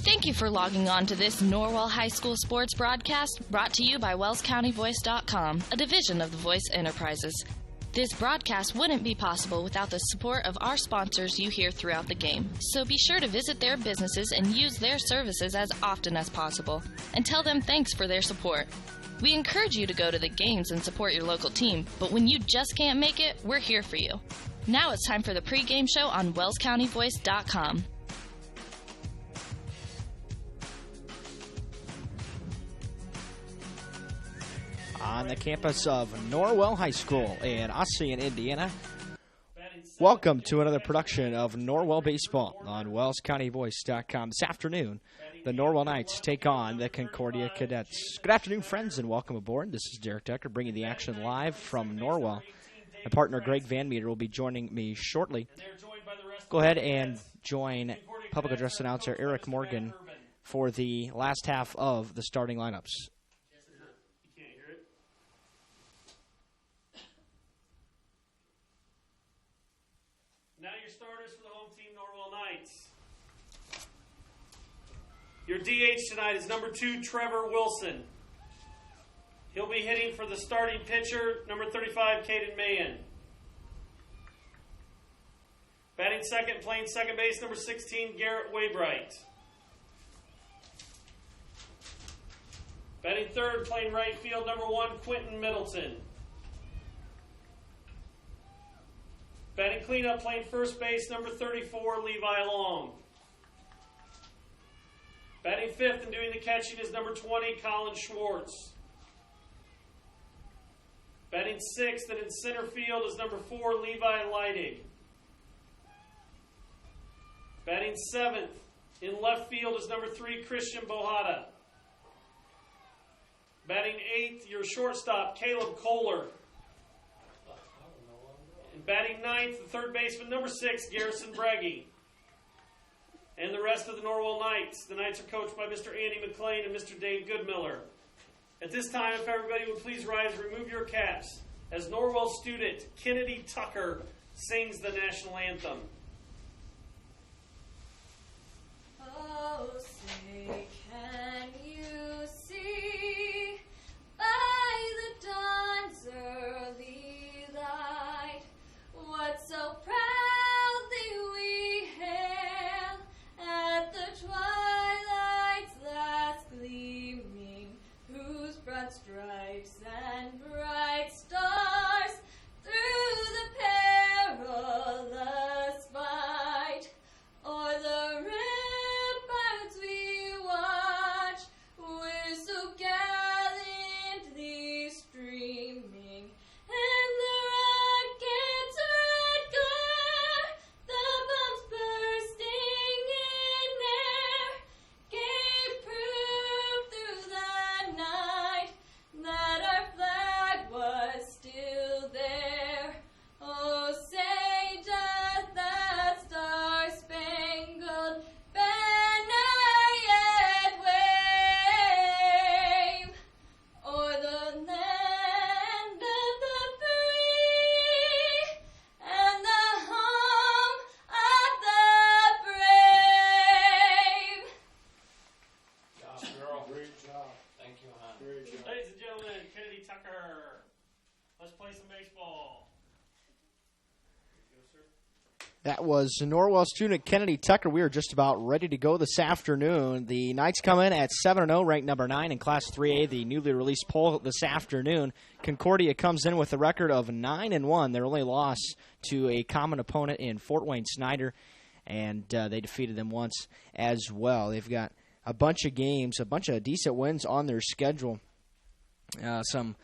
Thank you for logging on to this Norwell High School sports broadcast brought to you by WellsCountyVoice.com, a division of the Voice Enterprises. This broadcast wouldn't be possible without the support of our sponsors you hear throughout the game, so be sure to visit their businesses and use their services as often as possible, and tell them thanks for their support. We encourage you to go to the games and support your local team, but when you just can't make it, we're here for you. Now it's time for the pregame show on WellsCountyVoice.com. On the campus of Norwell High School in Ossian, Indiana. Welcome to another production of Norwell Baseball on WellsCountyVoice.com. This afternoon, the Norwell Knights take on the Concordia Cadets. Good afternoon, friends, and welcome aboard. This is Derek Decker bringing the action live from Norwell. My partner, Greg Van Meter, will be joining me shortly. Go ahead and join public address announcer Eric Morgan for the last half of the starting lineups. Now your starters for the home team, Norwell Knights. Your DH tonight is number 2, Trevor Wilson. He'll be hitting for the starting pitcher, number 35, Caden Mahan. Batting second, playing second base, number 16, Garrett Waybright. Batting third, playing right field, number 1, Quentin Middleton. Batting cleanup, playing first base, number 34, Levi Long. Batting fifth and doing the catching is number 20, Colin Schwartz. Batting sixth and in center field is number 4, Levi Leidig. Batting seventh in left field is number 3, Christian Bohada. Batting eighth, your shortstop, Caleb Kohler. Batting ninth, the third baseman, number 6, Garrison Breggy. And the rest of the Norwell Knights. The Knights are coached by Mr. Andy McLean and Mr. Dave Goodmiller. At this time, if everybody would please rise and remove your caps as Norwell student Kennedy Tucker sings the national anthem. Oh, say, can you see by the dawn's early light what so proudly we hail at the twilight's last gleaming, whose broad stripes and bright stars through the perilous fight o'er the ramparts we watch, we're so gallantly streaming, and the rocket's red glare, the bombs bursting in air, gave proof through the night that our flag was still there. Oh, say doth that star-spangled banner yet wave o'er the land of the free and the home of the brave. Josh, girl. Great job. Thank you, hon. Great job. Ladies and gentlemen, Kennedy Tucker. Let's play some baseball. That was Norwell student Kennedy Tucker. We are just about ready to go this afternoon. The Knights come in at 7-0, ranked number 9 in Class 3A, the newly released poll this afternoon. Concordia comes in with a record of 9-1. Their only loss to a common opponent in Fort Wayne Snyder, and they defeated them once as well. They've got a bunch of games, a bunch of decent wins on their schedule. Some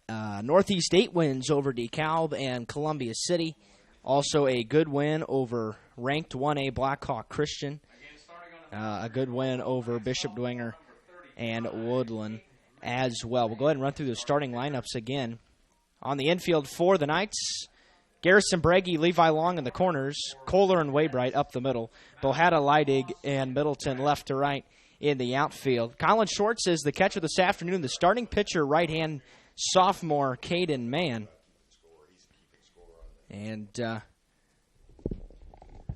Northeast 8 wins over DeKalb and Columbia City. Also a good win over ranked 1A Blackhawk Christian. A good win over Bishop Dwenger and Woodland as well. We'll go ahead and run through the starting lineups again. On the infield for the Knights, Garrison Breggy, Levi Long in the corners, Kohler and Waybright up the middle, Bohada, Leidig, and Middleton left to right in the outfield. Colin Schwartz is the catcher this afternoon. The starting pitcher, right-hand sophomore Caden Mann. And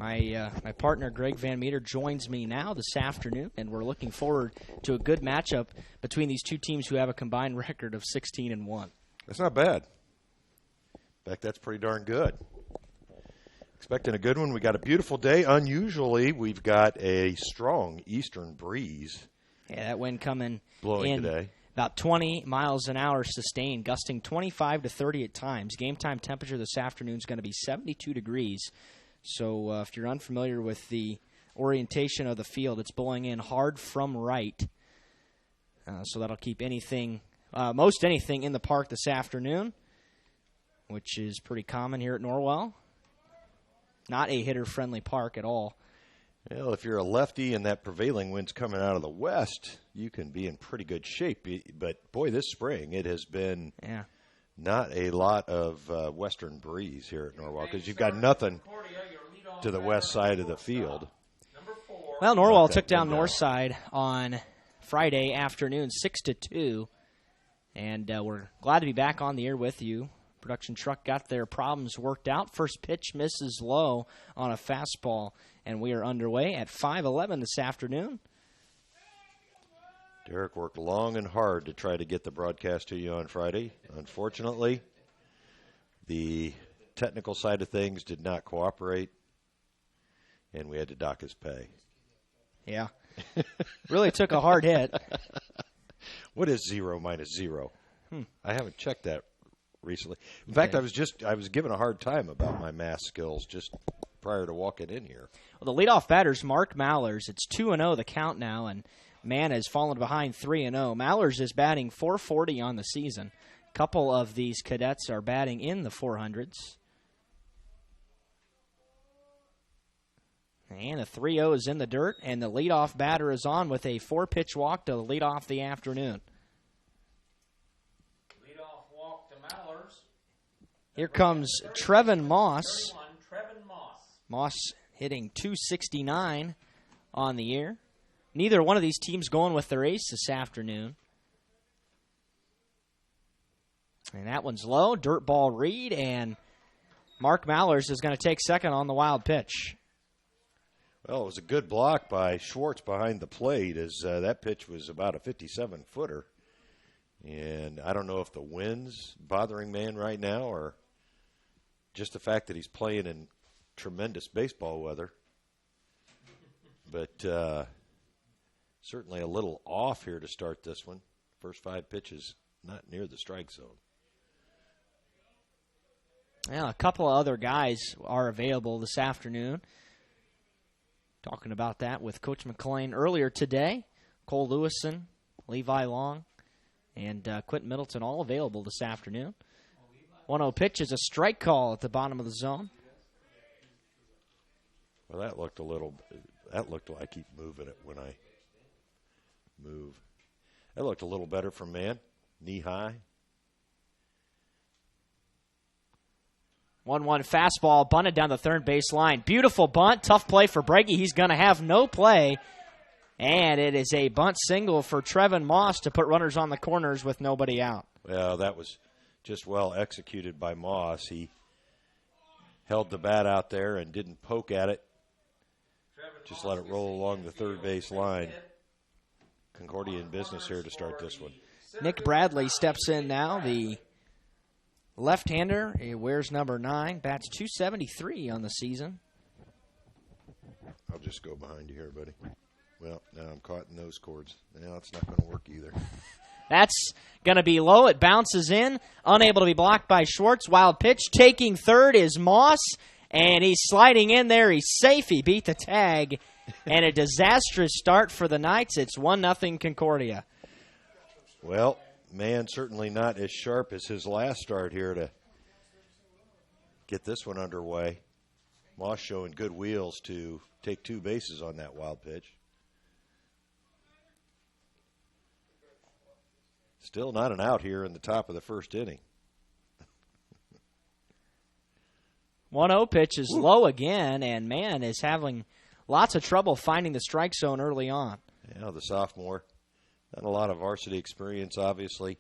My partner, Greg Van Meter, joins me now this afternoon, and we're looking forward to a good matchup between these two teams who have a combined record of 16-1. That's not bad. In fact, that's pretty darn good. Expecting a good one. We got a beautiful day. Unusually, we've got a strong eastern breeze. Yeah, that wind coming blowing in today. About 20 miles an hour sustained, gusting 25 to 30 at times. Game time temperature this afternoon is going to be 72 degrees. So if you're unfamiliar with the orientation of the field, it's blowing in hard from right. So that'll keep most anything in the park this afternoon, which is pretty common here at Norwell. Not a hitter-friendly park at all. Well, if you're a lefty and that prevailing wind's coming out of the west, you can be in pretty good shape. But, boy, this spring it has been not a lot of western breeze here at Norwell because you've got nothing to the west side of the field. Well, Norwell took down Northside on Friday afternoon, 6-2. And we're glad to be back on the air with you. Production truck got their problems worked out. First pitch misses low on a fastball, and we are underway at 5:11 this afternoon. Derek worked long and hard to try to get the broadcast to you on Friday. Unfortunately, the technical side of things did not cooperate, and we had to dock his pay. Yeah. Really took a hard hit. What is 0 minus 0? I haven't checked that recently. In fact, I was given a hard time about my math skills just prior to walking in here. Well, the leadoff batter's Mark Mallers. It's 2-0 the count now, and man has fallen behind 3-0. Mallers is batting .440 on the season. A couple of these cadets are batting in the 400s. And a 3-0 is in the dirt, and the leadoff batter is on with a 4-pitch walk to lead off the afternoon. Here comes Trevin Moss. Moss hitting .269 on the year. Neither one of these teams going with their ace this afternoon. And that one's low. Dirt ball read, and Mark Mallers is going to take second on the wild pitch. Well, it was a good block by Schwartz behind the plate as that pitch was about a 57-footer. And I don't know if the wind's bothering man right now or just the fact that he's playing in tremendous baseball weather. But certainly a little off here to start this one. First 5 pitches not near the strike zone. Well, a couple of other guys are available this afternoon. Talking about that with Coach McClain earlier today. Cole Lewison, Levi Long, and Quentin Middleton all available this afternoon. 1-0 pitch is a strike call at the bottom of the zone. Well, that looked like I keep moving it when I move. That looked a little better from man. Knee high. 1-1 fastball bunted down the third base line. Beautiful bunt. Tough play for Breggy. He's going to have no play. And it is a bunt single for Trevin Moss to put runners on the corners with nobody out. Well, that was just well executed by Moss. He held the bat out there and didn't poke at it. Just let it roll along the third base line. Concordia in business here to start this one. Nick Bradley steps in now. The left-hander, he wears number 9, bats .273 on the season. I'll just go behind you here, buddy. Well, now I'm caught in those cords. Now it's not going to work either. That's going to be low. It bounces in. Unable to be blocked by Schwartz. Wild pitch. Taking third is Moss. And he's sliding in there. He's safe. He beat the tag. And a disastrous start for the Knights. It's 1-0 Concordia. Well, man, certainly not as sharp as his last start here to get this one underway. Moss showing good wheels to take 2 bases on that wild pitch. Still not an out here in the top of the first inning. 1-0 pitch is low again, and man is having lots of trouble finding the strike zone early on. Yeah, the sophomore. Not a lot of varsity experience, obviously.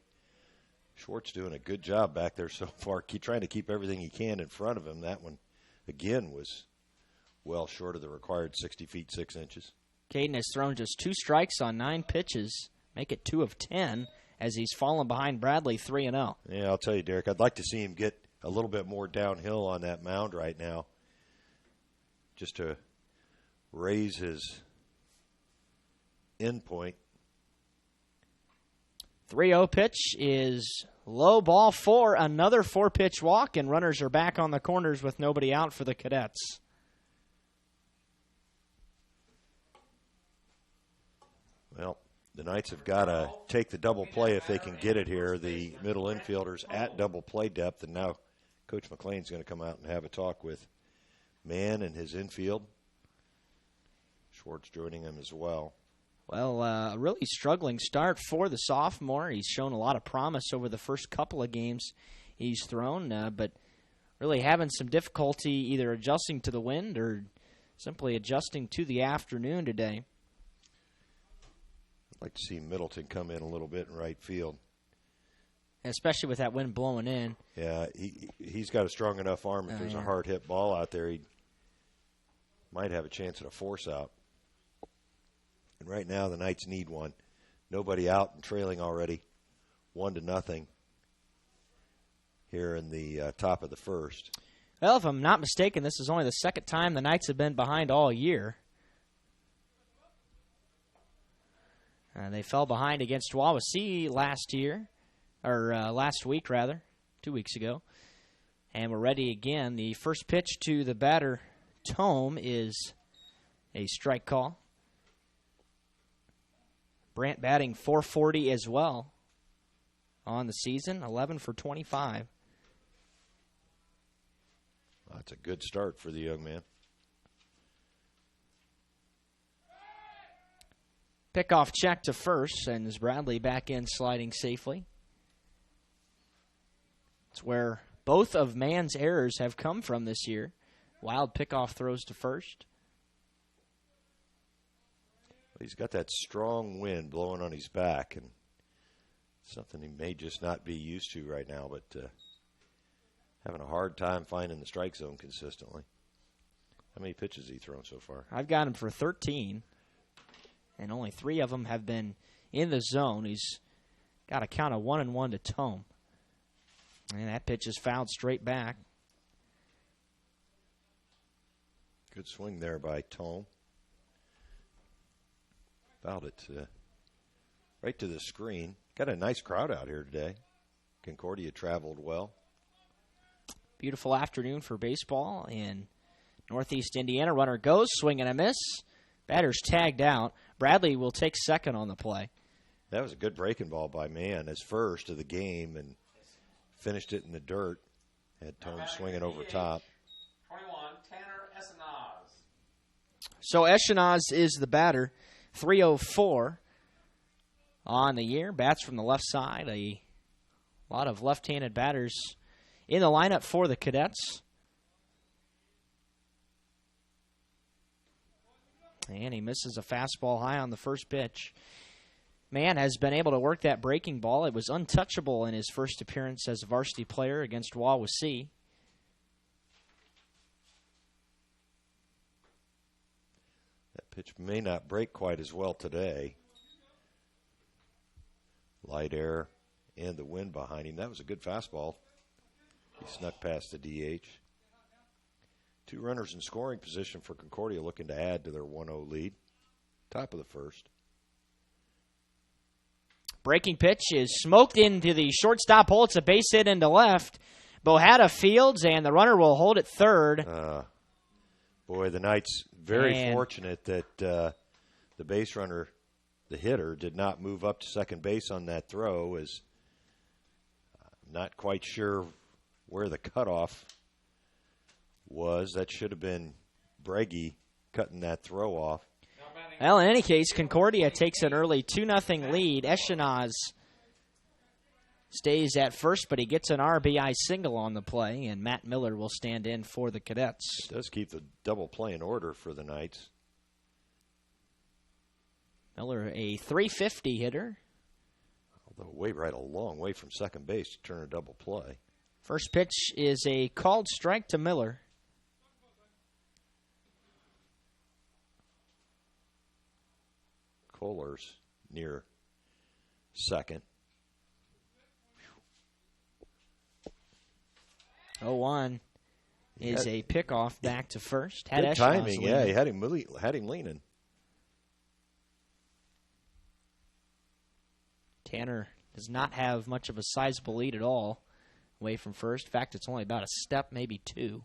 Schwartz doing a good job back there so far, trying to keep everything he can in front of him. That one, again, was well short of the required 60 feet 6 inches. Caden has thrown just 2 strikes on 9 pitches, make it 2 of 10, as he's fallen behind Bradley 3-0. Yeah, I'll tell you, Derek, I'd like to see him get a little bit more downhill on that mound right now, just to raise his end point. 3-0 pitch is low, ball 4, another 4-pitch walk, and runners are back on the corners with nobody out for the Cadets. Well, the Knights have got to take the double play if they can get it here. The middle infielders at double play depth, and now Coach McLean's going to come out and have a talk with Mann and his infield. Schwartz joining him as well. Well, a really struggling start for the sophomore. He's shown a lot of promise over the first couple of games he's thrown, but really having some difficulty either adjusting to the wind or simply adjusting to the afternoon today. I'd like to see Middleton come in a little bit in right field. Especially with that wind blowing in. Yeah, he's got a strong enough arm. If there's a hard hit ball out there, he might have a chance at a force out. And right now the Knights need one. Nobody out and trailing already, 1-0 here in the top of the first. Well, if I'm not mistaken, this is only the second time the Knights have been behind all year. They fell behind against Wawasee last week, 2 weeks ago. And we're ready again. The first pitch to the batter, Tome, is a strike call. Brandt batting .440 as well on the season, 11 for 25. That's a good start for the young man. Pickoff check to first, sends Bradley back in sliding safely. It's where both of Mann's errors have come from this year. Wild pickoff throws to first. He's got that strong wind blowing on his back, and something he may just not be used to right now, but having a hard time finding the strike zone consistently. How many pitches has he thrown so far? I've got him for 13, and only 3 of them have been in the zone. He's got a count of 1-1 to Tome. And that pitch is fouled straight back. Good swing there by Tome. Fouled it right to the screen. Got a nice crowd out here today. Concordia traveled well. Beautiful afternoon for baseball in Northeast Indiana. Runner goes, swing and a miss. Batter's tagged out. Bradley will take second on the play. That was a good breaking ball by Mann, his first of the game, and finished it in the dirt. Had Tome swinging over top. 21, Tanner Essenaz. So Essenaz is the batter. 304 on the year. Bats from the left side. A lot of left-handed batters in the lineup for the Cadets. And he misses a fastball high on the first pitch. Mann has been able to work that breaking ball. It was untouchable in his first appearance as a varsity player against Wawasee. That pitch may not break quite as well today. Light air and the wind behind him. That was a good fastball. He snuck past the DH. 2 runners in scoring position for Concordia, looking to add to their 1-0 lead. Top of the first. Breaking pitch is smoked into the shortstop hole. It's a base hit into left. Bohada fields, and the runner will hold at third. Boy, the Knights very fortunate that the base runner, the hitter, did not move up to second base on that throw. Is not quite sure where the cutoff was. That should have been Breggy cutting that throw off. Well, in any case, Concordia takes an early 2-0 lead. Essenaz stays at first, but he gets an RBI single on the play, and Matt Miller will stand in for the Cadets. It does keep the double play in order for the Knights. Miller, a .350 hitter. Although a long way from second base to turn a double play. First pitch is a called strike to Miller. Kohler's near second. 0-1 is a pickoff back to first. Had Good Eshnoz timing, leaning. He had him leaning. Tanner does not have much of a sizable lead at all away from first. In fact, it's only about a step, maybe two.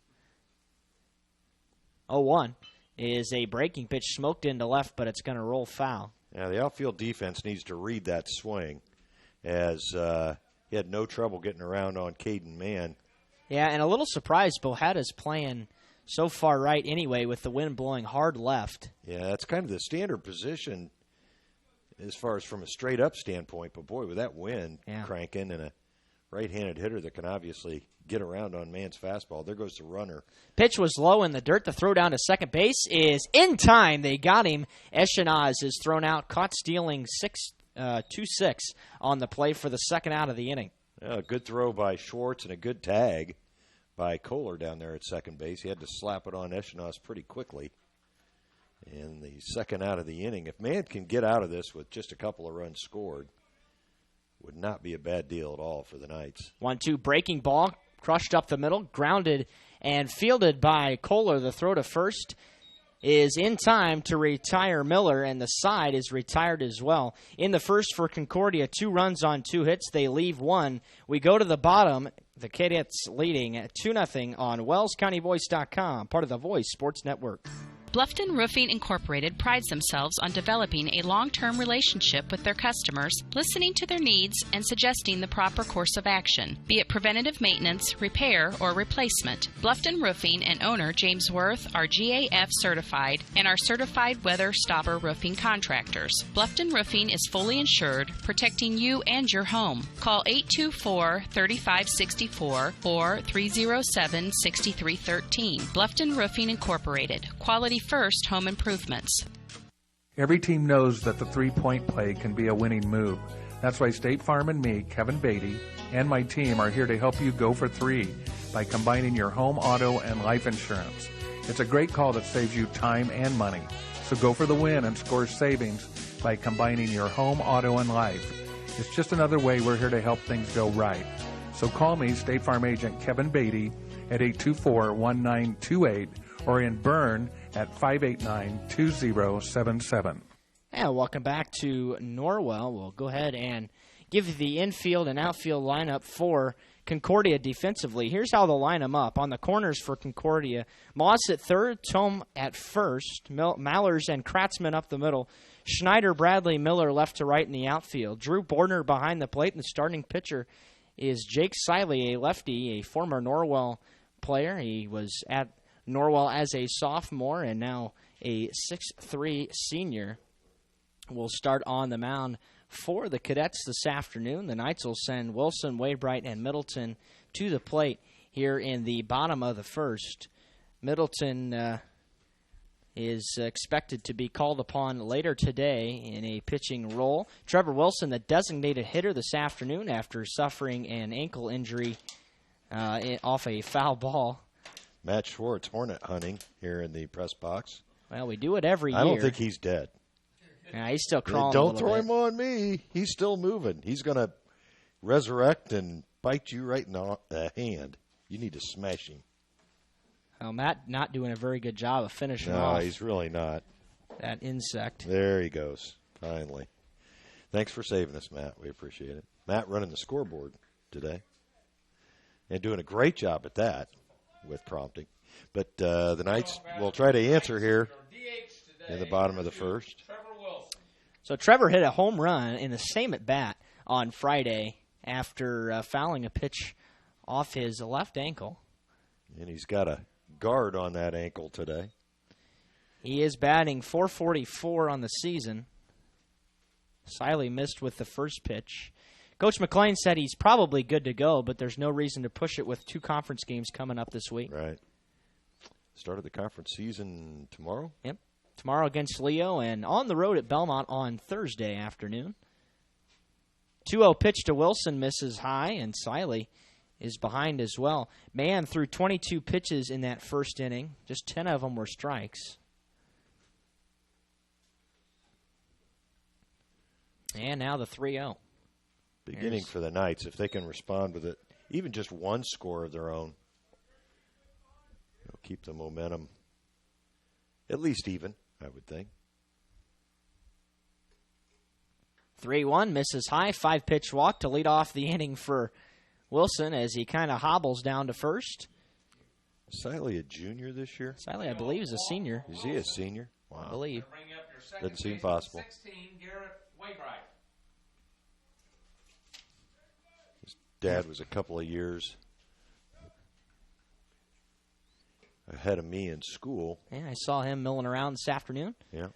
0-1 is a breaking pitch smoked into left, but it's going to roll foul. Now, the outfield defense needs to read that swing, as he had no trouble getting around on Caden Mann. Yeah, and a little surprised Boheta's playing so far right anyway with the wind blowing hard left. Yeah, that's kind of the standard position as far as from a straight-up standpoint. But, boy, with that wind cranking and a right-handed hitter that can obviously get around on Mann's fastball, there goes the runner. Pitch was low in the dirt. The throw down to second base is in time. They got him. Eshnoz is thrown out, caught stealing 2-6 on the play for the second out of the inning. A good throw by Schwartz and a good tag by Kohler down there at second base. He had to slap it on Eshnoz pretty quickly. And the second out of the inning, if Mann can get out of this with just a couple of runs scored, would not be a bad deal at all for the Knights. 1-2 breaking ball, crushed up the middle, grounded and fielded by Kohler. The throw to first is in time to retire Miller, and the side is retired as well. In the first for Concordia, 2 runs on 2 hits. They leave 1. We go to the bottom. The Cadets leading at 2-0 on WellsCountyVoice.com, part of the Voice Sports Network. Bluffton Roofing Incorporated prides themselves on developing a long-term relationship with their customers, listening to their needs, and suggesting the proper course of action, be it preventative maintenance, repair, or replacement. Bluffton Roofing and owner James Worth are GAF certified and are certified weather stopper roofing contractors. Bluffton Roofing is fully insured, protecting you and your home. Call 824-3564 or 307-6313. Bluffton Roofing Incorporated. Quality first home improvements. Every team knows that the three-point play can be a winning move. That's why State Farm and me, Kevin Beatty, and my team are here to help you go for 3 by combining your home, auto, and life insurance. It's a great call that saves you time and money. So go for the win and score savings by combining your home, auto, and life. It's just another way we're here to help things go right. So call me, State Farm agent Kevin Beatty, at 824-1928 or in Bern at 589-2077. And welcome back to Norwell. We'll go ahead and give you the infield and outfield lineup for Concordia defensively. Here's how they'll line them up. On the corners for Concordia, Moss at third, Tome at first, Mallers and Kratzman up the middle, Schneider, Bradley, Miller left to right in the outfield, Drew Bordner behind the plate, and the starting pitcher is Jake Siley, a lefty, a former Norwell player. He was at Norwell as a sophomore and now a 6'3" senior. Will start on the mound for the Cadets this afternoon. The Knights will send Wilson, Waybright, and Middleton to the plate here in the bottom of the first. Middleton is expected to be called upon later today in a pitching role. Trevor Wilson, the designated hitter this afternoon after suffering an ankle injury off a foul ball. Matt Schwartz hornet hunting here in the press box. Well, we do it every year. I don't think he's dead. Yeah, he's still crawling. Don't throw bit. him on me. He's still moving. He's going to resurrect and bite you right in the hand. You need to smash him. Well, Matt not doing a very good job of finishing off. No, he's really not. That insect. There he goes, finally. Thanks for saving us, Matt. We appreciate it. Matt running the scoreboard today and doing a great job at that with prompting. But the Knights will try to answer here in the bottom of the first. So Trevor hit a home run in the same at-bat on Friday after fouling a pitch off his left ankle. And he's got a guard on that ankle today. He is batting .444 on the season. Siley missed with the first pitch. Coach McLean said he's probably good to go, but there's no reason to push it with 2 conference games coming up this week. Right. Start of the conference season tomorrow? Yep. Tomorrow against Leo and on the road at Belmont on Thursday afternoon. 2-0 pitch to Wilson misses high, and Siley is behind as well. Mann threw 22 pitches in that first inning. Just 10 of them were strikes. And now the 3-0. Beginning for the Knights, if they can respond with it, even just one score of their own, keep the momentum at least even, I would think. 3-1, misses high, 5-pitch walk to lead off the inning for Wilson as he kind of hobbles down to first. Siley a junior this year? Siley, I believe, is a senior. Is he a senior? Wow. I believe. Doesn't seem possible. 16, Garrett Waybright. His dad was a couple of years ahead of me in school. Yeah, I saw him milling around this afternoon. Yeah.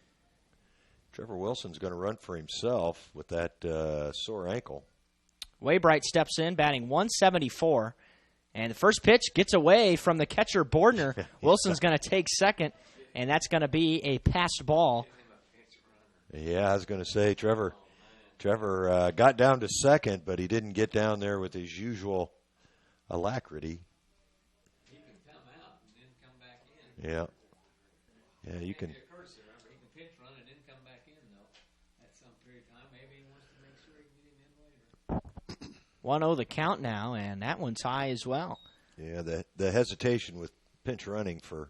Trevor Wilson's going to run for himself with that sore ankle. Waybright steps in, batting 174. And the first pitch gets away from the catcher, Bordner. Wilson's going to take second, and that's going to be a passed ball. Yeah, I was going to say Trevor got down to second, but he didn't get down there with his usual alacrity. He can come out and then come back in. Yeah. Yeah, you can. He can pinch run and then come back in, though, at some period of time. Maybe he wants to make sure he can get him in later. 1-0 the count now, and that one's high as well. Yeah, the hesitation with pinch running for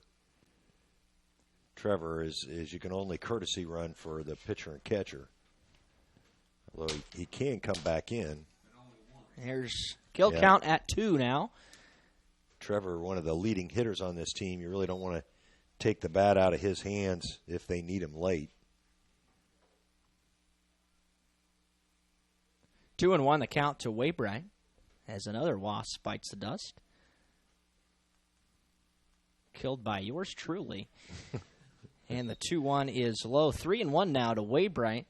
Trevor is you can only courtesy run for the pitcher and catcher. Although he can come back in. Here's kill count at 2 now. Trevor, one of the leading hitters on this team, you really don't want to take the bat out of his hands if they need him late. 2-1 the count to Waybright as another wasp bites the dust. Killed by yours truly. And the 2-1 is low. 3-1 now to Waybright.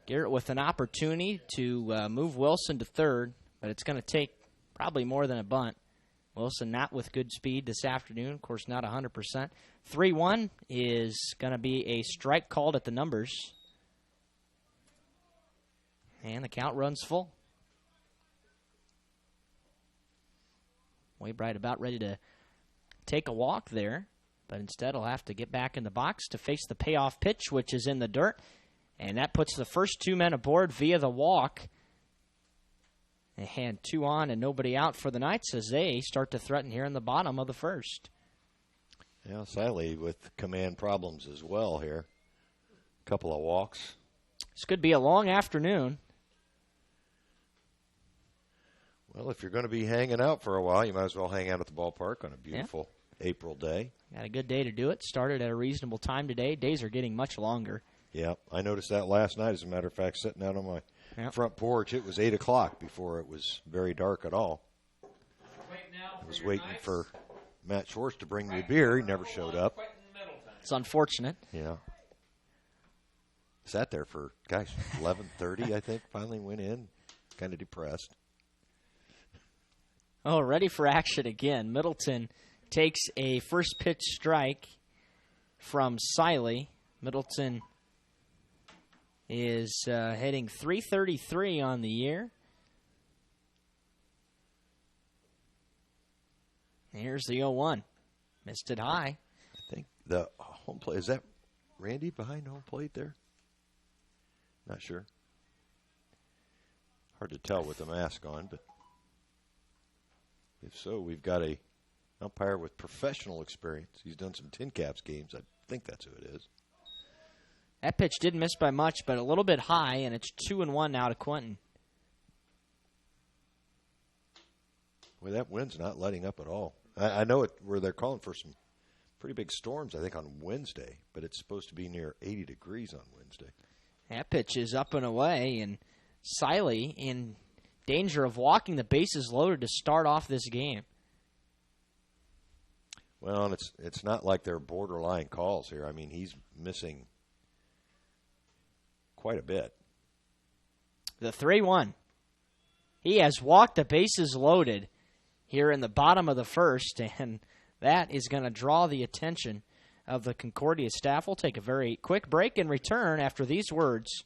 Garrett with an opportunity to move Wilson to third, but it's going to take probably more than a bunt. Wilson not with good speed this afternoon, of course not 100%. 3-1 is going to be a strike called at the numbers. And the count runs full. Waybright about ready to take a walk there, but instead he'll have to get back in the box to face the payoff pitch, which is in the dirt. And that puts the first 2 men aboard via the walk. And 2 on and nobody out for the Knights as they start to threaten here in the bottom of the first. Yeah, Siley with command problems as well here. A couple of walks. This could be a long afternoon. Well, if you're going to be hanging out for a while, you might as well hang out at the ballpark on a beautiful April day. Got a good day to do it. Started at a reasonable time today. Days are getting much longer. Yeah, I noticed that last night, as a matter of fact, sitting out on my front porch. It was 8 o'clock before it was very dark at all. I was waiting for Matt Schwartz to bring me a beer. He never showed up. It's unfortunate. Yeah. Sat there for, 11:30, I think. Finally went in. Kind of depressed. Oh, ready for action again. Middleton takes a first pitch strike from Siley. Middleton is hitting .333 on the year. Here's the 0-1. Missed it high. I think the home plate, is that Randy behind home plate there? Not sure. Hard to tell with the mask on, but if so, we've got a umpire with professional experience. He's done some Tin Caps games. I think that's who it is. That pitch didn't miss by much, but a little bit high, and it's 2-1 now to Quentin. Well, that wind's not letting up at all. I know where they're calling for some pretty big storms, I think, on Wednesday, but it's supposed to be near 80 degrees on Wednesday. That pitch is up and away, and Siley in danger of walking the bases loaded to start off this game. Well, and it's not like they're borderline calls here. I mean, he's missing quite a bit. The 3-1. He has walked the bases loaded here in the bottom of the first, and that is going to draw the attention of the Concordia staff. We'll take a very quick break and return after these words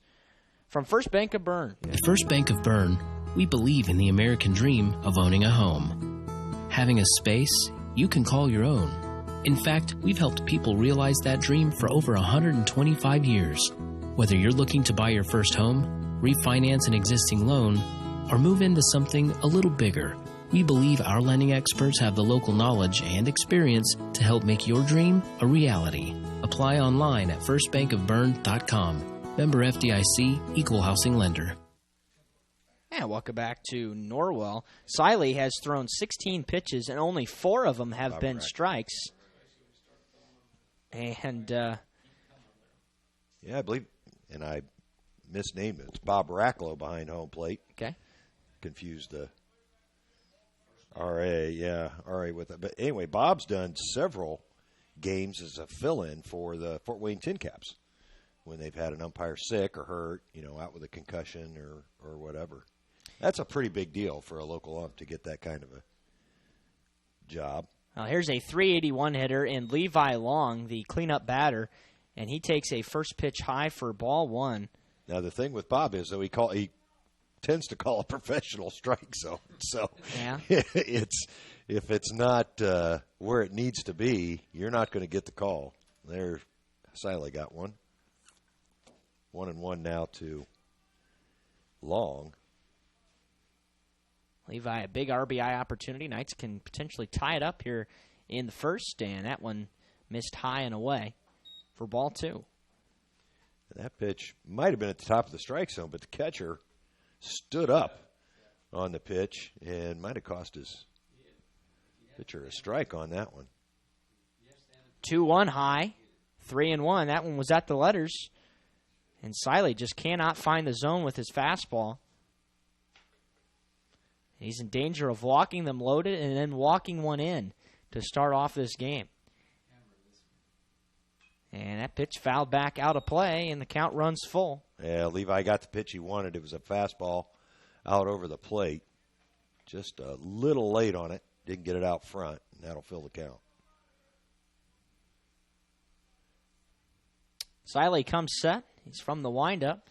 from First Bank of Bern. At First Bank of Bern, we believe in the American dream of owning a home. Having a space you can call your own. In fact, we've helped people realize that dream for over 125 years. Whether you're looking to buy your first home, refinance an existing loan, or move into something a little bigger. We believe our lending experts have the local knowledge and experience to help make your dream a reality. Apply online at firstbankofbern.com. Member FDIC, Equal Housing Lender. And welcome back to Norwell. Siley has thrown 16 pitches, and only 4 of them have been strikes. And, yeah, I believe, and I misnamed it. It's Bob Racklow behind home plate. Okay. Confused the RA with it. But anyway, Bob's done several games as a fill-in for the Fort Wayne Tin Caps when they've had an umpire sick or hurt, out with a concussion or whatever. That's a pretty big deal for a local ump to get that kind of a job. Now here's a 381 hitter in Levi Long, the cleanup batter, and he takes a first pitch high for ball 1. Now the thing with Bob is, though, he tends to call a professional strike zone. So yeah. if it's not where it needs to be, you're not going to get the call. There, Siley got one. 1-1 now to Long. Levi, a big RBI opportunity. Knights can potentially tie it up here in the first, and that one missed high and away for ball 2. That pitch might have been at the top of the strike zone, but the catcher stood up on the pitch and might have cost his pitcher a strike on that one. 2-1 high, 3-1. That one was at the letters, and Siley just cannot find the zone with his fastball. He's in danger of walking them loaded and then walking one in to start off this game. And that pitch fouled back out of play, and the count runs full. Yeah, Levi got the pitch he wanted. It was a fastball out over the plate. Just a little late on it. Didn't get it out front, and that'll fill the count. Siley comes set. He's from the windup.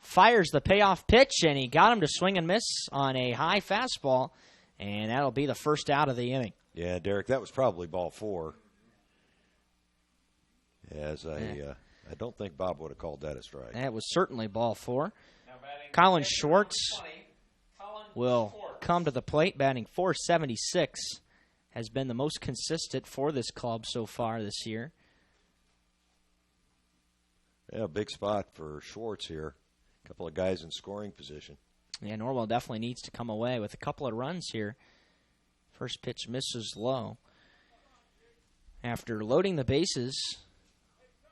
Fires the payoff pitch, and he got him to swing and miss on a high fastball, and that'll be the first out of the inning. Yeah, Derek, that was probably ball 4. As I don't think Bob would have called that a strike. That was certainly ball 4. Colin Schwartz will come to the plate, batting .476. Has been the most consistent for this club so far this year. Yeah, big spot for Schwartz here. A couple of guys in scoring position. Yeah, Norwell definitely needs to come away with a couple of runs here. First pitch misses low. After loading the bases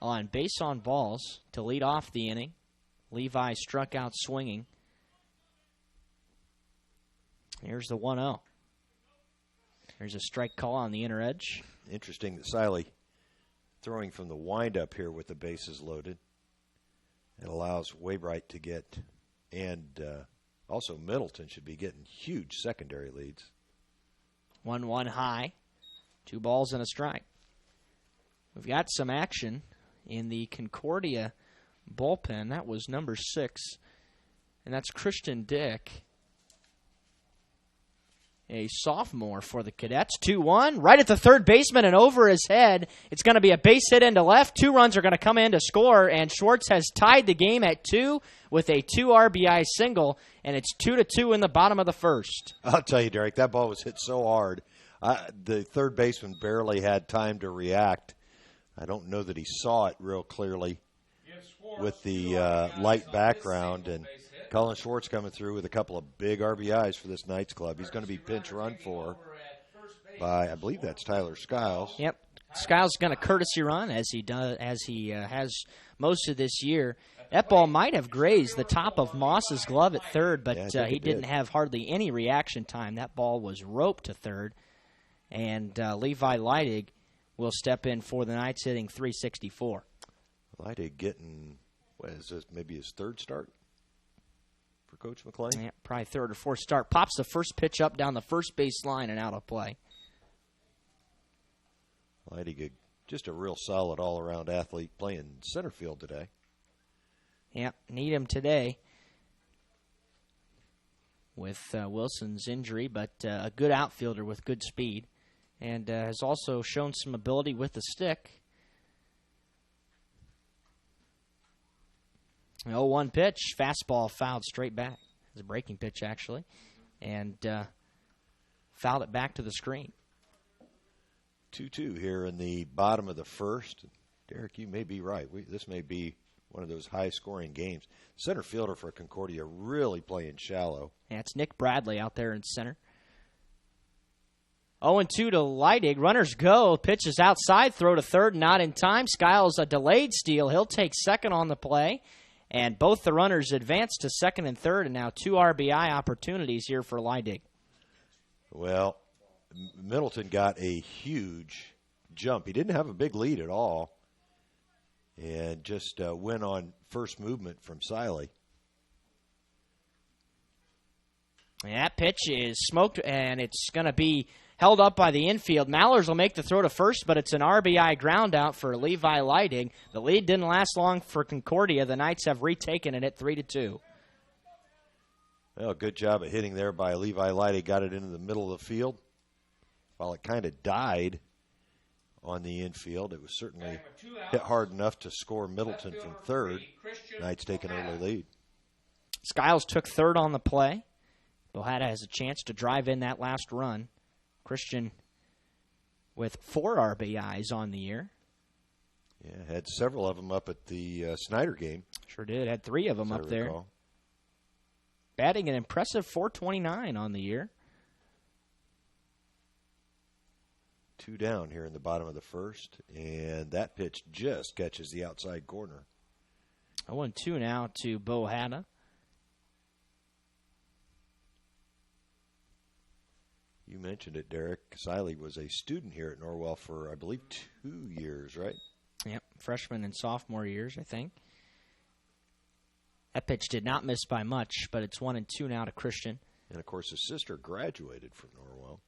on base on balls to lead off the inning, Levi struck out swinging. Here's the 1-0. There's a strike call on the inner edge. Interesting that Siley throwing from the windup here with the bases loaded. It allows Waybright to get, and also Middleton should be getting huge secondary leads. 1-1 high. 2 balls and a strike. We've got some action in the Concordia bullpen. That was number 6, and that's Christian Dick, a sophomore for the Cadets. 2-1, right at the third baseman and over his head. It's going to be a base hit into left. 2 runs are going to come in to score, and Schwartz has tied the game at 2 with a 2 RBI single, and it's 2-2 in the bottom of the first. I'll tell you, Derek, that ball was hit so hard. The third baseman barely had time to react. I don't know that he saw it real clearly with the light background, and Colin Schwartz coming through with a couple of big RBIs for this Knights club. He's going to be pinch run for by, I believe that's Tyler Skiles. Yep, Skiles going to courtesy run as he has most of this year. That ball might have grazed the top of Moss's glove at third, but he didn't have hardly any reaction time. That ball was roped to third, and Levi Leidig will step in for the Knights, hitting .364. Leidig getting, what is this, maybe his third start for Coach McClain? Yeah, probably third or fourth start. Pops the first pitch up down the first base line and out of play. Leidig, just a real solid all-around athlete playing center field today. Yeah, need him today with Wilson's injury, but a good outfielder with good speed, and has also shown some ability with the stick. 0-1 pitch, fastball fouled straight back. It's a breaking pitch, actually. And fouled it back to the screen. 2-2 here in the bottom of the first. Derek, you may be right. This may be one of those high-scoring games. Center fielder for Concordia really playing shallow. Yeah, it's Nick Bradley out there in center. 0-2 to Leidig. Runners go. Pitch is outside. Throw to third, not in time. Skiles a delayed steal. He'll take second on the play. And both the runners advance to second and third, and now 2 RBI opportunities here for Leidig. Well, Middleton got a huge jump. He didn't have a big lead at all, and just went on first movement from Siley. And that pitch is smoked, and it's going to be held up by the infield. Mallers will make the throw to first, but it's an RBI ground out for Levi Leidig. The lead didn't last long for Concordia. The Knights have retaken it at 3-2. Well, good job of hitting there by Levi Leidig. Got it into the middle of the field. While it kind of died on the infield, it was certainly hit hard enough to score Middleton from third. Knights take an early lead. Skiles took third on the play. Bohada has a chance to drive in that last run. Christian with 4 RBIs on the year. Yeah, had several of them up at the Snyder game. Sure did. Had 3 of them up there. Recall. Batting an impressive .429 on the year. 2 down here in the bottom of the first, and that pitch just catches the outside corner. 0-2 now to Bohada. You mentioned it, Derek. Siley was a student here at Norwell for, I believe, 2 years, right? Yep, freshman and sophomore years, I think. That pitch did not miss by much, but it's 1-2 now to Christian. And, of course, his sister graduated from Norwell.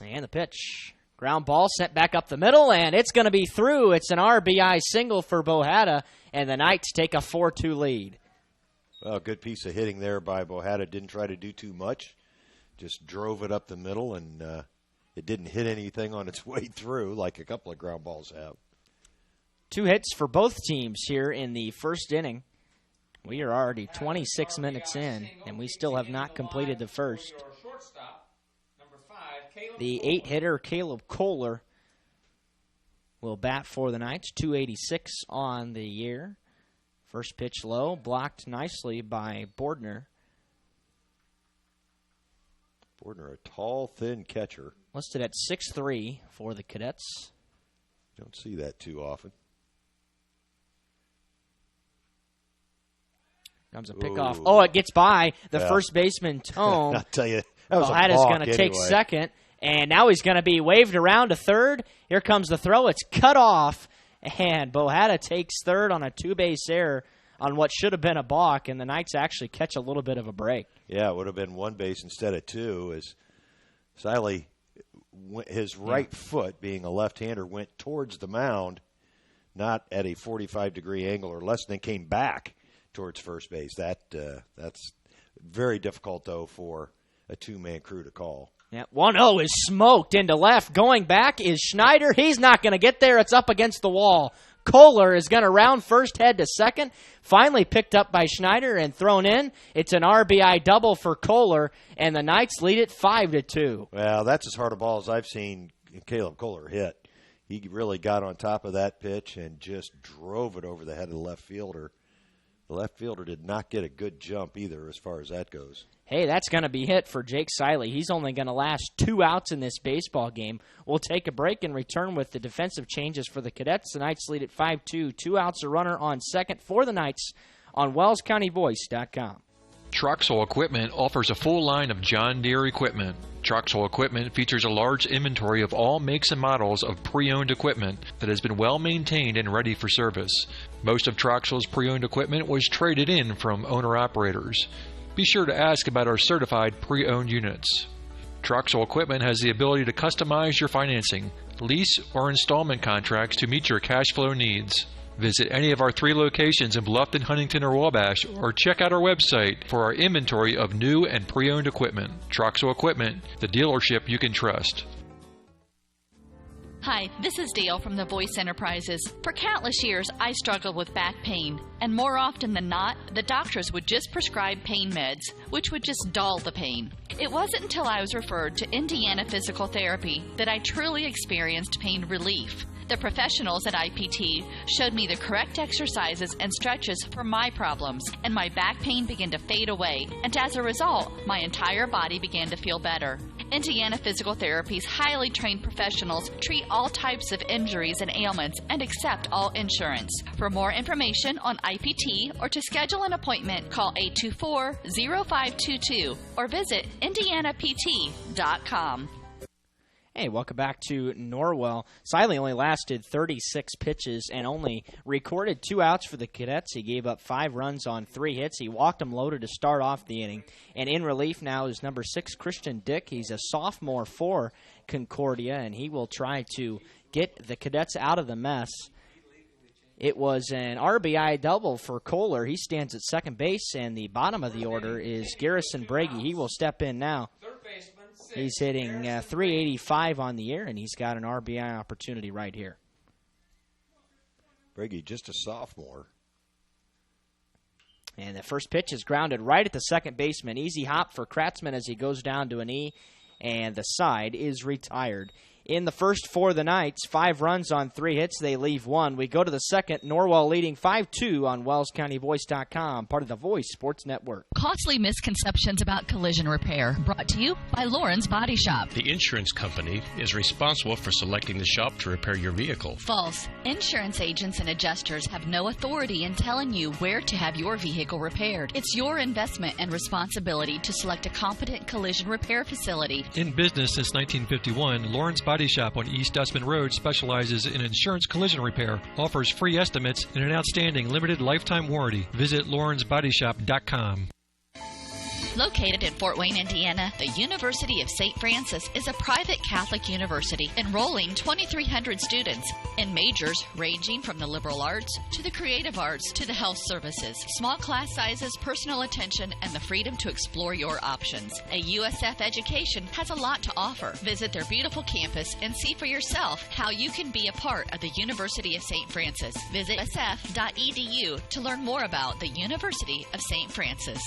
And the pitch. Ground ball sent back up the middle, and it's going to be through. It's an RBI single for Bohada, and the Knights take a 4-2 lead. Well, good piece of hitting there by Bohada. Didn't try to do too much. Just drove it up the middle, and it didn't hit anything on its way through like a couple of ground balls have. 2 hits for both teams here in the first inning. We are already 26 minutes in, and we still have not completed the first. The 8-hitter, Caleb Kohler, will bat for the Knights. .286 on the year. First pitch low, blocked nicely by Bordner. Bordner, a tall, thin catcher. Listed at 6'3" for the Cadets. Don't see that too often. Comes a pickoff. Oh, it gets by the first baseman, Tome. I'll tell you, that was Bohada's going to take second, and now he's going to be waved around to third. Here comes the throw. It's cut off, and Bohada takes third on a 2-base error on what should have been a balk, and the Knights actually catch a little bit of a break. Yeah, it would have been 1 base instead of 2, as Siley, his right foot, being a left-hander, went towards the mound, not at a 45-degree angle or less, and then came back towards first base. That's very difficult, though, for a 2-man crew to call. Yeah, 1-0 is smoked into left. Going back is Schneider. He's not going to get there. It's up against the wall. Kohler is going to round first, head to second. Finally picked up by Schneider and thrown in. It's an RBI double for Kohler, and the Knights lead it 5-2. Well, that's as hard a ball as I've seen Caleb Kohler hit. He really got on top of that pitch and just drove it over the head of the left fielder. The left fielder did not get a good jump either as far as that goes. Hey, that's going to be hit for Jake Siley. He's only going to last 2 outs in this baseball game. We'll take a break and return with the defensive changes for the Cadets. The Knights lead at 5-2. 2 outs, a runner on second for the Knights on WellsCountyVoice.com. Troxel Equipment offers a full line of John Deere equipment. Troxel Equipment features a large inventory of all makes and models of pre-owned equipment that has been well maintained and ready for service. Most of Troxel's pre-owned equipment was traded in from owner-operators. Be sure to ask about our certified pre-owned units. Troxel Equipment has the ability to customize your financing, lease, or installment contracts to meet your cash flow needs. Visit any of our 3 locations in Bluffton, Huntington, or Wabash, or check out our website for our inventory of new and pre-owned equipment. Troxel Equipment, the dealership you can trust. Hi, this is Dale from the Voice Enterprises. For countless years, I struggled with back pain, and more often than not, the doctors would just prescribe pain meds, which would just dull the pain. It wasn't until I was referred to Indiana Physical Therapy that I truly experienced pain relief. The professionals at IPT showed me the correct exercises and stretches for my problems, and my back pain began to fade away, and as a result, my entire body began to feel better. Indiana Physical Therapy's highly trained professionals treat all types of injuries and ailments and accept all insurance. For more information on IPT or to schedule an appointment, call 824-0522 or visit indianapt.com. Hey, welcome back to Norwell. Siley only lasted 36 pitches and only recorded 2 outs for the Cadets. He gave up 5 runs on 3 hits. He walked them loaded to start off the inning. And in relief now is number 6, Christian Dick. He's a sophomore for Concordia, and he will try to get the Cadets out of the mess. It was an RBI double for Kohler. He stands at second base, and the bottom of the order is Garrison Brady. He will step in now. He's hitting .385 on the year, and he's got an RBI opportunity right here. Brady, just a sophomore. And the first pitch is grounded right at the second baseman. Easy hop for Kratzman as he goes down to a knee, and the side is retired. In the first for the Knights, 5 runs on 3 hits. They leave 1. We go to the second. Norwell leading 5-2 on WellsCountyVoice.com, part of the Voice Sports Network. Costly misconceptions about collision repair, brought to you by Lauren's Body Shop. The insurance company is responsible for selecting the shop to repair your vehicle. False. Insurance agents and adjusters have no authority in telling you where to have your vehicle repaired. It's your investment and responsibility to select a competent collision repair facility. In business since 1951, Lauren's Body Shop on East Dustman Road specializes in insurance collision repair, offers free estimates, and an outstanding limited lifetime warranty. Visit lawrensbodyshop.com. Located in Fort Wayne, Indiana, the University of St. Francis is a private Catholic university enrolling 2,300 students in majors ranging from the liberal arts to the creative arts to the health services. Small class sizes, personal attention, and the freedom to explore your options. A USF education has a lot to offer. Visit their beautiful campus and see for yourself how you can be a part of the University of St. Francis. Visit sf.edu to learn more about the University of St. Francis.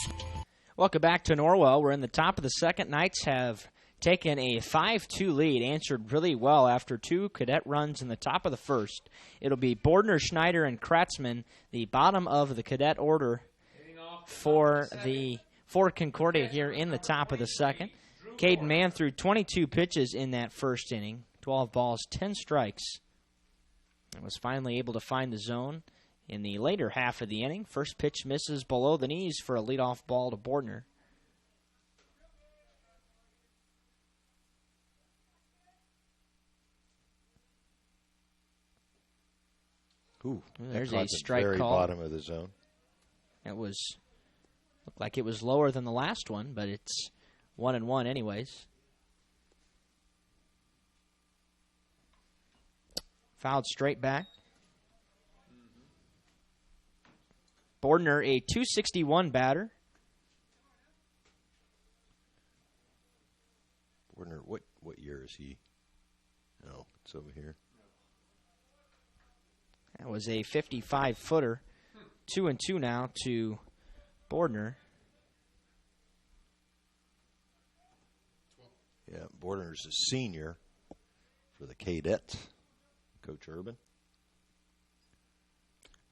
Welcome back to Norwell. We're in the top of the second. Knights have taken a 5-2 lead, answered really well after 2 Cadet runs in the top of the first. It'll be Bordner, Schneider, and Kratzman, the bottom of the Cadet order for Concordia here in the top of the second. Caden Mann threw 22 pitches in that first inning, 12 balls, 10 strikes, and was finally able to find the zone in the later half of the inning. First pitch misses below the knees for a leadoff ball to Bordner. Ooh, there's a strike very call. Bottom of the zone. It looked like it was lower than the last one, but it's 1-1 anyways. Fouled straight back. Bordner, a .261 batter. Bordner, what year is he? No, it's over here. That was a 55-footer. 2-2 now to Bordner. Yeah, Bordner's a senior for the Cadets. Coach Urban.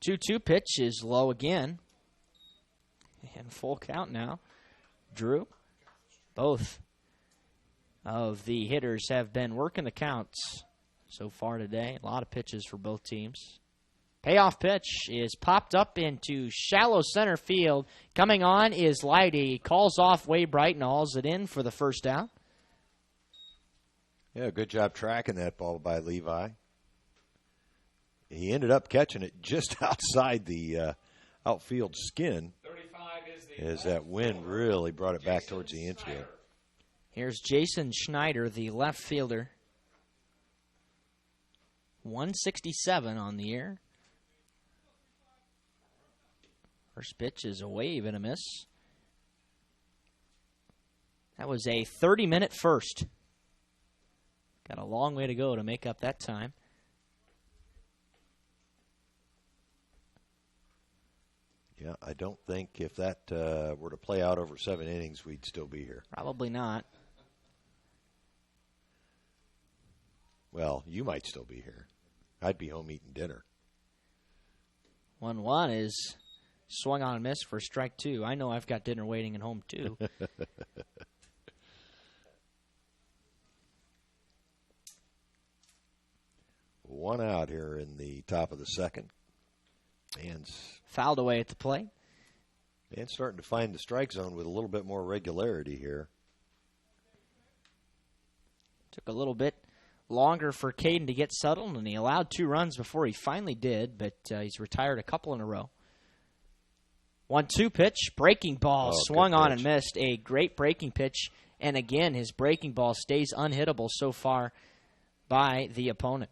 2-2 pitch is low again. And full count now. Drew. Both of the hitters have been working the counts so far today. A lot of pitches for both teams. Payoff pitch is popped up into shallow center field. Coming on is Light. He calls off Wade Bright and hauls it in for the first out. Yeah, good job tracking that ball by Levi. He ended up catching it just outside the outfield skin as that wind really brought it back towards the infield. Here's Jason Schneider, the left fielder. 167 on the year. First pitch is a wave and a miss. That was a 30-minute first. Got a long way to go to make up that time. Yeah, I don't think if that were to play out over 7 innings, we'd still be here. Probably not. Well, you might still be here. I'd be home eating dinner. 1-1 is swung on and missed for strike 2. I know I've got dinner waiting at home, too. One out here in the top of the second. Man's fouled away at the plate. And starting to find the strike zone with a little bit more regularity here. Took a little bit longer for Caden to get settled, and he allowed 2 runs before he finally did, but he's retired a couple in a row. 1-2 pitch, breaking ball, swung on and missed. A great breaking pitch, and again, his breaking ball stays unhittable so far by the opponent.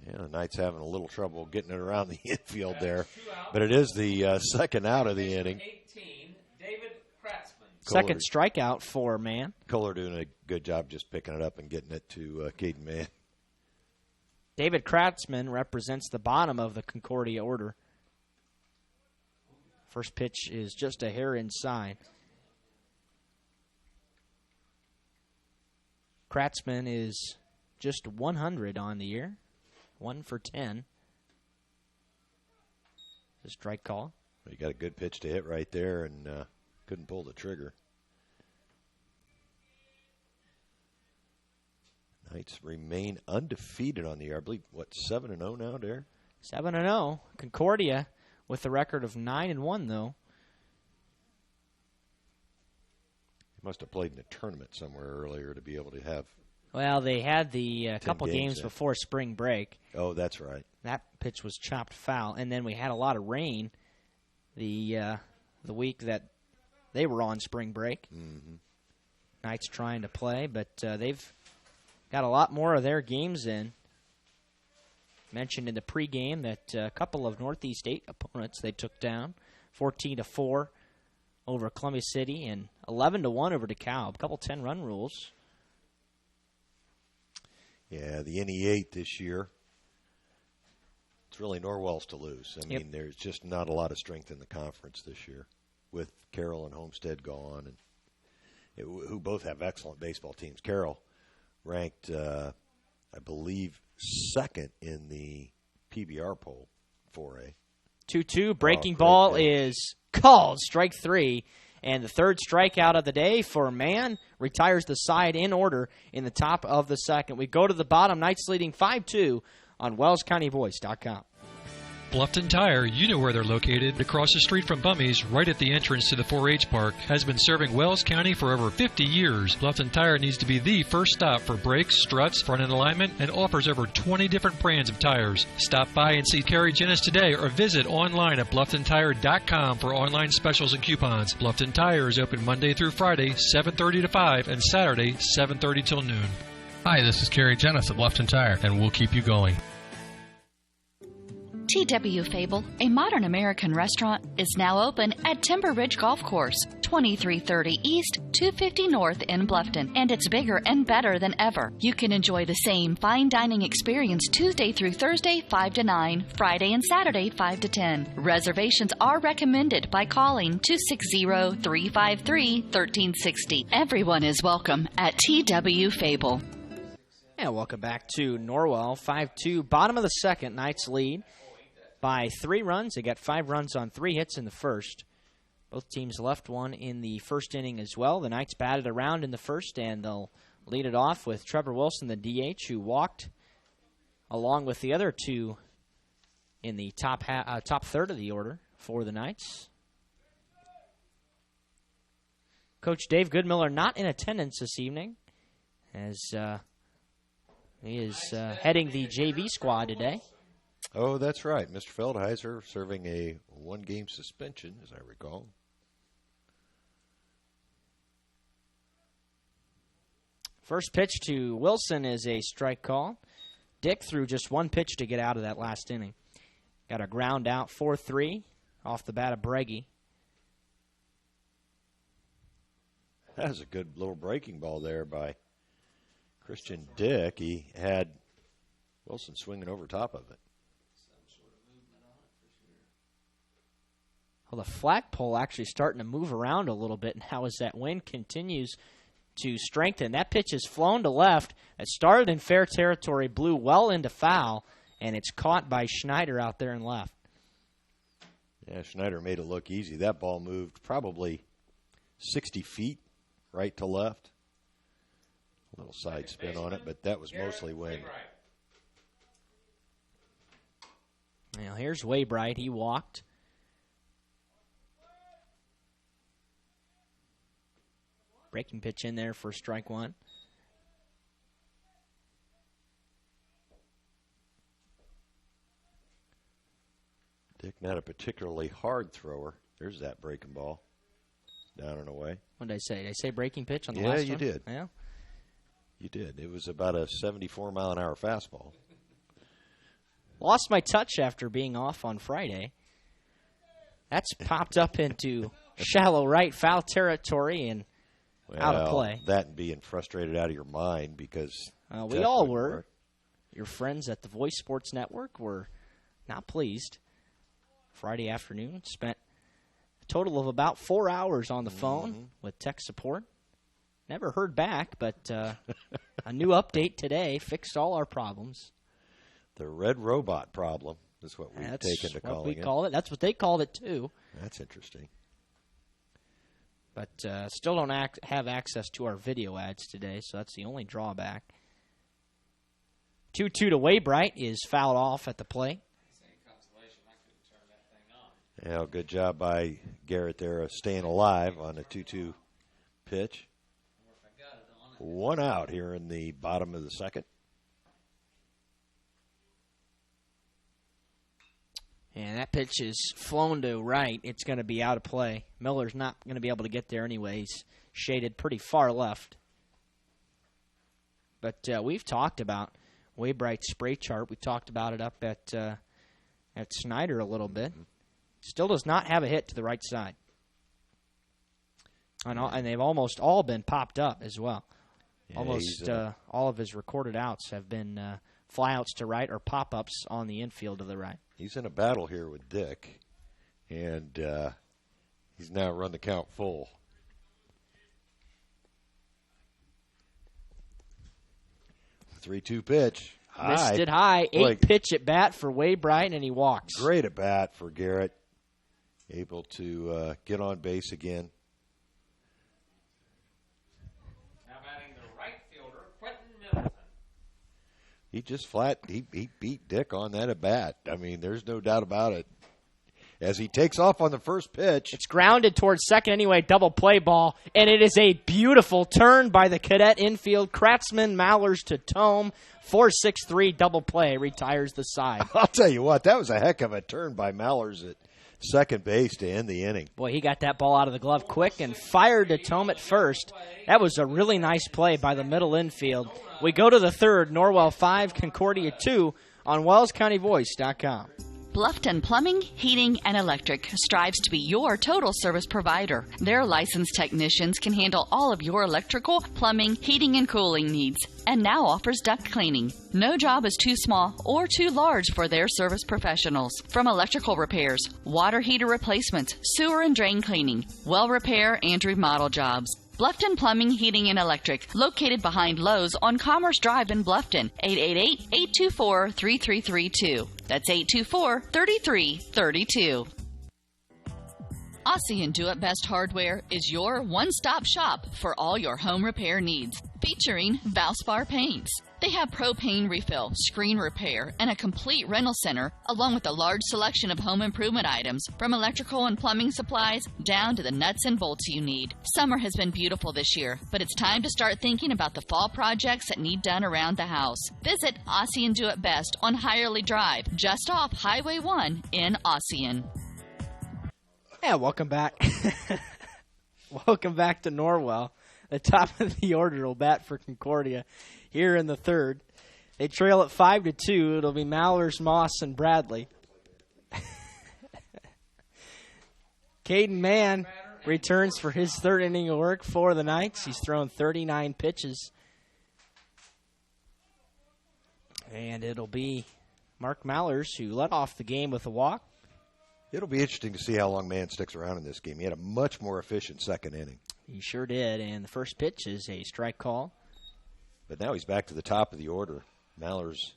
Yeah, the Knights having a little trouble getting it around the infield there. But it is the second out of the inning. 18, David Kratzman. Second strikeout for Mann. Kohler doing a good job just picking it up and getting it to Caden Mann. David Kratzman represents the bottom of the Concordia order. First pitch is just a hair inside. Kratzman is just 100 on the year. 1 for 10. The strike call. He got a good pitch to hit right there and couldn't pull the trigger. Knights remain undefeated on the year. I believe, 7-0 now, Darren? 7-0. Concordia with a record of 9-1, though. He must have played in a tournament somewhere earlier to be able to have. Well, they had the couple games there before spring break. Oh, that's right. That pitch was chopped foul, and then we had a lot of rain the week that they were on spring break. Mm-hmm. Knights trying to play, but they've got a lot more of their games in. Mentioned in the pregame that a couple of Northeast State opponents they took down, 14-4 over Columbia City and 11-1 over DeKalb. A couple 10-run rules. Yeah, the NE8 this year, it's really Norwell's to lose. I mean, there's just not a lot of strength in the conference this year with Carroll and Homestead gone, and who both have excellent baseball teams. Carroll ranked, I believe, second in the PBR poll 4A. 2-2, breaking ball is called, strike 3. And the third strikeout of the day for Mann retires the side in order in the top of the second. We go to the bottom. Knights leading 5-2 on WellsCountyVoice.com. Bluffton Tire, you know where they're located. Across the street from Bummy's, right at the entrance to the 4-H park, has been serving Wells County for over 50 years. Bluffton Tire needs to be the first stop for brakes, struts, front end alignment, and offers over 20 different brands of tires. Stop by and see Carrie Jennis today or visit online at BlufftonTire.com for online specials and coupons. Bluffton Tire is open Monday through Friday, 7:30 to 5, and Saturday, 7:30 till noon. Hi, this is Carrie Jennis at Bluffton Tire, and we'll keep you going. TW Fable, a modern American restaurant, is now open at Timber Ridge Golf Course, 2330 East, 250 North in Bluffton, and it's bigger and better than ever. You can enjoy the same fine dining experience Tuesday through Thursday, 5 to 9, Friday and Saturday, 5 to 10. Reservations are recommended by calling 260-353-1360. Everyone is welcome at TW Fable. And welcome back to Norwell, 5-2, bottom of the second. Knights lead by 3 runs. They got 5 runs on 3 hits in the first. Both teams left one in the first inning as well. The Knights batted around in the first, and they'll lead it off with Trevor Wilson, the DH, who walked along with the other 2 in the top third of the order for the Knights. Coach Dave Goodmiller not in attendance this evening, as he is heading the JV squad today. Oh, that's right. Mr. Feldheiser serving a 1-game suspension, as I recall. First pitch to Wilson is a strike call. Dick threw just 1 pitch to get out of that last inning. Got a ground out, 4-3 off the bat of Breggy. That was a good little breaking ball there by Christian Dick, he had Wilson swinging over top of it. Well, the flagpole actually starting to move around a little bit now as that wind continues to strengthen. That pitch is flown to left. It started in fair territory, blew well into foul, and it's caught by Schneider out there in left. Yeah, Schneider made it look easy. That ball moved probably 60 feet right to left. A little side spin on it, but that was mostly wind. Now here's Waybright. He walked. Breaking pitch in there for strike one. Dick, not a particularly hard thrower. There's that breaking ball. Down and away. What did I say? Did I say breaking pitch on the last one? Yeah, you did. Yeah. You did. It was about a 74-mile-an-hour fastball. Lost my touch after being off on Friday. That's popped up into shallow right foul territory and out of play. That and being frustrated out of your mind because we all were. Your friends at the Voice Sports Network were not pleased. Friday afternoon, spent a total of about 4 hours on the phone with tech support. Never heard back, but a new update today fixed all our problems. The red robot problem is what we've taken to calling it. That's what we call it. That's what they called it, too. That's interesting. But still don't have access to our video ads today, so that's the only drawback. 2-2 to Waybright is fouled off at the plate. Yeah, good job by Garrett there staying alive on a 2-2 pitch. 1 out here in the bottom of the second. And that pitch is flown to right. It's going to be out of play. Miller's not going to be able to get there anyway. He's shaded pretty far left. But we've talked about Waybright's spray chart. We talked about it up at Snyder a little bit. Still does not have a hit to the right side. And they've almost all been popped up as well. Yeah, almost all of his recorded outs have been flyouts to right or pop-ups on the infield to the right. He's in a battle here with Dick, and he's now run the count full. Three-two pitch. Missed it high. 8-pitch at bat for Waybright, and he walks. Great at bat for Garrett. Able to get on base again. Now batting the right fielder, Quentin Middleton. He just he beat Dick on that at bat. I mean, there's no doubt about it. As he takes off on the first pitch. It's grounded towards second anyway, double play ball, and it is a beautiful turn by the cadet infield. Kratzman, Mallers to Tome, 4-6-3 double play, retires the side. I'll tell you what, that was a heck of a turn by Mallers at second base to end the inning. Boy, he got that ball out of the glove quick and fired to Tome at first. That was a really nice play by the middle infield. We go to the third, Norwell 5, Concordia 2 on WellsCountyVoice.com. Bluffton Plumbing, Heating, and Electric strives to be your total service provider. Their licensed technicians can handle all of your electrical, plumbing, heating, and cooling needs, and now offers duct cleaning. No job is too small or too large for their service professionals. From electrical repairs, water heater replacements, sewer and drain cleaning, well repair, and remodel jobs. Bluffton Plumbing, Heating, and Electric, located behind Lowe's on Commerce Drive in Bluffton, 888-824-3332. That's 824-3332. Aussie and Do It Best Hardware is your one-stop shop for all your home repair needs, featuring Valspar paints. They have propane refill, screen repair, and a complete rental center, along with a large selection of home improvement items, from electrical and plumbing supplies down to the nuts and bolts you need. Summer has been beautiful this year, but it's time to start thinking about the fall projects that need done around the house. Visit Aussie and Do It Best on Hirely Drive, just off Highway 1 in Ossian. Yeah, welcome back. Welcome back to Norwell. The top of the order will bat for Concordia here in the third. They trail at 5-2. It'll be Mallers, Moss, and Bradley. Caden Mann returns for his third inning of work for the Knights. He's thrown 39 pitches. And it'll be Mark Mallers who led off the game with a walk. It'll be interesting to see how long Mann sticks around in this game. He had a much more efficient second inning. He sure did, and the first pitch is a strike call. But now he's back to the top of the order. Mallers,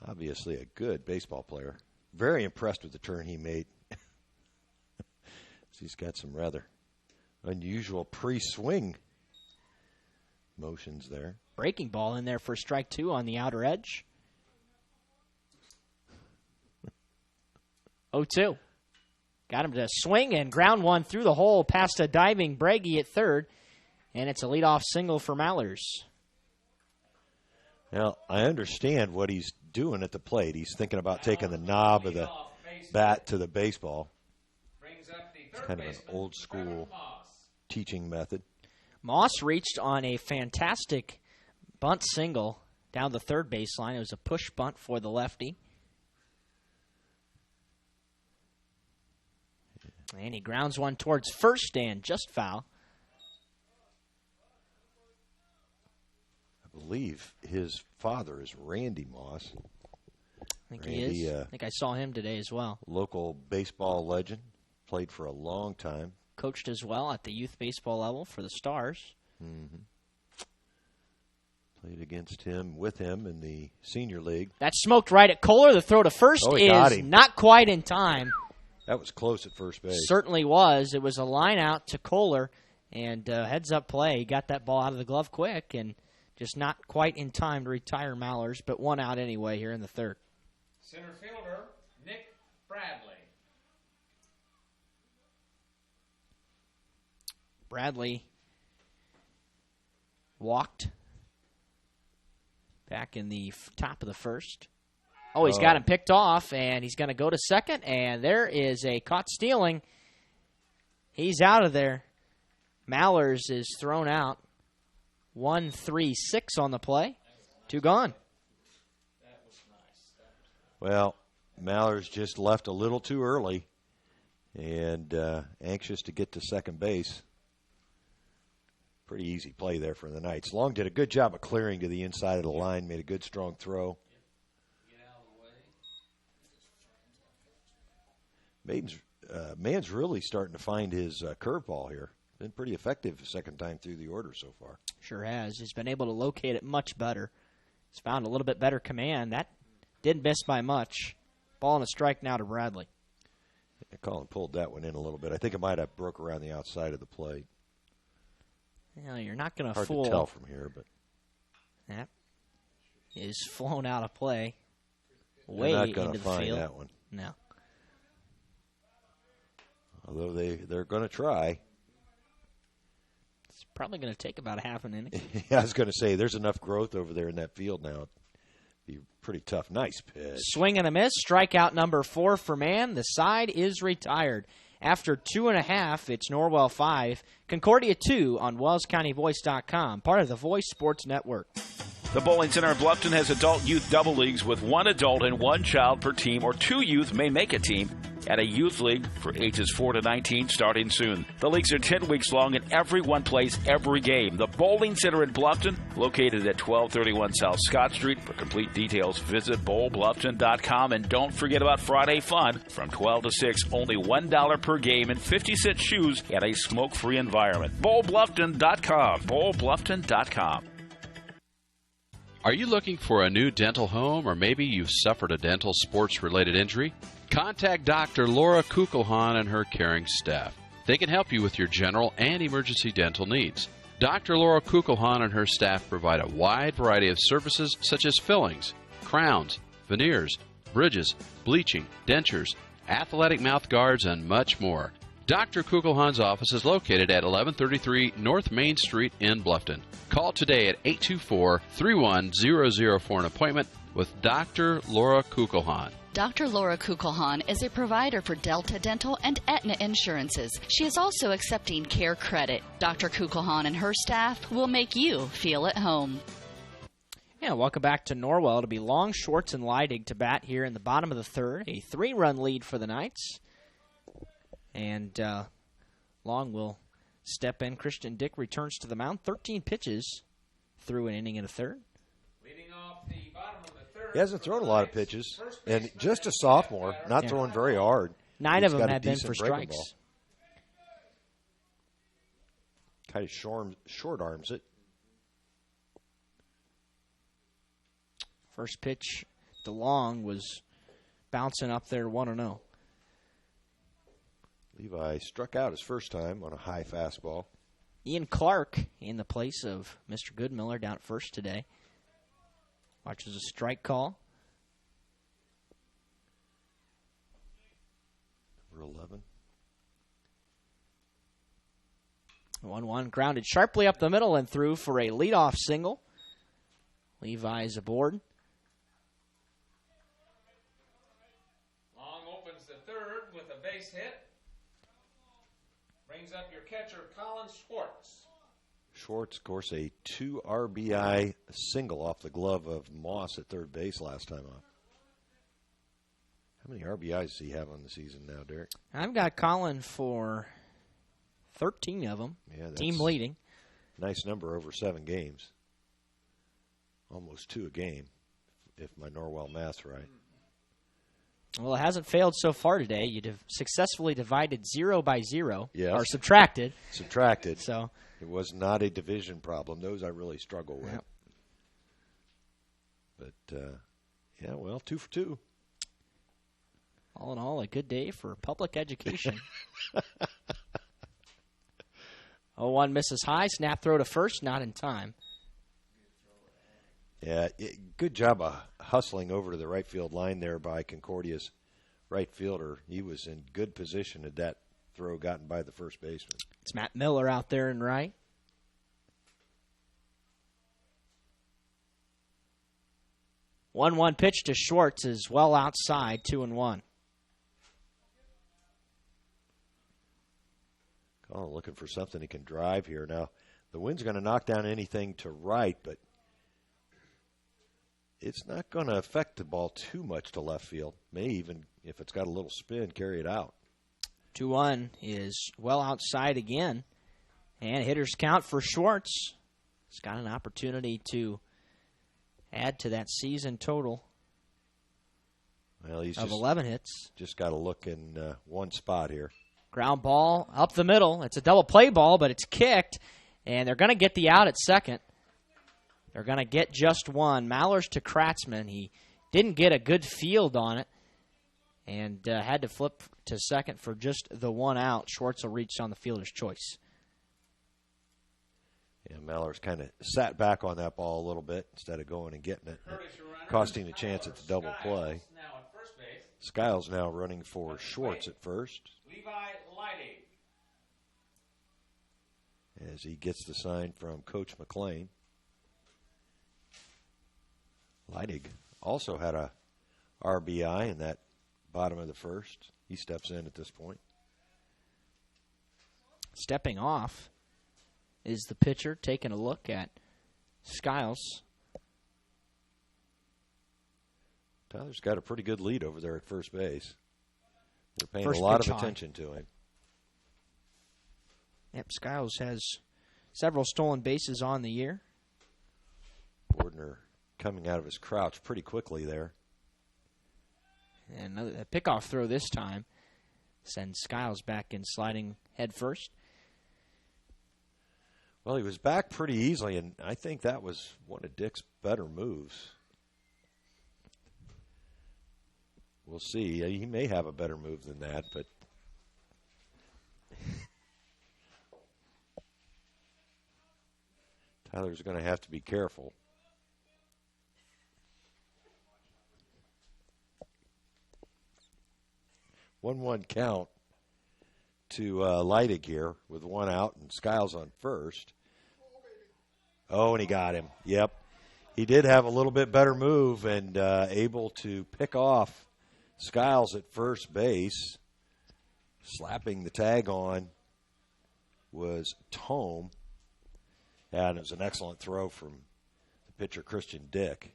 obviously a good baseball player. Very impressed with the turn he made. He's got some rather unusual pre-swing motions there. Breaking ball in there for strike 2 on the outer edge. 0-2. Got him to swing and ground one through the hole past a diving Breggy at third. And it's a leadoff single for Mallers. Now, I understand what he's doing at the plate. He's thinking about taking the knob of the bat to the baseball. It's kind of an old school teaching method. Moss reached on a fantastic bunt single down the third baseline. It was a push bunt for the lefty. And he grounds one towards first and just foul. I believe his father is Randy Moss. I think he is. I think I saw him today as well. Local baseball legend. Played for a long time. Coached as well at the youth baseball level for the Stars. Mm-hmm. Played against him, with him in the senior league. That smoked right at Kohler. The throw to first is not quite in time. That was close at first base. Certainly was. It was a line out to Kohler, and heads-up play. He got that ball out of the glove quick, and just not quite in time to retire Mallers, but one out anyway here in the third. Center fielder, Nick Bradley. Bradley walked back in the top of the first. Oh, he's got him picked off, and he's going to go to second, and there is a caught stealing. He's out of there. Mallers is thrown out. 1-3-6 on the play. 2 gone. Well, Mallers just left a little too early and anxious to get to second base. Pretty easy play there for the Knights. Long did a good job of clearing to the inside of the line, made a good strong throw. Mann's really starting to find his curveball here. Been pretty effective second time through the order so far. Sure has. He's been able to locate it much better. He's found a little bit better command. That didn't miss by much. Ball and a strike now to Bradley. Colin pulled that one in a little bit. I think it might have broke around the outside of the plate. Yeah, you're not going to Hard fool. to tell from here, but that is flown out of play. Way They're not into going the to find field. that one. No. Although they're going to try. It's probably going to take about a half an inning. Yeah, I was going to say, there's enough growth over there in that field now. Be pretty tough. Nice pitch. Swing and a miss. Strikeout number 4 for Mann. The side is retired. After 2.5, it's Norwell 5, Concordia 2 on WellsCountyVoice.com, part of the Voice Sports Network. The Bowling Center of Bluffton has adult-youth double leagues with 1 adult and 1 child per team, or 2 youth may make a team. At a youth league for ages 4 to 19 starting soon. The leagues are 10 weeks long and everyone plays every game. The Bowling Center in Bluffton, located at 1231 South Scott Street. For complete details, visit bowlbluffton.com. And don't forget about Friday Fun from 12 to 6. Only $1 per game and 50-cent shoes at a smoke-free environment. bowlbluffton.com. bowlbluffton.com. Are you looking for a new dental home, or maybe you've suffered a dental sports-related injury? Contact Dr. Laura Kugelhahn and her caring staff. They can help you with your general and emergency dental needs. Dr. Laura Kugelhahn and her staff provide a wide variety of services such as fillings, crowns, veneers, bridges, bleaching, dentures, athletic mouth guards, and much more. Dr. Kugelhahn's office is located at 1133 North Main Street in Bluffton. Call today at 824-31000 for an appointment with Dr. Laura Kugelhahn. Dr. Laura Kugelhahn is a provider for Delta Dental and Aetna Insurances. She is also accepting Care Credit. Dr. Kugelhahn and her staff will make you feel at home. Yeah, welcome back to Norwell. It'll be Long, Schwartz, and Leidig to bat here in the bottom of the third. A 3-run lead for the Knights. And Long will step in. Christian Dick returns to the mound. 13 pitches through an inning and a third. Leading off the bottom of the third. He hasn't thrown a lot of pitches, and just a sophomore, not throwing very hard. 9 He's of them got a have been decent for breaking strikes. ball. Kind of short arms it. First pitch, DeLong was bouncing up there 1-0. Levi struck out his first time on a high fastball. Ian Clark in the place of Mr. Goodmiller down at first today. Watches a strike call. Number 11. 1-1 grounded sharply up the middle and through for a leadoff single. Levi is aboard. Long opens the third with a base hit. Brings up your catcher, Colin Schwartz. Schwartz, of course, a 2 RBI single off the glove of Moss at third base last time up. How many RBIs does he have on the season now, Derek? I've got Colin for 13 of them. Yeah, that's team leading. Nice number over 7 games. Almost 2 a game, if my Norwell math's right. Well, it hasn't failed so far today. You'd have successfully divided 0 by 0, Yes. or subtracted. Subtracted. So it was not a division problem. Those I really struggle with. Yep. But, yeah, well, 2 for 2. All in all, a good day for public education. 0-1 misses high. Snap throw to first, not in time. Yeah, good job of hustling over to the right field line there by Concordia's right fielder. He was in good position had that throw gotten by the first baseman. It's Matt Miller out there in right. 1-1 pitch to Schwartz is well outside, 2-1. Oh, looking for something he can drive here. Now, the wind's going to knock down anything to right, but it's not going to affect the ball too much to left field. May even, if it's got a little spin, carry it out. 2-1 is well outside again. And hitters count for Schwartz. He's got an opportunity to add to that season total well, he's of 11 hits. Just got to look in one spot here. Ground ball up the middle. It's a double play ball, but it's kicked. And they're going to get the out at second. They're going to get just one. Mallers to Kratzman. He didn't get a good field on it and had to flip to second for just the one out. Schwartz will reach on the fielder's choice. Yeah, Mallers kind of sat back on that ball a little bit instead of going and getting it, costing a chance at the double play. Skiles now running for Schwartz at first. Levi Leidig. As he gets the sign from Coach McLean. Leidig also had a RBI in that bottom of the first. He steps in at this point. Stepping off is the pitcher taking a look at Skiles. Tyler's got a pretty good lead over there at first base. They're paying First a lot pitch of high. attention to him. Yep, Skiles has several stolen bases on the year. Bordner coming out of his crouch pretty quickly there. And a pickoff throw this time sends Skiles back in sliding head first. Well, he was back pretty easily, and I think that was one of Dick's better moves. We'll see. He may have a better move than that, but Tyler's going to have to be careful. One count to Leidig here with one out and Skiles on first. Oh, and he got him. Yep. He did have a little bit better move and able to pick off Skiles at first base. Slapping the tag on was Tome. And it was an excellent throw from the pitcher, Christian Dick.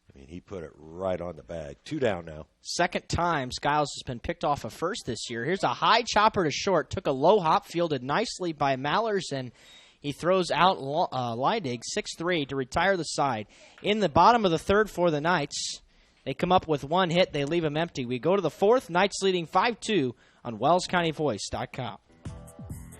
I mean, he put it right on the bag. 2 down now. Second time Skiles has been picked off of first this year. Here's a high chopper to short. Took a low hop, fielded nicely by Mallers, and he throws out Leidig 6-3 to retire the side. In the bottom of the third for the Knights, They come up with one hit. They leave them empty. We go to the fourth. Knights leading 5-2 on WellsCountyVoice.com.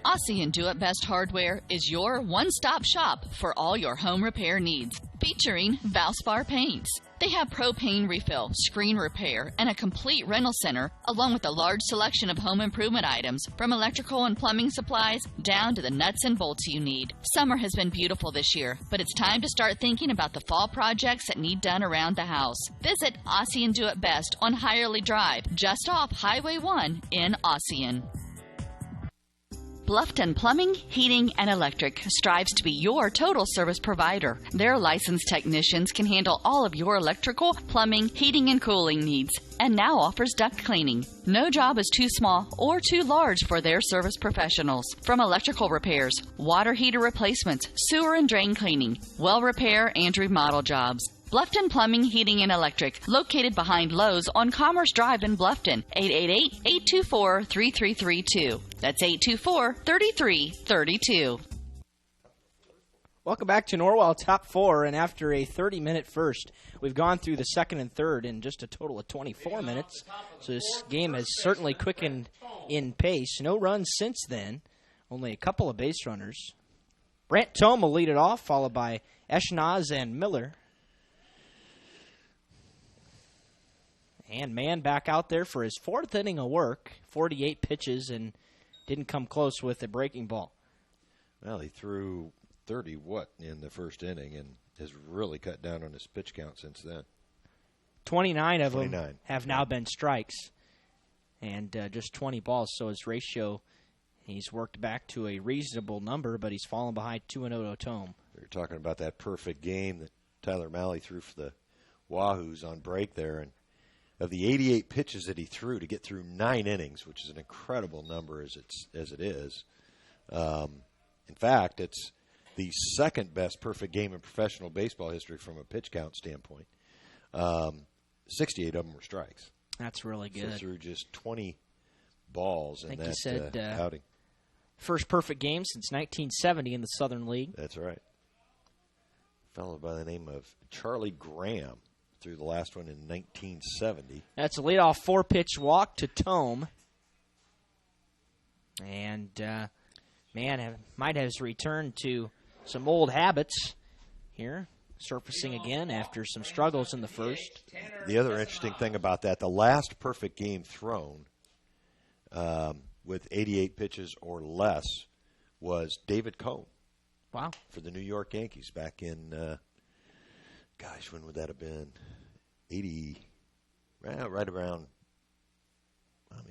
Aussie and Do It Best Hardware is your one-stop shop for all your home repair needs, featuring Valspar paints. They have propane refill, screen repair, and a complete rental center, along with a large selection of home improvement items, from electrical and plumbing supplies down to the nuts and bolts you need. Summer has been beautiful this year, but it's time to start thinking about the fall projects that need done around the house. Visit Aussie and Do It Best on Hirely Drive, just off Highway 1 in Ossian. Bluffton Plumbing, Heating, and Electric strives to be your total service provider. Their licensed technicians can handle all of your electrical, plumbing, heating, and cooling needs, and now offers duct cleaning. No job is too small or too large for their service professionals. From electrical repairs, water heater replacements, sewer and drain cleaning, well repair, and remodel jobs. Bluffton Plumbing, Heating, and Electric, located behind Lowe's on Commerce Drive in Bluffton, 888-824-3332. That's 824-3332. Welcome back to Norwell Top 4, and after a 30-minute first, we've gone through the second and third in just a total of 24 minutes. So this game has certainly quickened in pace. No runs since then, only a couple of base runners. Brant Tome will lead it off, followed by Eshnoz and Miller. And Mann back out there for his fourth inning of work, 48 pitches, and didn't come close with a breaking ball. Well, he threw 30 in the first inning and has really cut down on his pitch count since then. 29 of them have now been strikes, and just 20 balls. So his ratio, he's worked back to a reasonable number, but he's fallen behind 2-0 to Tome. You're talking about that perfect game that Tyler Malley threw for the Wahoos on break there, and of the 88 pitches that he threw to get through 9 innings, which is an incredible number as it is. In fact, it's the second best perfect game in professional baseball history from a pitch count standpoint. 68 of them were strikes. That's really good. So through just 20 balls in that outing. First perfect game since 1970 in the Southern League. That's right. A fellow by the name of Charlie Graham threw the last one in 1970. That's a leadoff 4-pitch walk to Tome. And Mann might have returned to some old habits here, surfacing again after some struggles in the first. The other interesting thing about that, the last perfect game thrown with 88 pitches or less was David Cone. Wow. For the New York Yankees back in, when would that have been? 80, right around,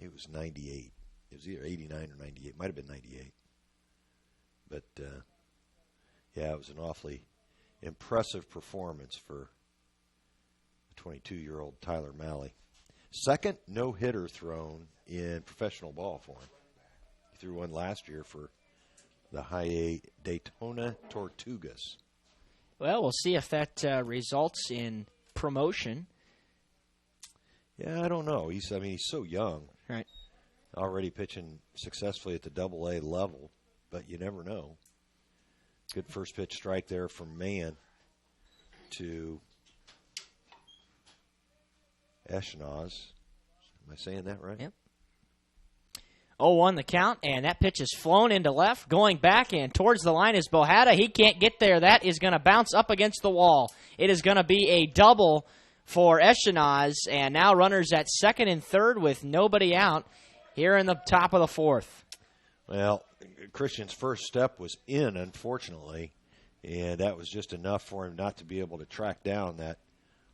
it was 98. It was either 89 or 98. Might have been 98. But, it was an awfully impressive performance for 22-year-old Tyler Malley. Second no-hitter thrown in professional ball for him. He threw one last year for the High A Daytona Tortugas. Well, we'll see if that results in promotion. Yeah, I don't know. He's so young. Right. Already pitching successfully at the Double-A level, but you never know. Good first pitch strike there from Mann to Eshnoz. Am I saying that right? Yep. 0-1 the count, and that pitch is flown into left. Going back and towards the line is Bohada. He can't get there. That is going to bounce up against the wall. It is going to be a double for Eshnoz, and now runners at second and third with nobody out here in the top of the fourth. Well, Christian's first step was in, unfortunately, and that was just enough for him not to be able to track down that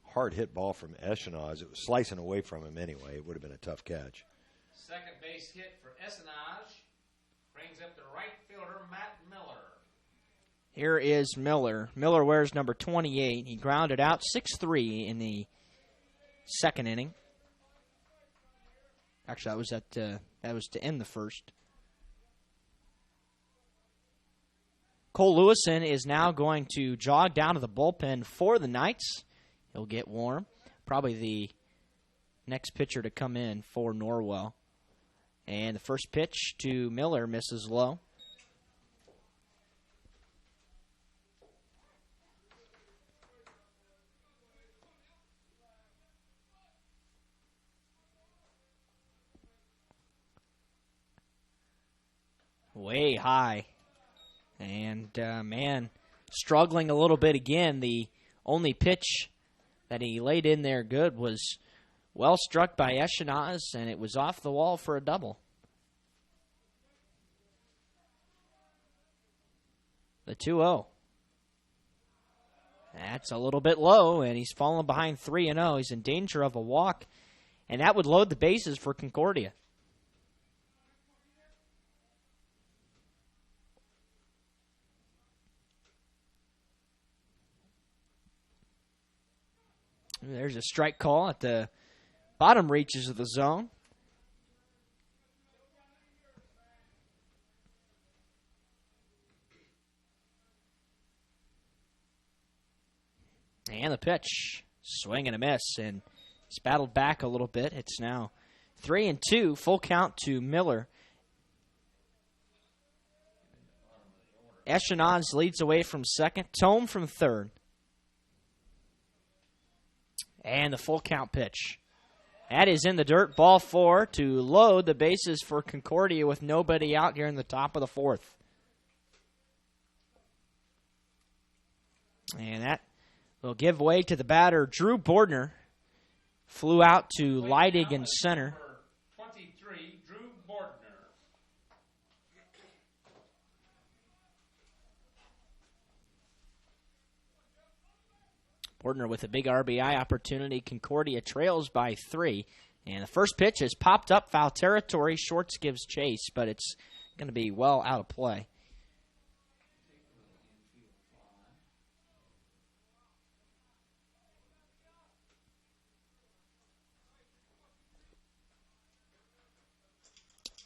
hard hit ball from Eshnoz. It was slicing away from him anyway. It would have been a tough catch. Second base hit for Essenage brings up the right fielder, Matt Miller. Here is Miller. Miller wears number 28. He grounded out 6-3 in the second inning. Actually, that was to end the first. Cole Lewison is now going to jog down to the bullpen for the Knights. He'll get warm. Probably the next pitcher to come in for Norwell. And the first pitch to Miller misses low. way high. And, man, struggling a little bit again. The only pitch that he laid in there good was well struck by Echenaz, and it was off the wall for a double. The 2-0. That's a little bit low, and he's fallen behind 3-0. He's in danger of a walk, and that would load the bases for Concordia. There's a strike call at the bottom reaches of the zone. And the pitch, swing and a miss, and it's battled back a little bit. It's now 3-2, full count to Miller. Echenaz leads away from second, Tome from third. And the full count pitch. That is in the dirt, ball 4 to load the bases for Concordia with nobody out here in the top of the fourth. And that will give way to the batter, Drew Bordner. Flew out to Leidig in center. 23, Drew Bordner. Bordner with a big RBI opportunity. Concordia trails by 3. And the first pitch has popped up, foul territory. Shorts gives chase, but it's going to be well out of play.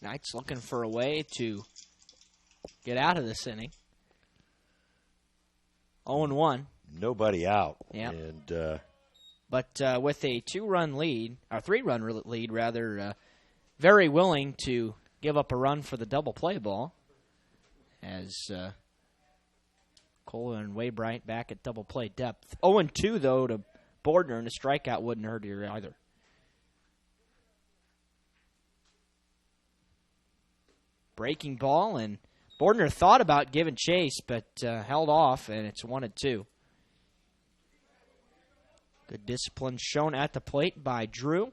Knights looking for a way to get out of this inning. 0-1. Nobody out. Yeah. And but with a 2-run lead, or 3-run lead rather, very willing to give up a run for the double play ball, as Cole and Waybright back at double play depth. 0-2 though to Bordner, and a strikeout wouldn't hurt here either. Breaking ball, and Bordner thought about giving chase, but held off, and it's 1-2. Good discipline shown at the plate by Drew.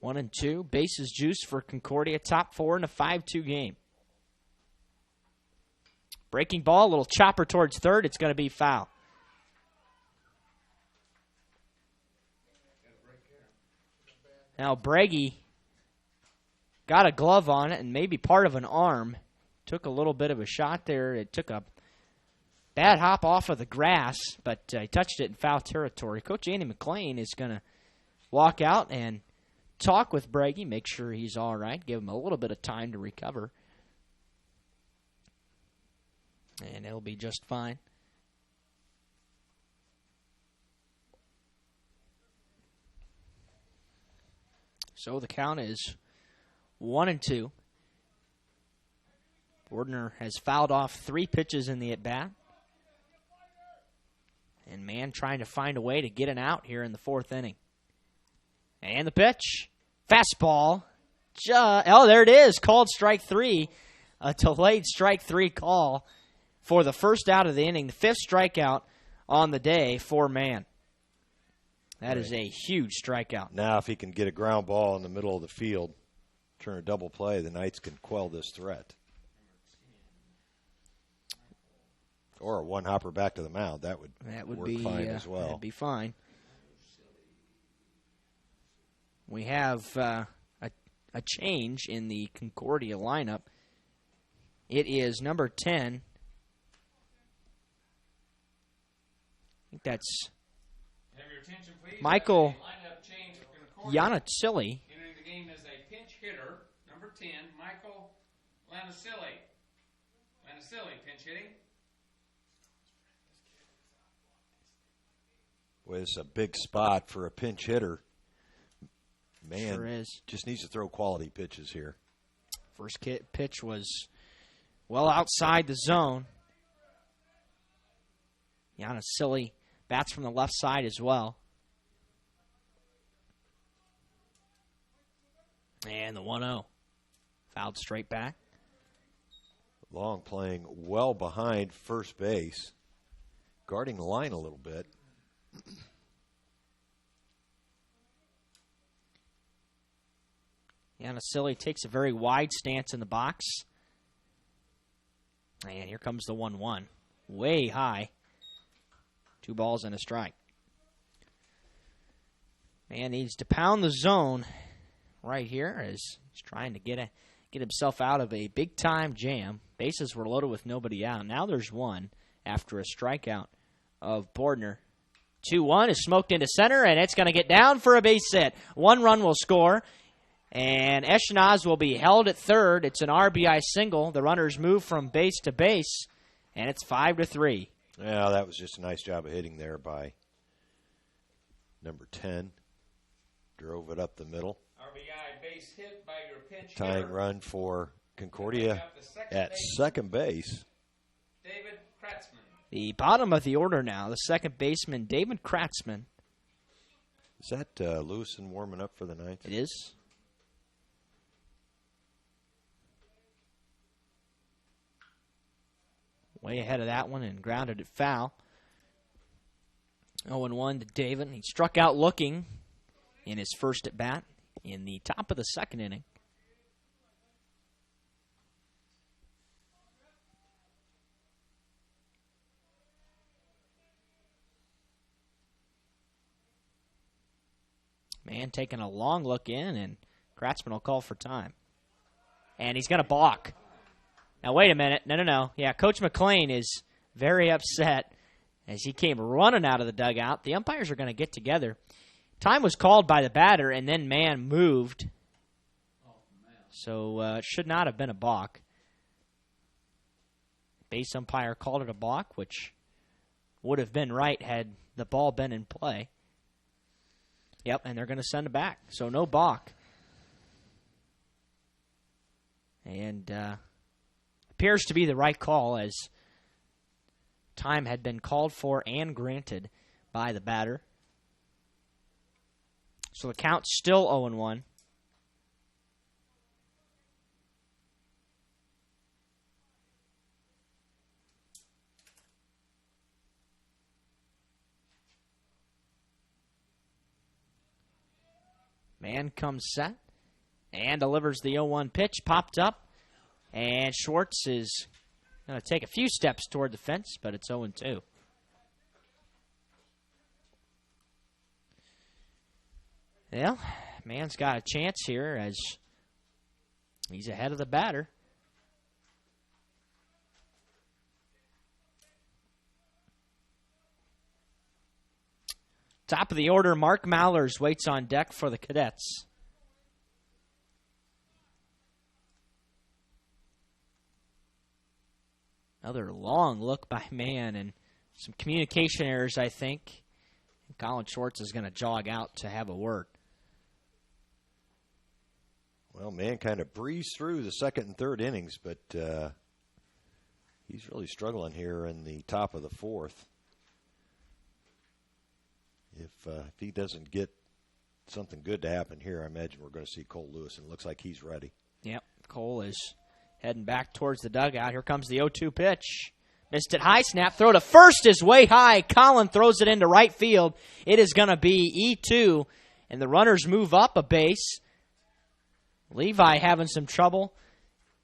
1-2. Bases juiced for Concordia. Top 4 in a 5-2 game. Breaking ball, a little chopper towards third. It's going to be foul. Now Breggy got a glove on it and maybe part of an arm. Took a little bit of a shot there. It took a bad hop off of the grass, but he touched it in foul territory. Coach Andy McLean is going to walk out and talk with Breggy, make sure he's all right, give him a little bit of time to recover. And he'll be just fine. So the count is 1-2. Bordner has fouled off 3 pitches in the at-bat. And Mann trying to find a way to get an out here in the 4th inning. And the pitch. Fastball. Oh, there it is. Called strike 3. A delayed strike 3 call for the first out of the inning. The 5th strikeout on the day for Mann. That is a huge strikeout. Now if he can get a ground ball in the middle of the field, turn a double play, the Knights can quell this threat. Or a one-hopper back to the mound. That would work be fine as well. That'd be fine. We have a change in the Concordia lineup. It is number 10. I think that's Michael Yanacilli. Entering the game as a pinch hitter, number 10, Michael Lanacilli. Lanacilli, pinch hitting. Well, it's a big spot for a pinch hitter. Man, Sure is. Just needs to throw quality pitches here. First pitch was well outside the zone. Yanacilli bats from the left side as well. And the 1-0. Fouled straight back. Long playing well behind first base, guarding the line a little bit. Yannisili takes a very wide stance in the box. And here comes the 1-1. Way high. 2 balls and a strike. Man needs to pound the zone right here as he's trying to get himself out of a big-time jam. Bases were loaded with nobody out. Now there's one after a strikeout of Bordner. 2-1 is smoked into center, and it's going to get down for a base hit. 1 run will score, and Eshkenaz will be held at third. It's an RBI single. The runners move from base to base, and it's 5-3. Yeah, that was just a nice job of hitting there by number 10. Drove it up the middle. RBI base hit by your pinch Tying hitter. run for Concordia at second base. David Kratzman. The bottom of the order now, the second baseman, David Kratzman. Is that Lewison warming up for the ninth? It is. Way ahead of that one and grounded it foul. 0-1 to David. He struck out looking in his first at bat in the top of the second inning. Man taking a long look in, and Kratzman will call for time. And he's going to balk. Now, wait a minute. No. Yeah, Coach McLean is very upset as he came running out of the dugout. The umpires are going to get together. Time was called by the batter, and then man moved. So it should not have been a balk. Base umpire called it a balk, which would have been right had the ball been in play. Yep, and they're going to send it back. So no balk. And appears to be the right call as time had been called for and granted by the batter. So the count's still 0-1. Man comes set and delivers the 0-1 pitch. Popped up, and Schwartz is going to take a few steps toward the fence, but it's 0-2. Well, man's got a chance here as he's ahead of the batter. Top of the order, Mark Mallers waits on deck for the Cadets. Another long look by man and some communication errors, I think. Colin Schwartz is going to jog out to have a word. Well, man kind of breezed through the second and third innings, but he's really struggling here in the top of the fourth. If he doesn't get something good to happen here, I imagine we're going to see Cole Lewis, and it looks like he's ready. Yep, Cole is heading back towards the dugout. Here comes the 0-2 pitch. Missed it high, snap, throw to first is way high. Colin throws it into right field. It is going to be E2, and the runners move up a base. Levi having some trouble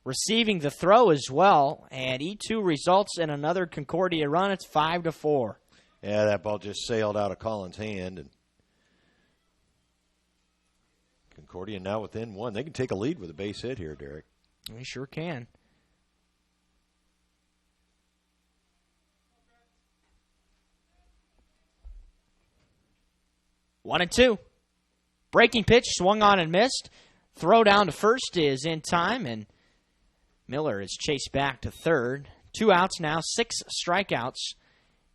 receiving the throw as well, and E2 results in another Concordia run. It's 5-4. Yeah, that ball just sailed out of Collins' hand, and Concordia now within one. They can take a lead with a base hit here, Derek. They sure can. One and two. Breaking pitch, swung on and missed. Throw down to first is in time, and Miller is chased back to third. 2 outs now, 6 strikeouts.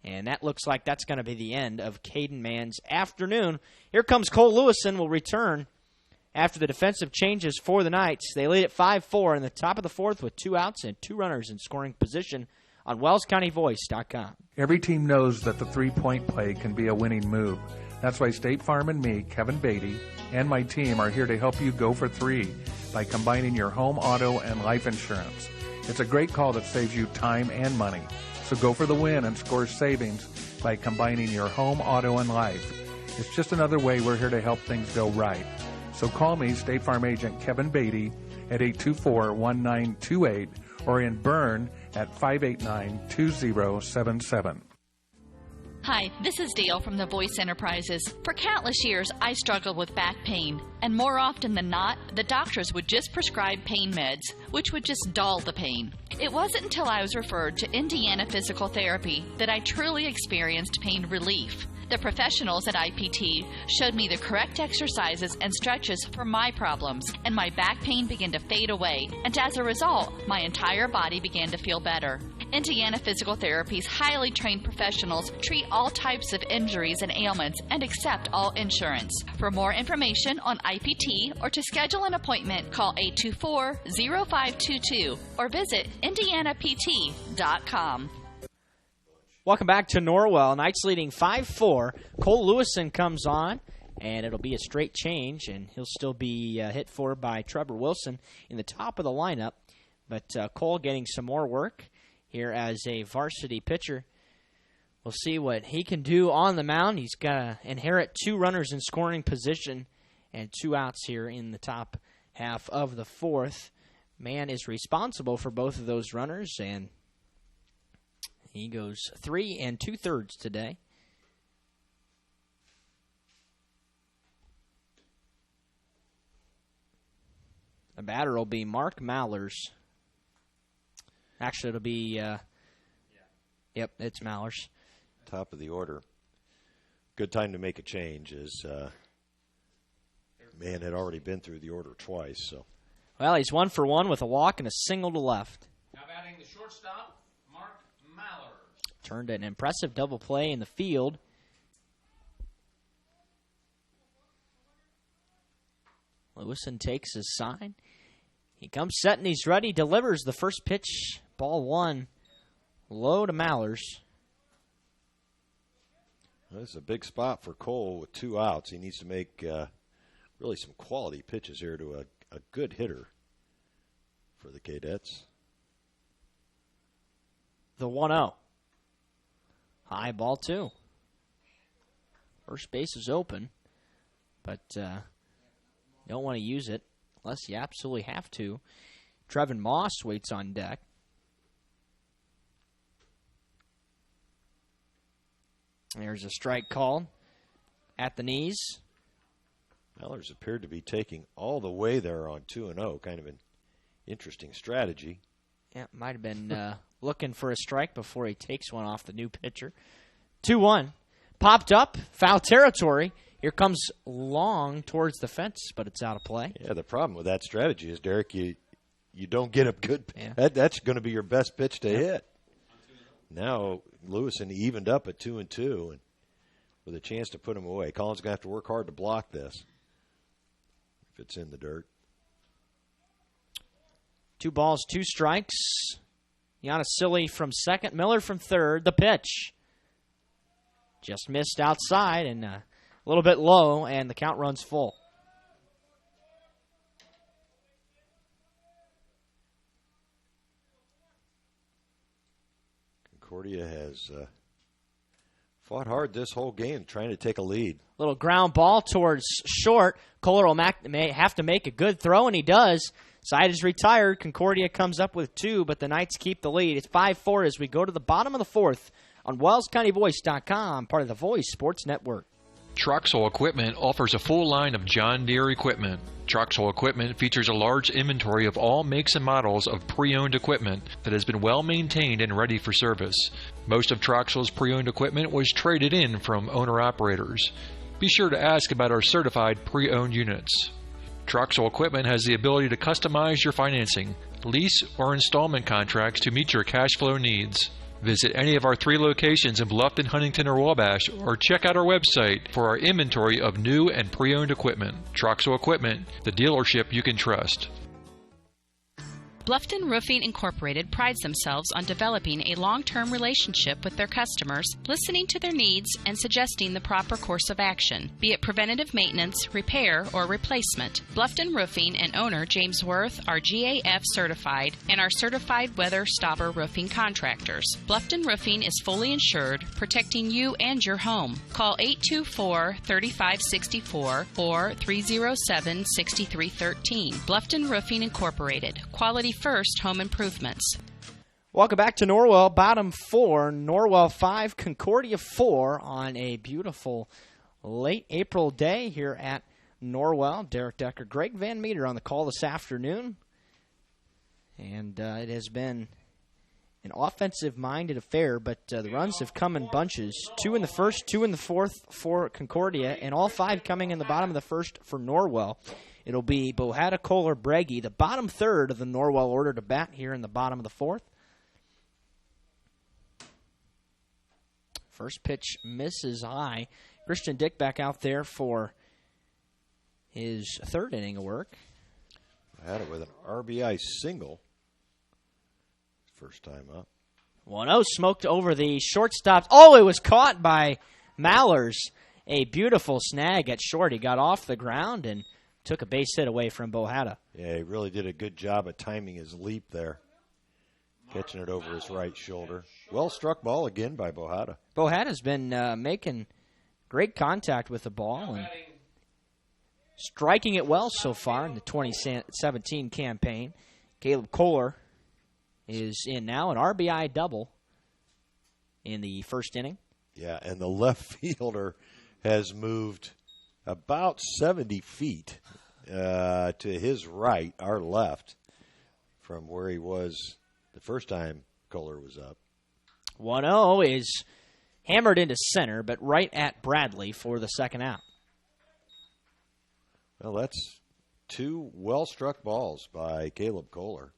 And that looks like that's going to be the end of Caden Mann's afternoon. Here comes Cole Lewison, will return after the defensive changes for the Knights. They lead at 5-4 in the top of the fourth with 2 outs and 2 runners in scoring position. on wellscountyvoice.com. Every team knows that the three-point play can be a winning move. That's why State Farm and me, Kevin Beatty, and my team are here to help you go for three by combining your home, auto, and life insurance. It's a great call that saves you time and money. So go for the win and score savings by combining your home, auto, and life. It's just another way we're here to help things go right. So call me, State Farm Agent Kevin Beatty, at 824-1928 or in Bern at 589-2077. Hi, this is Dale from the Voice Enterprises. For countless years, I struggled with back pain, and more often than not, the doctors would just prescribe pain meds, which would just dull the pain. It wasn't until I was referred to Indiana Physical Therapy that I truly experienced pain relief. The professionals at IPT showed me the correct exercises and stretches for my problems, and my back pain began to fade away, and as a result, my entire body began to feel better. Indiana Physical Therapy's highly trained professionals treat all types of injuries and ailments and accept all insurance. For more information on IPT or to schedule an appointment, call 824-0522 or visit indianapt.com. Welcome back to Norwell. Knights leading 5-4. Cole Lewison comes on, and it'll be a straight change, and he'll still be hit for by Trevor Wilson in the top of the lineup. But Cole getting some more work here as a varsity pitcher. We'll see what he can do on the mound. He's got to inherit two runners in scoring position and two outs here in the top half of the fourth. Mann is responsible for both of those runners, and he goes 3 2/3 today. The batter will be Mark Mallers. Actually, it'll be, yep, it's Mallers. Top of the order. Good time to make a change as Mann had already been through the order twice. So, well, he's 1 for 1 with a walk and a single to left. Now batting the shortstop, Mark Mallers. Turned an impressive double play in the field. Lewison takes his sign. He comes set and he's ready. Delivers the first pitch. Ball 1. Low to Mallers. Well, this is a big spot for Cole with two outs. He needs to make really some quality pitches here to a good hitter for the Cadets. The 1-0. High ball 2. First base is open, but don't want to use it unless you absolutely have to. Trevin Moss waits on deck. There's a strike called at the knees. Mallers appeared to be taking all the way there on 2-0. Kind of an interesting strategy. Yeah, might have been looking for a strike before he takes one off the new pitcher. 2-1. Popped up. Foul territory. Here comes Long towards the fence, but it's out of play. Yeah, the problem with that strategy is, Derek, you don't get a good that's going to be your best pitch to hit. Now, Lewison evened up at 2-2 and with a chance to put him away. Collins going to have to work hard to block this if it's in the dirt. 2 balls, 2 strikes. Yanisili from second, Miller from third. The pitch just missed outside and a little bit low, and the count runs full. Concordia has fought hard this whole game, trying to take a lead. Little ground ball towards short. Kohler will may have to make a good throw, and he does. Side is retired. Concordia comes up with 2, but the Knights keep the lead. It's 5-4 as we go to the bottom of the fourth on WellsCountyVoice.com, part of the Voice Sports Network. Troxel Equipment offers a full line of John Deere equipment. Troxel Equipment features a large inventory of all makes and models of pre-owned equipment that has been well maintained and ready for service. Most of Troxel's pre-owned equipment was traded in from owner-operators. Be sure to ask about our certified pre-owned units. Troxel Equipment has the ability to customize your financing, lease, or installment contracts to meet your cash flow needs. Visit any of our 3 locations in Bluffton, Huntington, or Wabash, or check out our website for our inventory of new and pre-owned equipment. Troxel Equipment, the dealership you can trust. Bluffton Roofing Incorporated prides themselves on developing a long-term relationship with their customers, listening to their needs and suggesting the proper course of action, be it preventative maintenance, repair, or replacement. Bluffton Roofing and owner James Worth are GAF certified and are certified weather stopper roofing contractors. Bluffton Roofing is fully insured, protecting you and your home. Call 824-3564 or 307-6313. Bluffton Roofing Incorporated. Quality first home improvements. Welcome back to Norwell. Bottom 4, Norwell 5, Concordia 4 on a beautiful late April day here at Norwell. Derek Decker, Greg Van Meter on the call this afternoon. And it has been an offensive-minded affair, but the runs have come in bunches. 2 in the first, 2 in the fourth for Concordia, and all 5 coming in the bottom of the first for Norwell. It'll be Bohata, Kohler, Breggy, the bottom third of the Norwell order to bat here in the bottom of the fourth. First pitch misses high. Christian Dick back out there for his third inning of work. Had it with an RBI single. First time up. 1-0 smoked over the shortstop. Oh, it was caught by Mallers. A beautiful snag at short. He got off the ground and took a base hit away from Bohata. Yeah, he really did a good job of timing his leap there. Catching it over his right shoulder. Well struck ball again by Bohata. Bohata's been making great contact with the ball and striking it well so far in the 2017 campaign. Caleb Kohler is in now, an RBI double in the first inning. Yeah, and the left fielder has moved about 70 feet to his right, our left, from where he was the first time Kohler was up. 1-0 is hammered into center, but right at Bradley for the second out. Well, that's 2 well-struck balls by Caleb Kohler.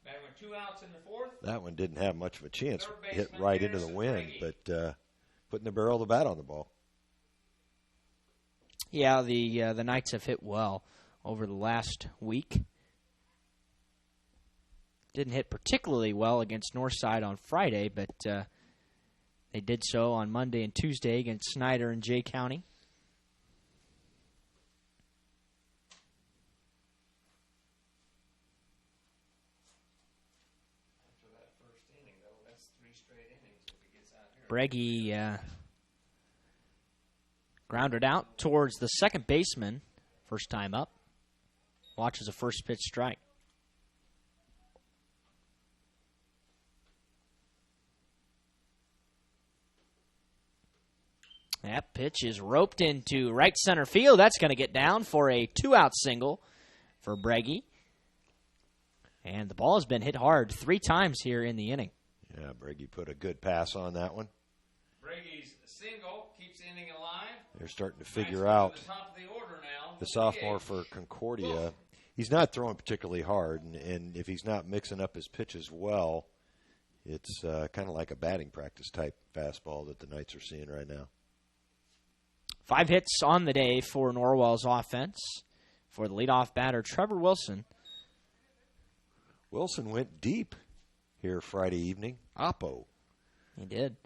Batting with 2 outs in the fourth. That one didn't have much of a chance. Hit right into the wind, but putting the barrel of the bat on the ball. Yeah, the Knights have hit well over the last week. Didn't hit particularly well against Northside on Friday, but they did so on Monday and Tuesday against Snyder and Jay County. After that first inning, though, that's 3 straight innings if he gets out here. Breggy grounded out towards the second baseman, first time up. Watches a first pitch strike. That pitch is roped into right center field. That's going to get down for a 2-out single for Breggy. And the ball has been hit hard 3 times here in the inning. Yeah, Breggy put a good pass on that one. Breggy's single keeps the inning alive. They're starting to figure out the top of the order now. The sophomore for Concordia. He's not throwing particularly hard, and if he's not mixing up his pitches well, it's kind of like a batting practice type fastball that the Knights are seeing right now. 5 hits on the day for Norwell's offense. For the leadoff batter, Trevor Wilson. Wilson went deep here Friday evening. Oppo. He did.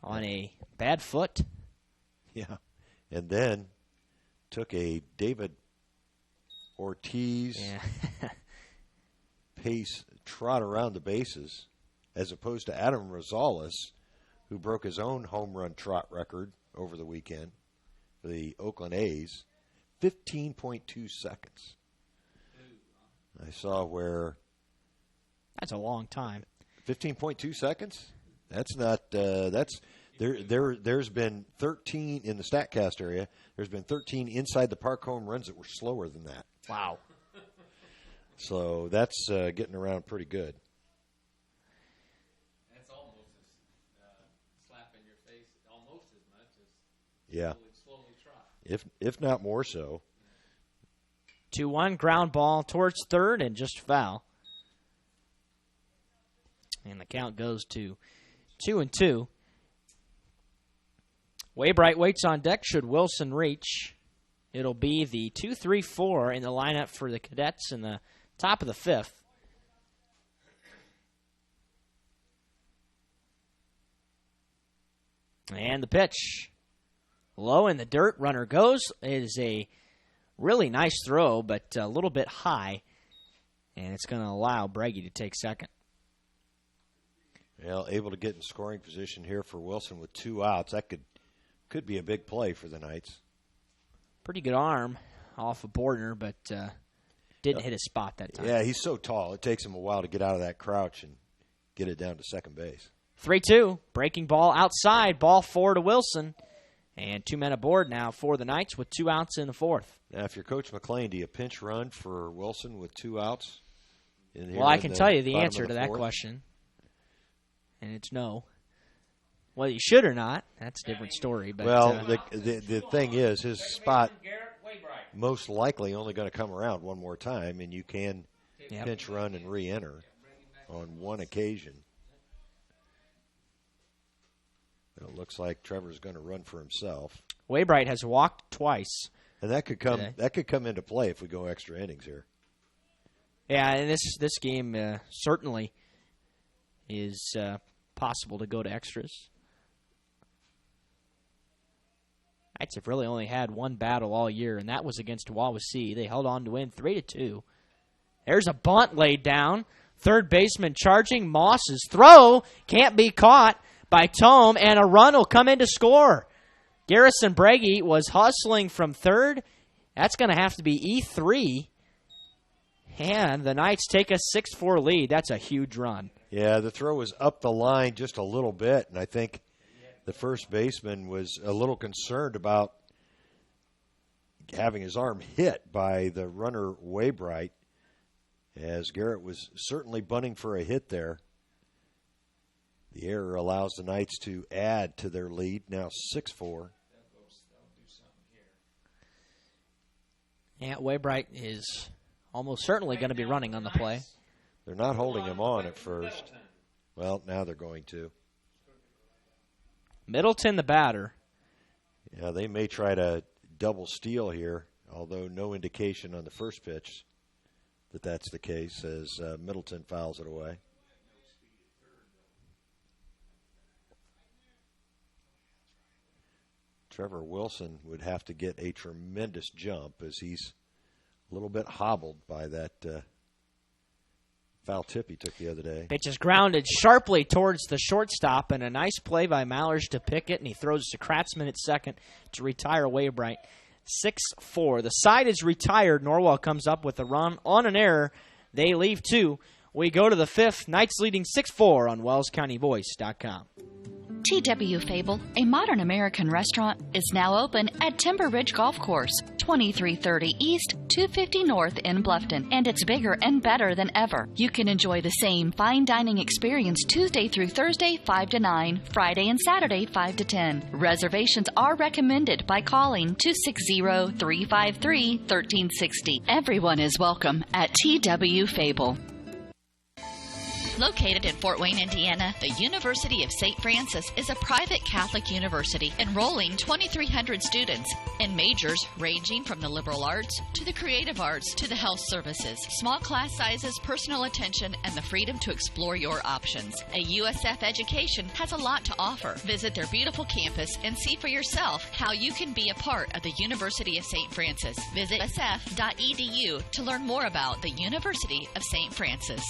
On a bad foot. Yeah. And then took a David Ortiz pace trot around the bases as opposed to Adam Rosales, who broke his own home run trot record over the weekend for the Oakland A's, 15.2 seconds. I saw where... That's a long time. 15.2 seconds? That's not... There's been 13 in the StatCast area. There's been 13 inside the park home runs that were slower than that. Wow. So that's getting around pretty good. That's almost as slap in your face, almost as much as Yeah. slowly trot. If not more so. 2-1 ground ball towards third and just foul. And the count goes to 2-2. Waybright waits on deck should Wilson reach. It'll be the 2-3-4 in the lineup for the Cadets in the top of the 5th. And the pitch. Low in the dirt. Runner goes. It is a really nice throw, but a little bit high. And it's going to allow Breggy to take second. Well, able to get in scoring position here for Wilson with 2 outs. That could be a big play for the Knights. Pretty good arm off of Bordner, but didn't hit his spot that time. Yeah, he's so tall. It takes him a while to get out of that crouch and get it down to second base. 3-2. Breaking ball outside. Ball 4 to Wilson. And 2 men aboard now for the Knights with 2 outs in the 4th. Now, if you're Coach McLean, do you pinch run for Wilson with 2 outs? Well, I can tell you the answer to that question. And it's no. Whether you should or not, that's a different story. But, well, the thing is, his spot most likely only going to come around one more time, and you can pinch run and re-enter on one occasion. It looks like Trevor's going to run for himself. Waybright has walked twice. And that could come. That could come into play if we go extra innings here. Yeah, and this game certainly is possible to go to extras. Knights have really only had one battle all year, and that was against Wawasee. They held on to win 3-2. There's a bunt laid down. Third baseman charging. Moss's throw can't be caught by Tome, and a run will come in to score. Garrison Breggy was hustling from third. That's going to have to be E3. And the Knights take a 6-4 lead. That's a huge run. Yeah, the throw was up the line just a little bit, and I think the first baseman was a little concerned about having his arm hit by the runner Waybright, as Garrett was certainly bunting for a hit there. The error allows the Knights to add to their lead, now 6-4. Yeah, Waybright is almost certainly going to be running on the play. They're not holding him on at first. Well, now they're going to. Middleton, the batter. Yeah, they may try to double steal here, although no indication on the first pitch that that's the case, as Middleton fouls it away. Trevor Wilson would have to get a tremendous jump, as he's a little bit hobbled by that foul tip he took the other day. Pitch is grounded sharply towards the shortstop, and a nice play by Mallers to pick it, and he throws to Kratzman at second to retire Waybright. 6-4. The side is retired. Norwell comes up with a run on an error. They leave 2. We go to the 5th. Knights leading 6-4 on WellsCountyVoice.com. TW Fable, a modern American restaurant, is now open at Timber Ridge Golf Course, 2330 East, 250 North in Bluffton, and it's bigger and better than ever. You can enjoy the same fine dining experience Tuesday through Thursday, 5 to 9, Friday and Saturday, 5 to 10. Reservations are recommended by calling 260-353-1360. Everyone is welcome at TW Fable. Located in Fort Wayne, Indiana, the University of St. Francis is a private Catholic university enrolling 2,300 students in majors ranging from the liberal arts to the creative arts to the health services. Small class sizes, personal attention, and the freedom to explore your options. A USF education has a lot to offer. Visit their beautiful campus and see for yourself how you can be a part of the University of St. Francis. Visit sf.edu to learn more about the University of St. Francis.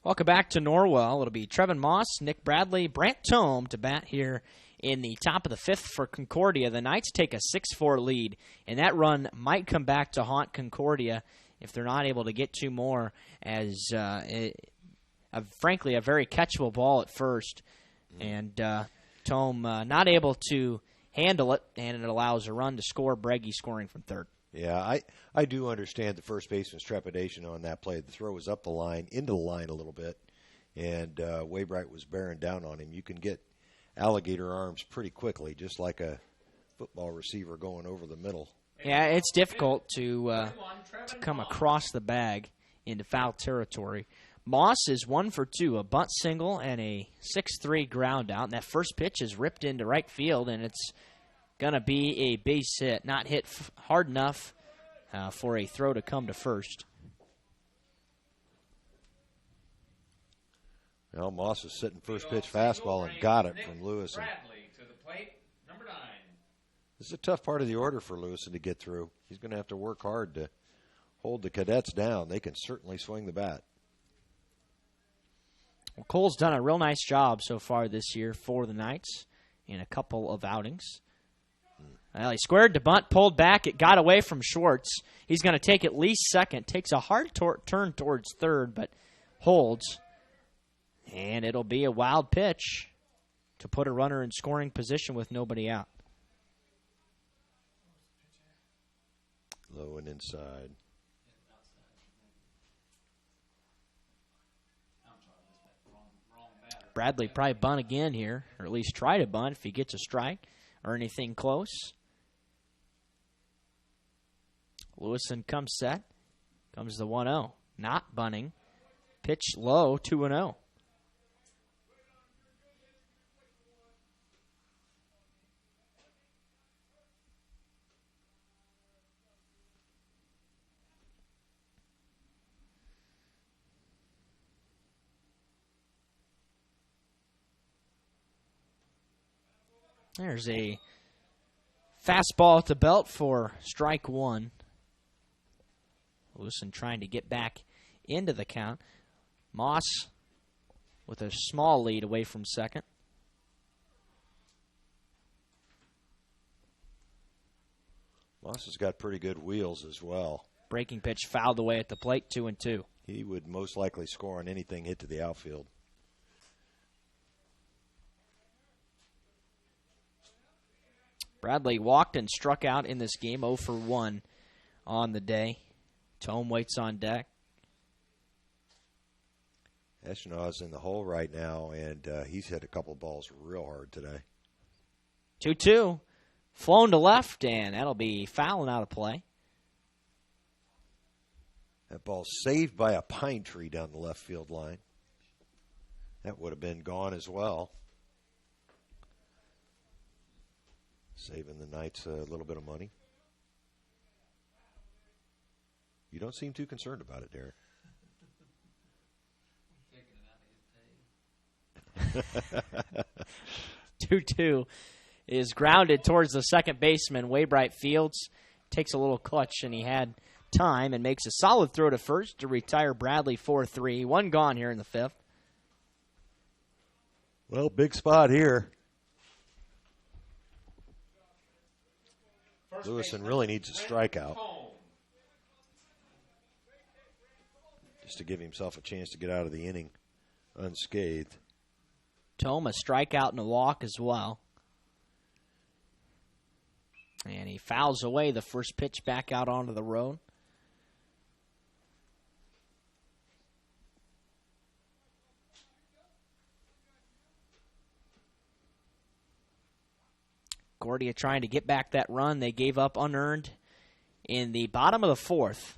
Welcome back to Norwell. It'll be Trevin Moss, Nick Bradley, Brant Tome to bat here in the top of the 5th for Concordia. The Knights take a 6-4 lead, and that run might come back to haunt Concordia if they're not able to get 2 more, as frankly a very catchable ball at first. And Tome not able to handle it, and it allows a run to score. Breggy scoring from third. Yeah, I do understand the first baseman's trepidation on that play. The throw was up the line, into the line a little bit, and Waybright was bearing down on him. You can get alligator arms pretty quickly, just like a football receiver going over the middle. Yeah, it's difficult to come across the bag into foul territory. Moss is 1 for 2, a bunt single and a 6-3 ground out. And that first pitch is ripped into right field, and it's going to be a base hit. Not hit hard enough for a throw to come to first. Well, Moss was sitting first pitch fastball and got it from Lewis. Bradley to the plate, number 9. This is a tough part of the order for Lewison to get through. He's going to have to work hard to hold the Cadets down. They can certainly swing the bat. Well, Cole's done a real nice job so far this year for the Knights in a couple of outings. Well, he squared to bunt, pulled back. It got away from Schwartz. He's going to take at least second. Takes a hard turn towards third, but holds. And it'll be a wild pitch to put a runner in scoring position with nobody out. Low and inside. Bradley probably bunt again here, or at least try to bunt if he gets a strike or anything close. Lewison comes set. Comes the 1-0. Not bunting. Pitch low, 2-0. There's a fastball at the belt for strike one. Lewison trying to get back into the count. Moss with a small lead away from second. Moss has got pretty good wheels as well. Breaking pitch fouled away at the plate, 2-2. He would most likely score on anything hit to the outfield. Bradley walked and struck out in this game, 0 for 1 on the day. Tome waits on deck. Eschenau's in the hole right now, and he's hit a couple balls real hard today. 2-2. Flown to left, and that'll be fouling out of play. That ball's saved by a pine tree down the left field line. That would have been gone as well. Saving the Knights a little bit of money. You don't seem too concerned about it, Derek. 2-2 is grounded towards the second baseman. Waybright Fields takes a little clutch, and he had time and makes a solid throw to first to retire Bradley 4-3. One gone here in the fifth. Well, big spot here. Lewison really needs a strikeout just to give himself a chance to get out of the inning unscathed. Tome, a strikeout and a walk as well. And he fouls away the first pitch back out onto the road. Concordia trying to get back that run they gave up unearned in the bottom of the fourth.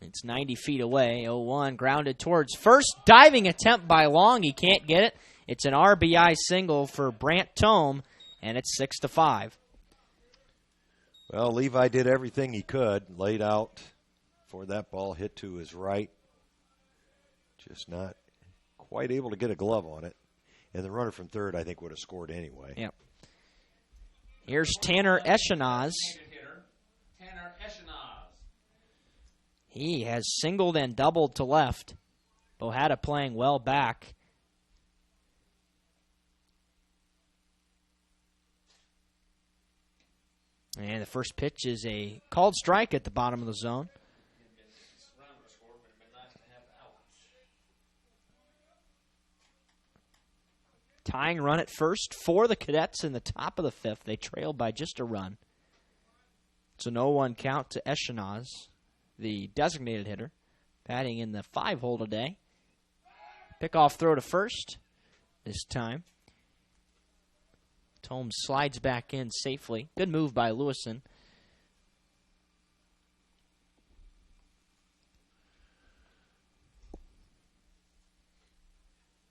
It's 90 feet away. 0-1 grounded towards first. Diving attempt by Long. He can't get it. It's an RBI single for Brant Tome, and it's 6-5. Well, Levi did everything he could. Laid out for that ball, hit to his right. Just not quite able to get a glove on it. And the runner from third, I think, would have scored anyway. Yep. Here's Tanner Eschenaz. He has singled and doubled to left. Bohada playing well back. And the first pitch is a called strike at the bottom of the zone. Tying run at first for the Cadets in the top of the fifth. They trailed by just a run. It's an 0-1 count to Eschenaz, the designated hitter, batting in the 5-hole today. Pickoff throw to first this time. Tome slides back in safely. Good move by Lewison.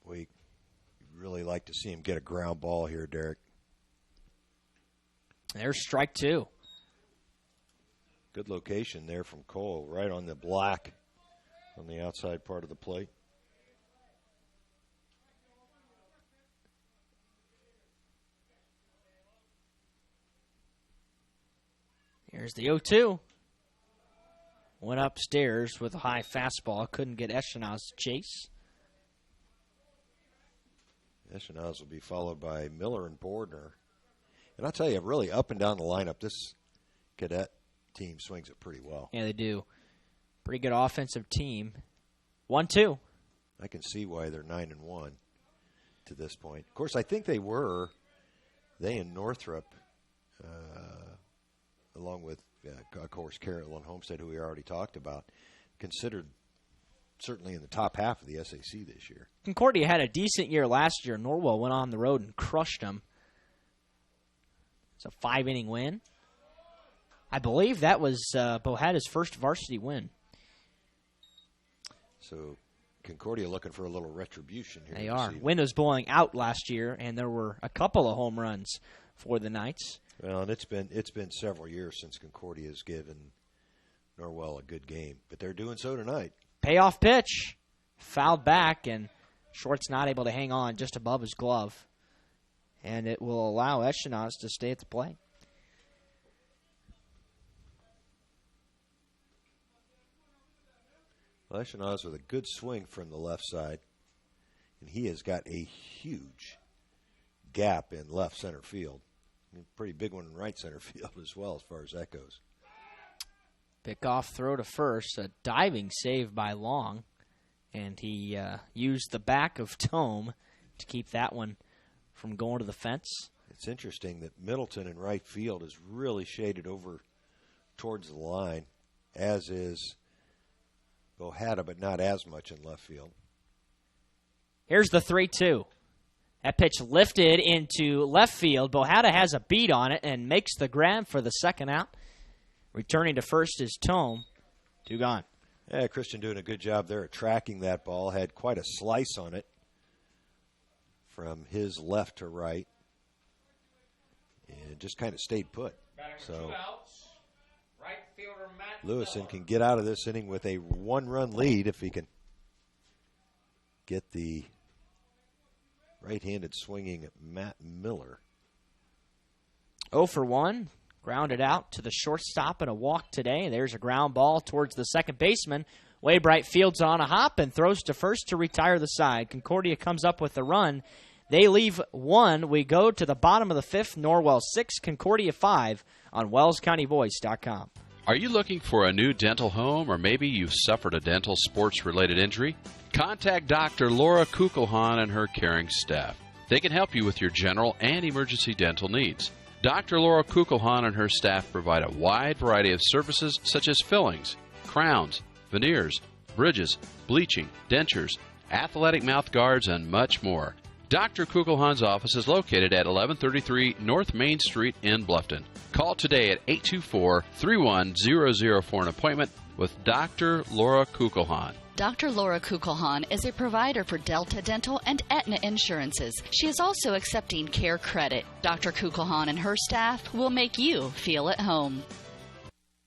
We really like to see him get a ground ball here, Derek. There's strike two. Good location there from Cole, right on the black on the outside part of the plate. Here's the 0-2. Went upstairs with a high fastball. Couldn't get Echenaz to chase. Echenaz will be followed by Miller and Bordner. And I'll tell you, really up and down the lineup, this Cadet team swings it pretty well. Yeah, they do. Pretty good offensive team. 1-2. I can see why they're 9-1 to this point. Of course, I think they and Northrop, along with, of course, Carroll and Homestead, who we already talked about, considered certainly in the top half of the SAC this year. Concordia had a decent year last year. Norwell went on the road and crushed them. It's a 5-inning win. I believe that was Bohada's first varsity win. So Concordia looking for a little retribution here. They are. Wind was blowing out last year, and there were a couple of home runs for the Knights. Well, and it's been several years since Concordia has given Norwell a good game, but they're doing so tonight. Payoff pitch, fouled back, and Short's not able to hang on just above his glove, and it will allow Echenaz to stay at the plate. Well, Echenaz with a good swing from the left side, and he has got a huge gap in left center field. A pretty big one in right center field as well, as far as that goes. Pick-off throw to first, a diving save by Long, and he used the back of Tome to keep that one from going to the fence. It's interesting that Middleton in right field is really shaded over towards the line, as is Bohada, but not as much in left field. Here's the 3-2. That pitch lifted into left field. Bohada has a beat on it and makes the grab for the second out. Returning to first is Tome. 2 gone. Yeah, Christian doing a good job there at tracking that ball. Had quite a slice on it from his left to right. And just kind of stayed put. So Lewison can get out of this inning with a 1-run lead if he can get the right-handed swinging Matt Miller. 0 for 1. Grounded out to the shortstop and a walk today. There's a ground ball towards the second baseman. Waybright fields on a hop and throws to first to retire the side. Concordia comes up with the run. They leave 1. We go to the bottom of the 5th. Norwell 6, Concordia 5 on WellsCountyVoice.com. Are you looking for a new dental home, or maybe you've suffered a dental sports-related injury? Contact Dr. Laura Kugelhahn and her caring staff. They can help you with your general and emergency dental needs. Dr. Laura Kugelhahn and her staff provide a wide variety of services such as fillings, crowns, veneers, bridges, bleaching, dentures, athletic mouth guards, and much more. Dr. Kugelhahn's office is located at 1133 North Main Street in Bluffton. Call today at 824-31000 for an appointment with Dr. Laura Kugelhahn. Dr. Laura Kugelhahn is a provider for Delta Dental and Aetna insurances. She is also accepting Care Credit. Dr. Kugelhahn and her staff will make you feel at home.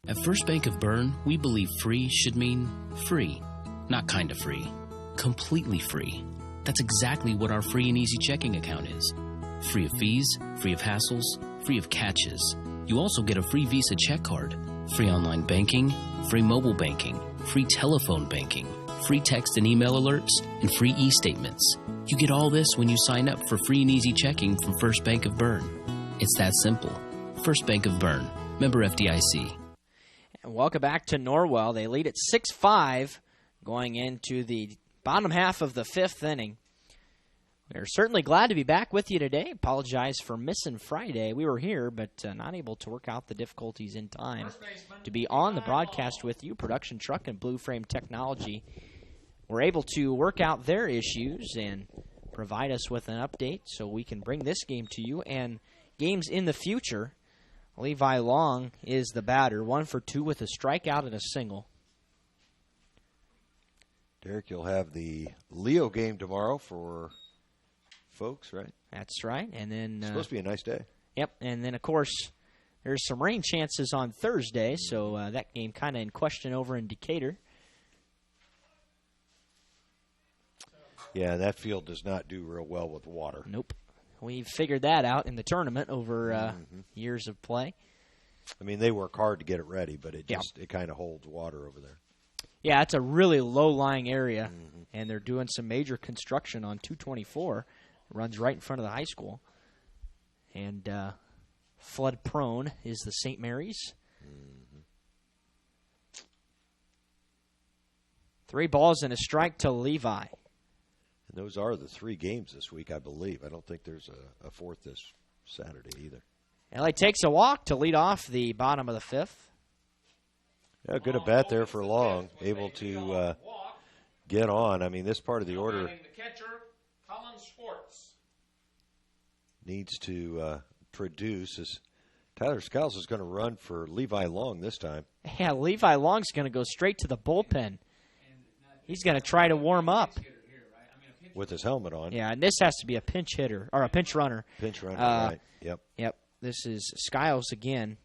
At First Bank of Bern, we believe free should mean free. Not kind of free. Completely free. That's exactly what our free and easy checking account is. Free of fees, free of hassles, free of catches. You also get a free Visa check card, free online banking, free mobile banking, free telephone banking, free text and email alerts, and free e-statements. You get all this when you sign up for free and easy checking from First Bank of Bern. It's that simple. First Bank of Bern. Member FDIC. And welcome back to Norwell. They lead at 6-5 going into the bottom half of the 5th inning. We're certainly glad to be back with you today. Apologize for missing Friday. We were here, but not able to work out the difficulties in time to be on the broadcast with you. Production Truck and Blue Frame Technology were able to work out their issues and provide us with an update so we can bring this game to you and games in the future. Levi Long is the batter, 1 for 2 with a strikeout and a single. Derek, you'll have the Leo game tomorrow for folks, right? That's right. And then it's supposed to be a nice day. Yep. And then, of course, There's some rain chances on Thursday, so that game kind of in question over in Decatur. Yeah, that field does not do real well with water. Nope. We figured that out in the tournament over years of play. I mean, they work hard to get it ready, but it kind of holds water over there. Yeah, it's a really low-lying area, and they're doing some major construction on 224. It runs right in front of the high school. And flood-prone is the St. Mary's. 3 balls and a strike to Levi. And those are the 3 games this week, I believe. I don't think there's a fourth this Saturday either. LA takes a walk to lead off the bottom of the 5th. Yeah, good at bat there for Long, able to get on. I mean, this part of the order needs to produce. As Tyler Skiles is going to run for Levi Long this time. Yeah, Levi Long's going to go straight to the bullpen. He's going to try to warm up. With his helmet on. Yeah, and this has to be a pinch hitter, or a pinch runner. Pinch runner, right. Yep. This is Skiles again.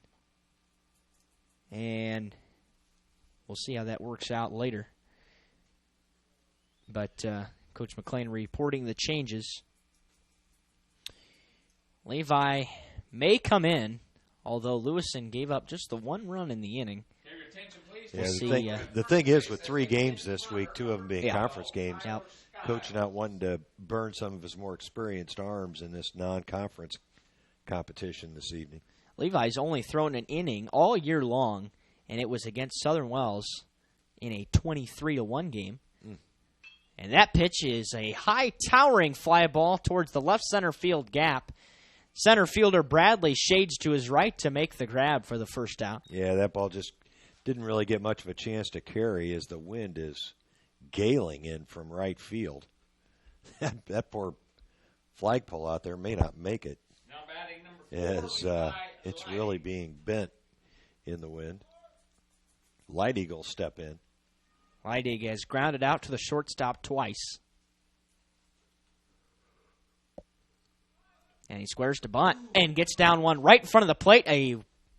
And we'll see how that works out later. But Coach McLean reporting the changes. Levi may come in, although Lewison gave up just the 1 run in the inning. Yeah, the thing is, with 3 games this week, 2 of them being conference games, Coach not wanting to burn some of his more experienced arms in this non-conference competition this evening. Levi's only thrown an inning all year long, and it was against Southern Wells in a 23-1 game. And that pitch is a high towering fly ball towards the left center field gap. Center fielder Bradley shades to his right to make the grab for the first out. Yeah, that ball just didn't really get much of a chance to carry as the wind is galing in from right field. That poor flagpole out there may not make it, as it's really being bent in the wind. Light Eagle step in. Light Eagle has grounded out to the shortstop twice. And he squares to bunt and gets down one right in front of the plate. A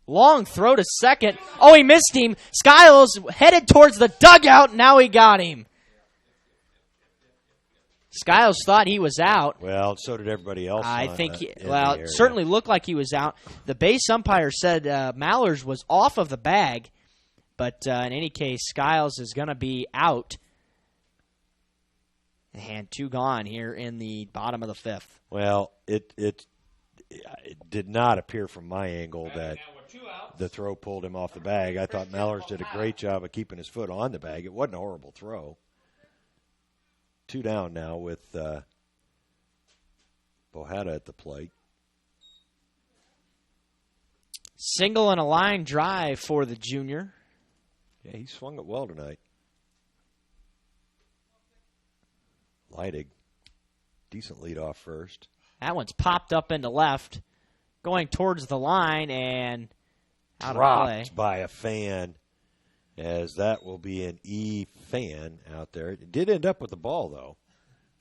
long throw to second. Oh, he missed him. Skiles headed towards the dugout. Now he got him. Skiles thought he was out. Well, so did everybody else. I think, it certainly looked like he was out. The base umpire said Mallers was off of the bag, but in any case, Skiles is going to be out. And 2 gone here in the bottom of the 5th. Well, it did not appear from my angle that the throw pulled him off the bag. I thought Mallers did a great job of keeping his foot on the bag. It wasn't a horrible throw. 2 down now with Bohata at the plate. Single and a line drive for the junior. Yeah, he swung it well tonight. Leidig, decent lead off first. That one's popped up into left, going towards the line and out dropped of play. By a fan, as that will be an E fan out there. It did end up with the ball, though.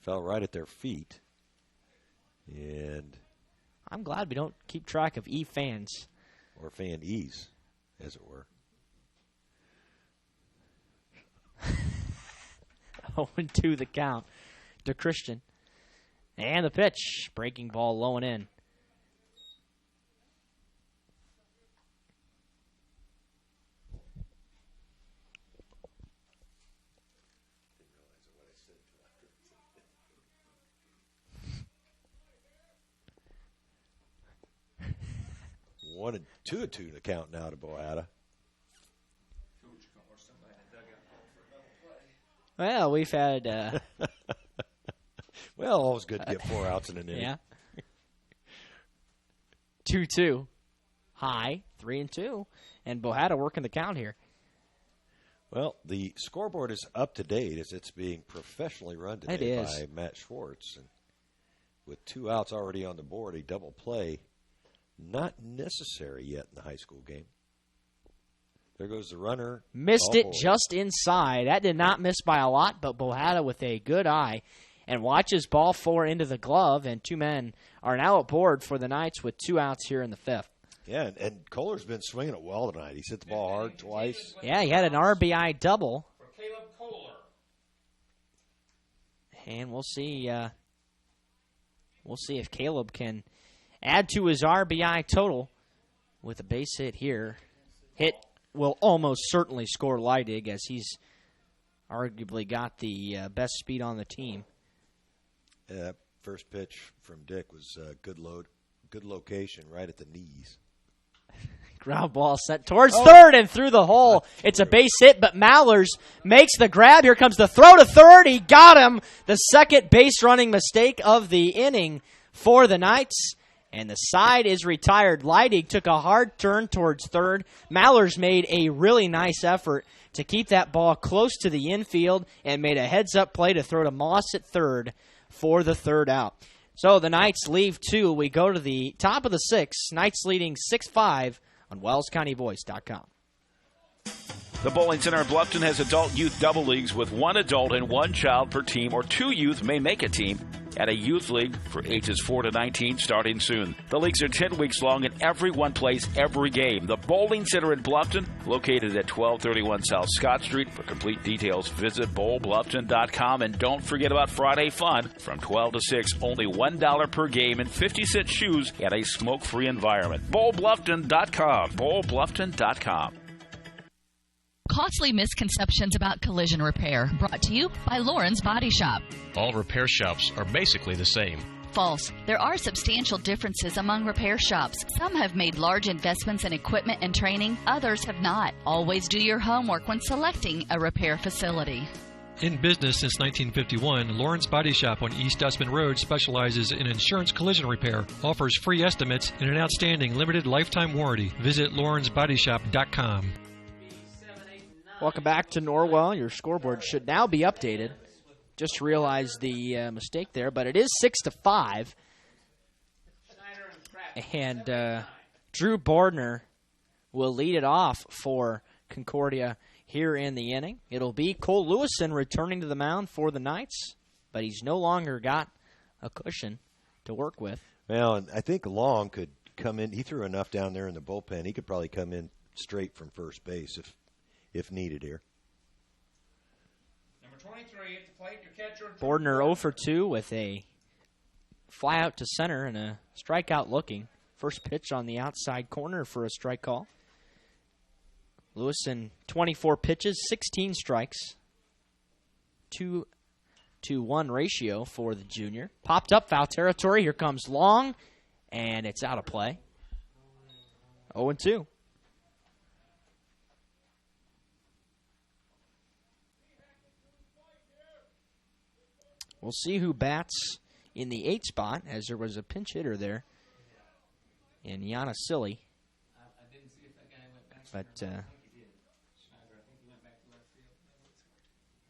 Fell right at their feet. And I'm glad we don't keep track of E fans. Or fan E's, as it were. 0-2 the count to Christian. And the pitch. Breaking ball low and in. One and two to count now to Bohata. Well, we've had... well, always good to get 4 outs in an inning. Yeah. 2-2. High, 3-2. And Bohata working the count here. Well, the scoreboard is up to date as it's being professionally run today by Matt Schwartz. And with 2 outs already on the board, a double play not necessary yet in the high school game. There goes the runner. Missed it just inside. That did not miss by a lot, but Bohata with a good eye and watches ball 4 into the glove, and 2 men are now aboard for the Knights with 2 outs here in the 5th. Yeah, and Kohler's been swinging it well tonight. He's hit the ball hard twice. Yeah, he had an RBI double. For Caleb Kohler. And we'll see if Caleb can add to his RBI total with a base hit here. Hit will almost certainly score Leidig, as he's arguably got the best speed on the team. Yeah, that first pitch from Dick was good location, right at the knees. Ground ball sent towards third and through the hole. It's a base hit, but Mallers makes the grab. Here comes the throw to third. He got him. The second base running mistake of the inning for the Knights. And the side is retired. Leidig took a hard turn towards third. Mallers made a really nice effort to keep that ball close to the infield and made a heads-up play to throw to Moss at third for the third out. So the Knights leave 2. We go to the top of the 6th. Knights leading 6-5 on WellsCountyVoice.com. The Bowling Center in Bluffton has adult-youth double leagues with 1 adult and 1 child per team, or 2 youth may make a team at a youth league for ages 4 to 19 starting soon. The leagues are 10 weeks long and everyone plays every game. The Bowling Center in Bluffton, located at 1231 South Scott Street. For complete details, visit bowlbluffton.com, and don't forget about Friday Fun from 12 to 6. Only $1 per game and 50-cent shoes at a smoke-free environment. bowlbluffton.com. bowlbluffton.com. Costly misconceptions about collision repair, brought to you by Lauren's Body Shop. All repair shops are basically the same. False. There are substantial differences among repair shops. Some have made large investments in equipment and training, others have not. Always do your homework when selecting a repair facility. In business since 1951, Lawrence Body Shop on East Dustman Road specializes in insurance collision repair, offers free estimates, and an outstanding limited lifetime warranty. Visit lawrencebodyshop.com. Welcome back to Norwell. Your scoreboard should now be updated. Just realized the mistake there, but it is 6-5. And Drew Bordner will lead it off for Concordia here in the inning. It'll be Cole Lewison returning to the mound for the Knights, but he's no longer got a cushion to work with. Well, and I think Long could come in. He threw enough down there in the bullpen. He could probably come in straight from first base if needed here. Number 23 at the plate, your catcher. Bordner 0 for 2 with a fly out to center and a strikeout looking. First pitch on the outside corner for a strike call. Lewison, 24 pitches, 16 strikes. 2-1 ratio for the junior. Popped up, foul territory. Here comes Long, and it's out of play. 0-2. We'll see who bats in the 8 spot, as there was a pinch hitter there in Yana Silly. I didn't see if that guy went back. But I think he did. Schneider, I think he went back to left field.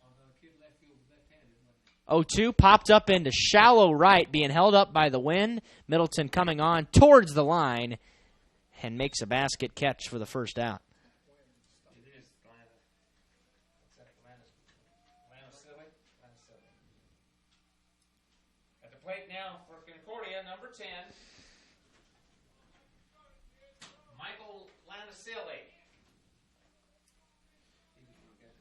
Oh, no, the kid left field was left-handed, wasn't he? 0-2 popped up into shallow right, being held up by the wind. Middleton coming on towards the line and makes a basket catch for the first out. Plate now for Concordia, number 10, Michael Lanacilli.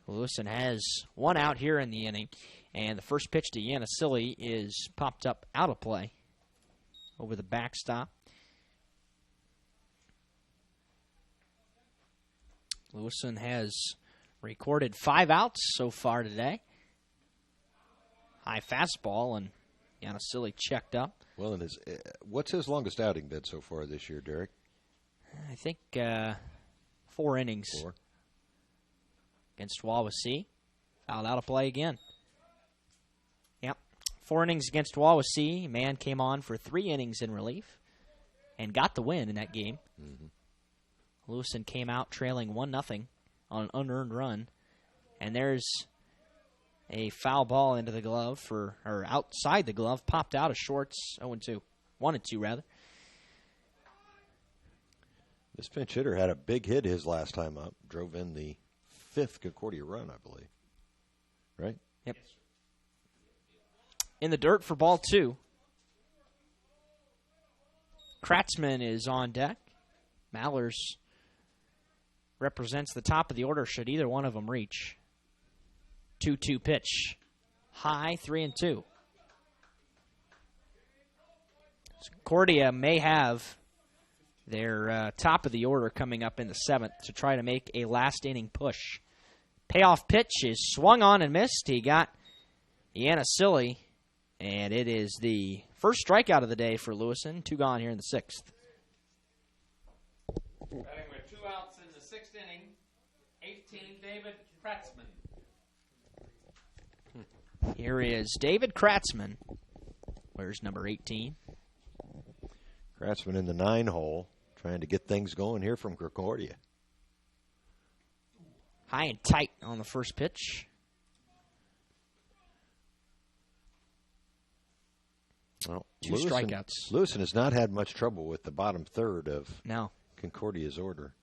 Lewison has 1 out here in the inning, and the first pitch to Yanacilli is popped up out of play over the backstop. Lewison has recorded 5 outs so far today. High fastball, and Yanacilli checked up. Well, and what's his longest outing been so far this year, Derek? I think 4 innings. 4. Against Wawasee. Fouled out of play again. Yep. 4 innings against Wawasee. Man came on for 3 innings in relief and got the win in that game. Mm-hmm. Lewison came out trailing 1-0 on an unearned run. And there's a foul ball into the glove, or outside the glove, popped out of shorts. 0-2. 1-2, rather. This pinch hitter had a big hit his last time up. Drove in the 5th Concordia run, I believe. Right? Yep. In the dirt for ball 2. Kratzman is on deck. Mallers represents the top of the order should either one of them reach. 2-2 pitch. High, 3-2. Concordia may have their top of the order coming up in the 7th to try to make a last inning push. Payoff pitch is swung on and missed. He got Yanisili, and it is the first strikeout of the day for Lewiston. 2 gone here in the 6th. Batting with 2 outs in the 6th inning, 18, David Kratzman. Here is David Kratzman. Where's number 18? Kratzman in the 9-hole, trying to get things going here from Concordia. High and tight on the first pitch. Well, 2 strikeouts. Lewiston has not had much trouble with the bottom third of No. Concordia's order.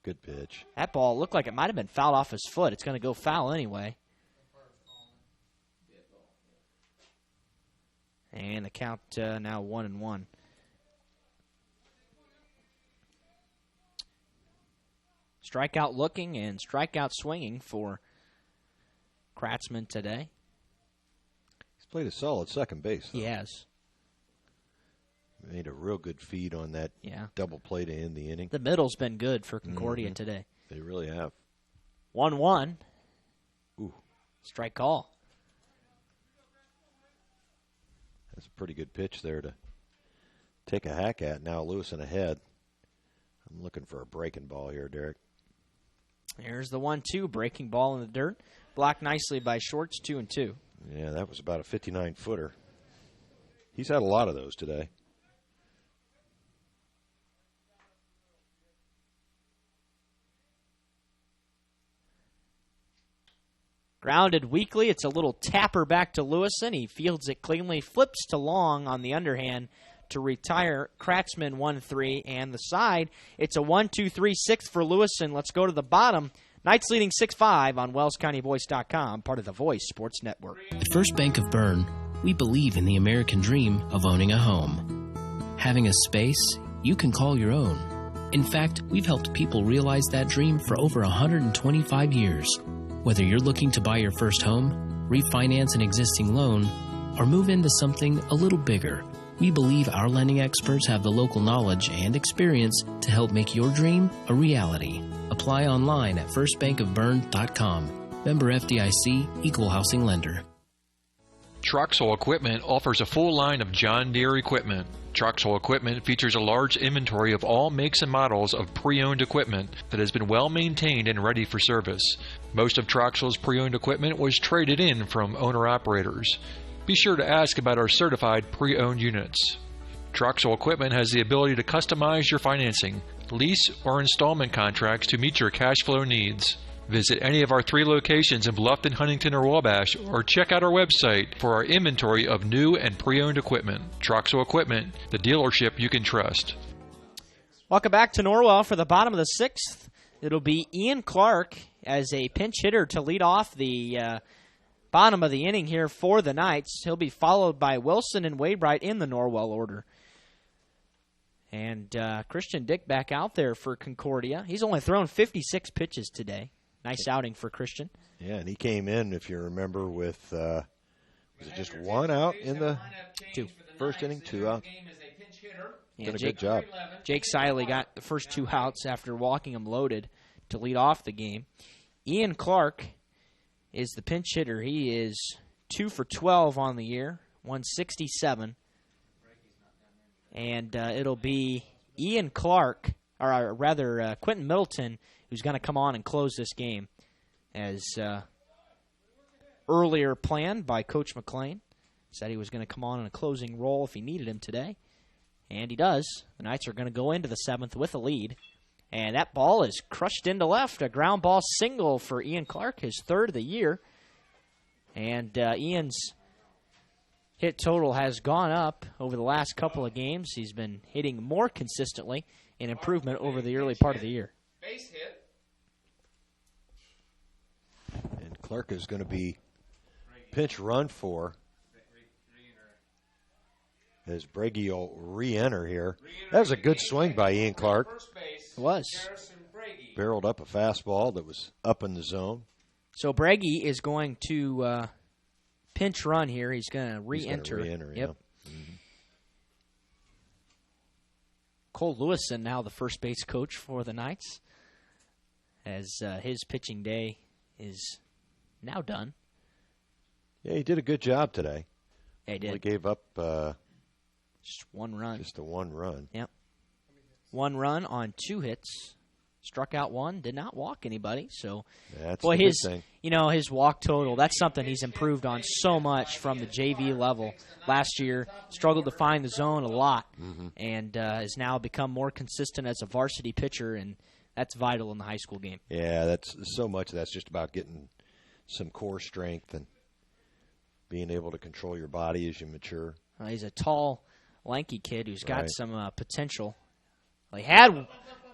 Good pitch. That ball looked like it might have been fouled off his foot. It's going to go foul anyway. And the count now 1-1. Strikeout looking and strikeout swinging for Kratzman today. He's played a solid second base, though. He has. Made a real good feed on that double play to end the inning. The middle's been good for Concordia today. They really have. 1-1. Ooh. Strike call. That's a pretty good pitch there to take a hack at. Now Lewiston ahead. I'm looking for a breaking ball here, Derek. Here's the 1-2, breaking ball in the dirt. Blocked nicely by Shorts, 2-2. Yeah, that was about a 59-footer. He's had a lot of those today. Grounded weakly. It's a little tapper back to Lewiston. He fields it cleanly, flips to Long on the underhand to retire. Kratzman 1-3, and the side, it's a 1-2-3-6 for Lewiston. Let's go to the bottom. Knights leading 6-5 on WellsCountyVoice.com, part of the Voice Sports Network. At First Bank of Bern, we believe in the American dream of owning a home. Having a space you can call your own. In fact, we've helped people realize that dream for over 125 years. Whether you're looking to buy your first home, refinance an existing loan, or move into something a little bigger, we believe our lending experts have the local knowledge and experience to help make your dream a reality. Apply online at firstbankofbern.com. Member FDIC, Equal Housing Lender. Troxel Equipment offers a full line of John Deere equipment. Troxel Equipment features a large inventory of all makes and models of pre-owned equipment that has been well maintained and ready for service. Most of Troxel's pre-owned equipment was traded in from owner-operators. Be sure to ask about our certified pre-owned units. Troxel Equipment has the ability to customize your financing, lease, or installment contracts to meet your cash flow needs. Visit any of our 3 locations in Bluffton, Huntington, or Wabash, or check out our website for our inventory of new and pre-owned equipment. Troxel Equipment, the dealership you can trust. Welcome back to Norwell for the bottom of the 6th. It'll be Ian Clark as a pinch hitter to lead off the bottom of the inning here for the Knights. He'll be followed by Wilson and Wainwright in the Norwell order. And Christian Dick back out there for Concordia. He's only thrown 56 pitches today. Nice outing for Christian. Yeah, and he came in, if you remember, with was it just 1 out in the 2 first inning, 2 out. Yeah, Done a good job. Jake Siley got the first 2 outs after walking him loaded to lead off the game. Ian Clark is the pinch hitter. He is 2 for 12 on the year, 167. And it'll be Ian Clark, or rather Quentin Middleton, who's going to come on and close this game, as earlier planned by Coach McLean. Said he was going to come on in a closing role if he needed him today, and he does. The Knights are going to go into the 7th with a lead, and that ball is crushed into left. A ground ball single for Ian Clark, his 3rd of the year, and Ian's hit total has gone up over the last couple of games. He's been hitting more consistently, an improvement over the early part of the year. Base hit. And Clark is going to be pinch run for as Breggy will re-enter here. That was a good swing by Ian Clark. It was. Barreled up a fastball that was up in the zone. So Breggy is going to pinch run here. He's going to re-enter. Yep. Yeah. Mm-hmm. Cole Lewison now the first base coach for the Knights, as his pitching day is now done. Yeah, he did a good job today. Yeah, he did. Only gave up just one run. Just the one run. Yep. 1 run on 2 hits. Struck out 1. Did not walk anybody. So, that's boy, his thing. His walk total. That's something he's improved on so much from the JV level. Last year, struggled to find the zone a lot, and has now become more consistent as a varsity pitcher, and that's vital in the high school game. Yeah, that's so much. That's just about getting some core strength and being able to control your body as you mature. He's a tall, lanky kid who's got some potential. They had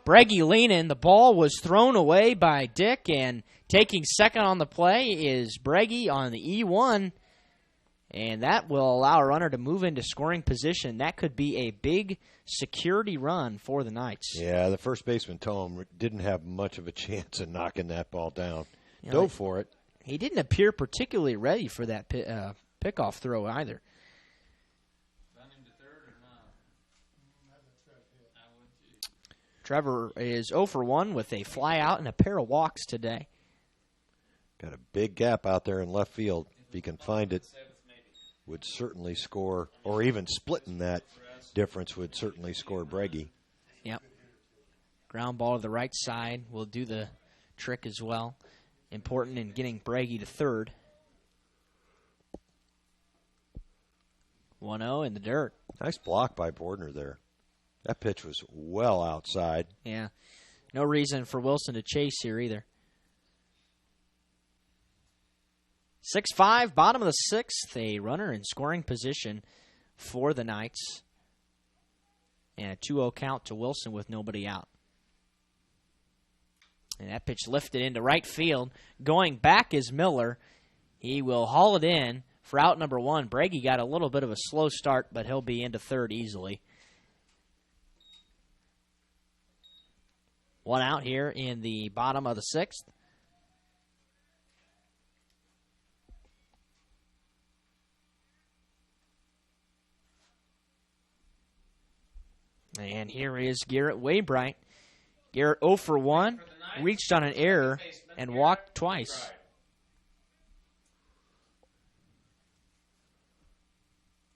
Breggy leaning. The ball was thrown away by Dick, and taking second on the play is Breggy on the E1, and that will allow a runner to move into scoring position. That could be a big security run for the Knights. Yeah, the first baseman, Tom, didn't have much of a chance of knocking that ball down. Dove for it. He didn't appear particularly ready for that pickoff throw either. Trevor is 0 for 1 with a fly out and a pair of walks today. Got a big gap out there in left field. If he can find it, would certainly score, or even splitting that difference would certainly score Breggy. Yep. Ground ball to the right side will do the trick as well. Important in getting Breggy to third. 1-0 in the dirt. Nice block by Bordner there. That pitch was well outside. Yeah. No reason for Wilson to chase here either. 6-5, bottom of the 6th. A runner in scoring position for the Knights. And a 2-0 count to Wilson with nobody out. And that pitch lifted into right field. Going back is Miller. He will haul it in for out number 1. Breggy got a little bit of a slow start, but he'll be into third easily. 1 out here in the bottom of the 6th. And here is Garrett Waybright. Garrett 0 for 1, reached on an error and walked twice.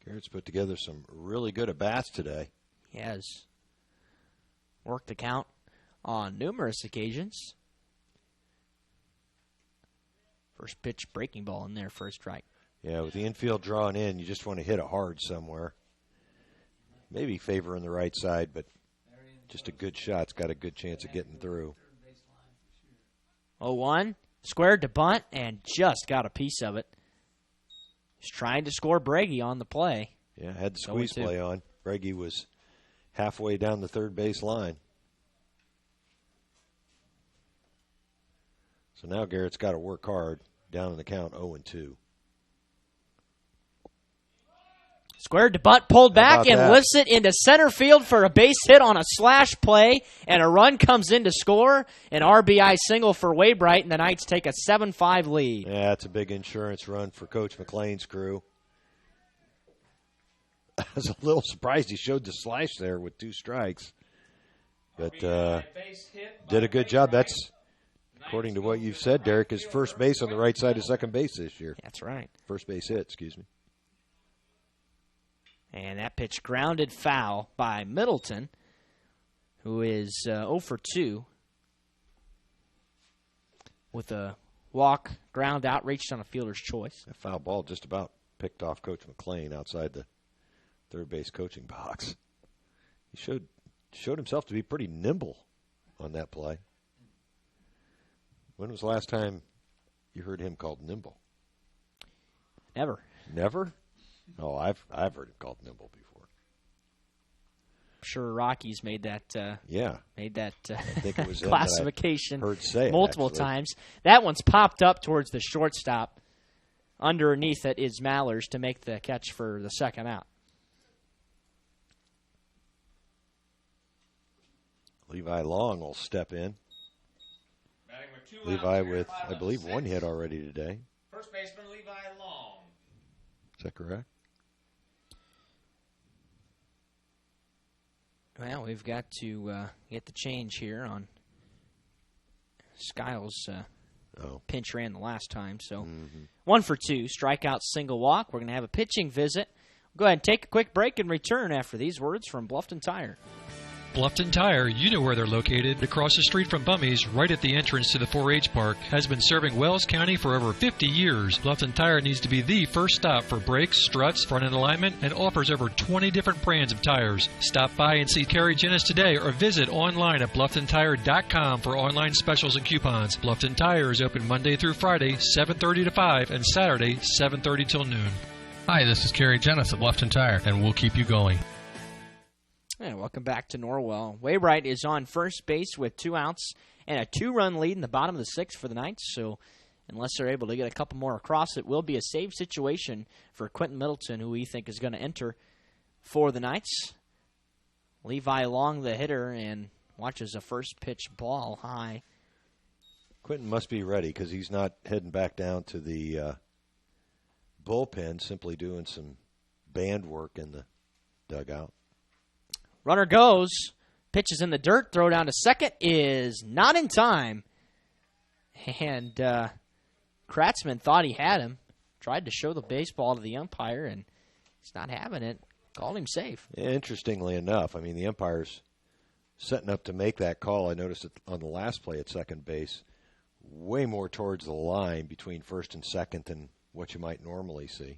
Garrett's put together some really good at-bats today. He has worked the count on numerous occasions. First pitch breaking ball in there for a strike. Yeah, with the infield drawing in, you just want to hit it hard somewhere. Maybe favoring the right side, but just a good shot's got a good chance of getting through. 0-1, squared to bunt, and just got a piece of it. He's trying to score Breggy on the play. Yeah, had the squeeze play on. Breggy was halfway down the third base line. So now Garrett's got to work hard, down in the count 0-2. Squared to bunt, pulled back, and lifts it into center field for a base hit on a slash play, and a run comes in to score. An RBI single for Waybright, and the Knights take a 7-5 lead. Yeah, it's a big insurance run for Coach McLean's crew. I was a little surprised he showed the slash there with 2 strikes. But did a good job. That's, according to what you've said, Derek, his first base on the right side of second base this year. That's right. First base hit, excuse me. And that pitch grounded foul by Middleton, who is 0 for 2 with a walk, ground out, reached on a fielder's choice. That foul ball just about picked off Coach McLean outside the third base coaching box. He showed himself to be pretty nimble on that play. When was the last time you heard him called nimble? Never. Never? Oh, I've heard it called nimble before. I'm sure Rockies made that. Made that I think it was classification heard say multiple times. That one's popped up towards the shortstop. Underneath it is Mallers to make the catch for the second out. Levi Long will step in. Batting with 2 Levi outs here, with, bottom I of believe, 6th. 1 hit already today. First baseman Levi Long. Is that correct? Well, we've got to get the change here on Skiles' pinch ran the last time. So 1 for 2, strikeout, single walk. We're going to have a pitching visit. Go ahead and take a quick break and return after these words from Bluffton Tire. Bluffton Tire, you know where they're located. Across the street from Bummy's, right at the entrance to the 4-H Park, has been serving Wells County for over 50 years. Bluffton Tire needs to be the first stop for brakes, struts, front-end alignment, and offers over 20 different brands of tires. Stop by and see Kerry Jennis today or visit online at BlufftonTire.com for online specials and coupons. Bluffton Tire is open Monday through Friday, 7:30 to 5, and Saturday, 7:30 till noon. Hi, this is Kerry Jennis at Bluffton Tire, and we'll keep you going. And welcome back to Norwell. Waybright is on first base with 2 outs and a 2-run lead in the bottom of the 6th for the Knights. So unless they're able to get a couple more across, it will be a save situation for Quentin Middleton, who we think is going to enter for the Knights. Levi Long, the hitter, and watches a first pitch ball high. Quentin must be ready because he's not heading back down to the bullpen, simply doing some band work in the dugout. Runner goes, pitches in the dirt, throw down to second is not in time. And Kratzman thought he had him, tried to show the baseball to the umpire, and he's not having it. Called him safe. Yeah, interestingly enough, I mean, the umpire's setting up to make that call. I noticed it on the last play at second base, way more towards the line between first and second than what you might normally see.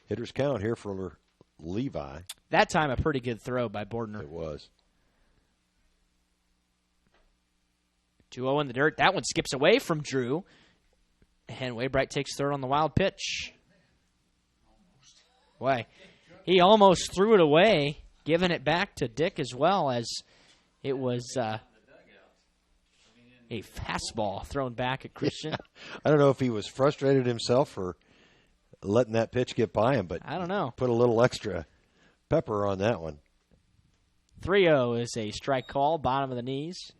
Hitters count here for Levi. That time a pretty good throw by Bordner. It was. 2-0 in the dirt. That one skips away from Drew. And Waybright takes third on the wild pitch. Boy, he almost threw it away, giving it back to Dick as well, as it was a fastball thrown back at Christian. I don't know if he was frustrated himself for letting that pitch get by him, but I don't know. Put a little extra pepper on that one. 3-0 is a strike call, bottom of the knees.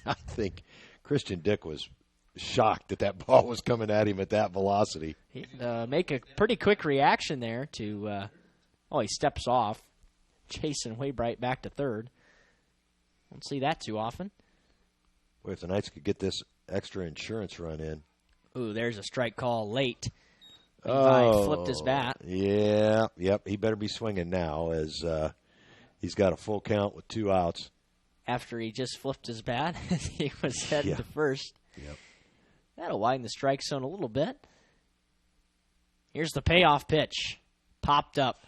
I think Christian Dick was shocked that that ball was coming at him at that velocity. He make a pretty quick reaction there to, he steps off, chasing Waybright back to third. Don't see that too often. Boy, if the Knights could get this extra insurance run in. Ooh, there's a strike call late. Levi flipped his bat. Yeah, yep. He better be swinging now as he's got a full count with 2 outs. After he just flipped his bat, he was heading to first. Yep. That'll widen the strike zone a little bit. Here's the payoff pitch. Popped up.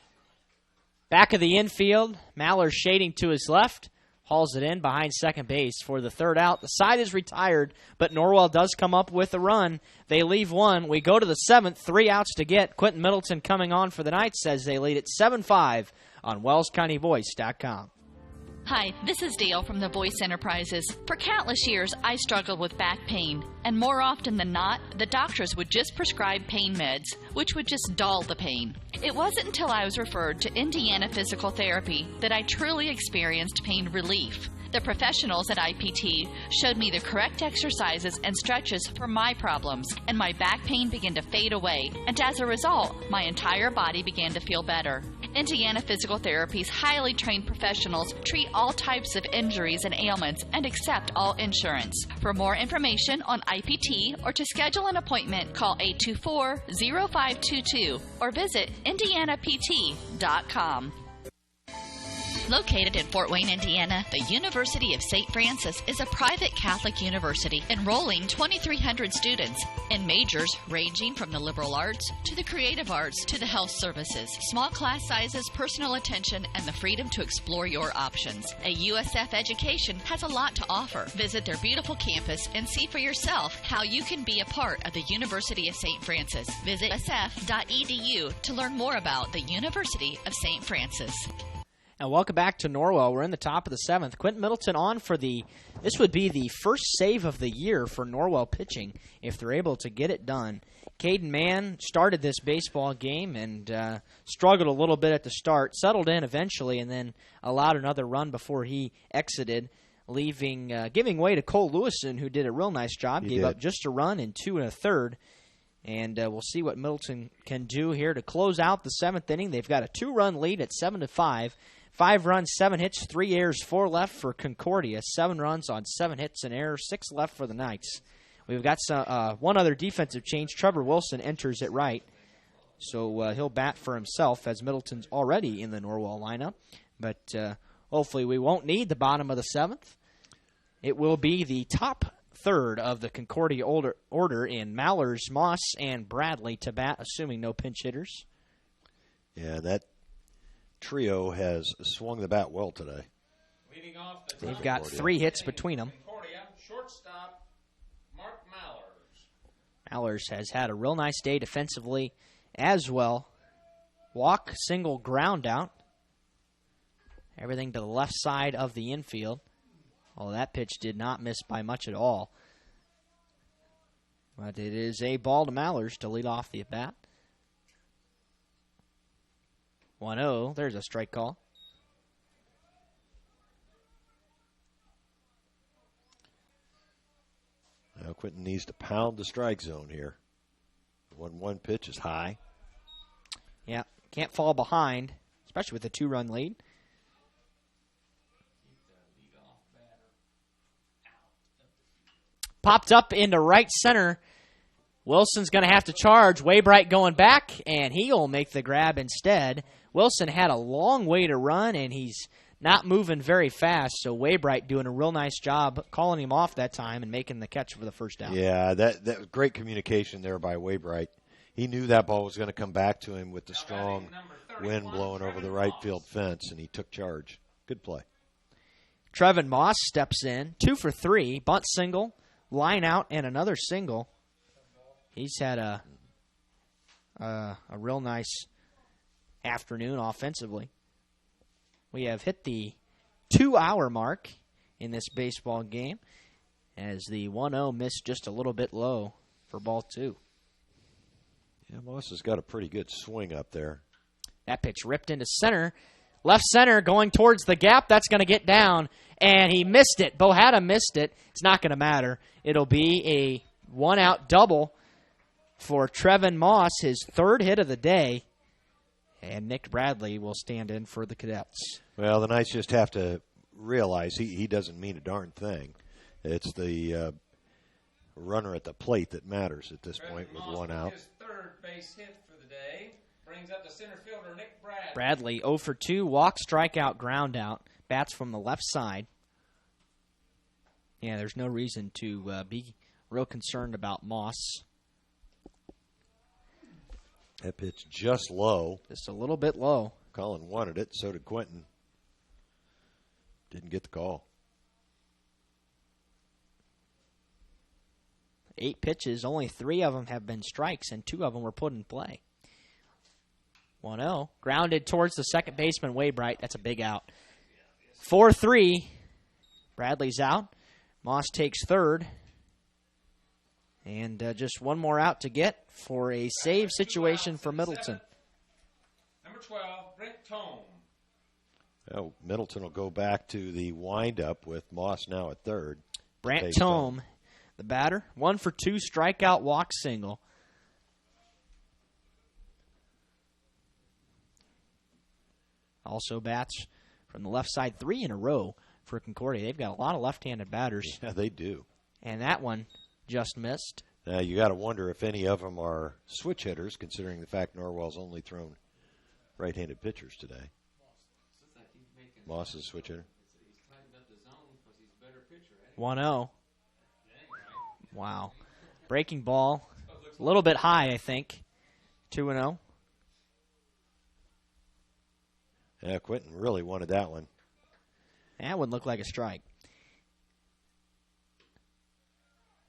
Back of the infield. Maller shading to his left. Hauls it in behind second base for the third out. The side is retired, but Norwell does come up with a run. They leave one. We go to the 7th, 3 outs to get. Quentin Middleton coming on for the Knights says they lead at 7-5 on WellsCountyVoice.com. Hi, this is Dale from the Voice Enterprises. For countless years, I struggled with back pain, and more often than not, the doctors would just prescribe pain meds, which would just dull the pain. It wasn't until I was referred to Indiana Physical Therapy that I truly experienced pain relief. The professionals at IPT showed me the correct exercises and stretches for my problems, and my back pain began to fade away, and as a result, my entire body began to feel better. Indiana Physical Therapy's highly trained professionals treat all types of injuries and ailments and accept all insurance. For more information on IPT or to schedule an appointment, call 824-0522 or visit indianapt.com. Located in Fort Wayne, Indiana, the University of St. Francis is a private Catholic university enrolling 2,300 students in majors ranging from the liberal arts to the creative arts to the health services. Small class sizes, personal attention, and the freedom to explore your options. A USF education has a lot to offer. Visit their beautiful campus and see for yourself how you can be a part of the University of St. Francis. Visit sf.edu to learn more about the University of St. Francis. And welcome back to Norwell. We're in the top of the 7th. Quentin Middleton on for this would be the first save of the year for Norwell pitching if they're able to get it done. Caden Mann started this baseball game and struggled a little bit at the start, settled in eventually, and then allowed another run before he exited, giving way to Cole Lewison, who did a real nice job. Gave up just a run in 2 1/3. And we'll see what Middleton can do here to close out the 7th inning. They've got a 2-run lead at 7-5. 5 runs, 7 hits, 3 errors, 4 left for Concordia. 7 runs on 7 hits and errors, 6 left for the Knights. We've got one other defensive change. Trevor Wilson enters at right. So he'll bat for himself as Middleton's already in the Norwell lineup. But hopefully we won't need the bottom of the 7th. It will be the top third of the Concordia order in Mallers, Moss, and Bradley to bat, assuming no pinch hitters. Yeah, that trio has swung the bat well today. Leading off the They've got 3 hits between them. Concordia, shortstop, Mark Mallers. Mallers has had a real nice day defensively as well. Walk, single, ground out. Everything to the left side of the infield. Well, that pitch did not miss by much at all. But it is a ball to Mallers to lead off the at-bat. 1-0. There's a strike call. Now Quinton needs to pound the strike zone here. 1-1 pitch is high. Yeah, can't fall behind, especially with a 2-run lead. Popped up into right center. Wilson's going to have to charge. Waybright going back, and he'll make the grab instead. Wilson had a long way to run, and he's not moving very fast, so Waybright doing a real nice job calling him off that time and making the catch for the first down. Yeah, that was great communication there by Waybright. He knew that ball was going to come back to him with the strong wind blowing over the right field fence, and he took charge. Good play. Trevin Moss steps in, 2 for 3, bunt single, line out, and another single. He's had a real nice afternoon offensively. We have hit the 2-hour mark in this baseball game as the 1-0 missed just a little bit low for ball 2. Yeah, Moss has got a pretty good swing up there. That pitch ripped into center. Left center going towards the gap. That's going to get down. And he missed it. Bohada missed it. It's not going to matter. It'll be a 1-out double for Trevin Moss, his 3rd hit of the day. And Nick Bradley will stand in for the Cadets. Well, the Knights just have to realize he doesn't mean a darn thing. It's the runner at the plate that matters at this point with 1 out. His 3rd base hit for the day brings up the center fielder Nick Bradley. Bradley 0 for 2, walk, strikeout, ground out. Bats from the left side. Yeah, there's no reason to be real concerned about Moss. That pitch just low. Just a little bit low. Colin wanted it, so did Quentin. Didn't get the call. 8 pitches, only 3 of them have been strikes, and 2 of them were put in play. 1-0. Grounded towards the second baseman, Waybright. That's a big out. 4-3. Bradley's out. Moss takes 3rd. And just one more out to get for a save situation for Middleton. Number 12, Brent Tome. Oh, Middleton will go back to the windup with Moss now at 3rd. Brant Tome, the batter. 1 for 2, strikeout, walk, single. Also bats from the left side 3 in a row for Concordia. They've got a lot of left-handed batters. Yeah, they do. And that one just missed. Now, you got to wonder if any of them are switch hitters, considering the fact Norwell's only thrown right-handed pitchers today. Moss is a switch hitter. 1-0. Wow. Breaking ball. A little bit high, I think. 2-0. Yeah, Quentin really wanted that one. That would look like a strike.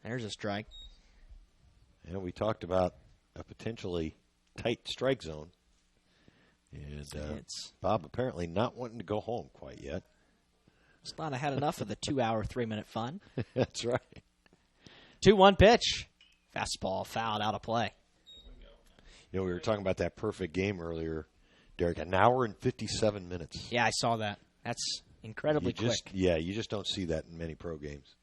There's a strike. Yeah, we talked about a potentially tight strike zone. And Bob apparently not wanting to go home quite yet. It's not had enough of the 2-hour, 3-minute fun. That's right. 2-1 pitch. Fastball fouled out of play. You know, we were talking about that perfect game earlier, Derek. An hour and 57 minutes. Yeah, I saw that. That's incredibly quick. Yeah, you just don't see that in many pro games.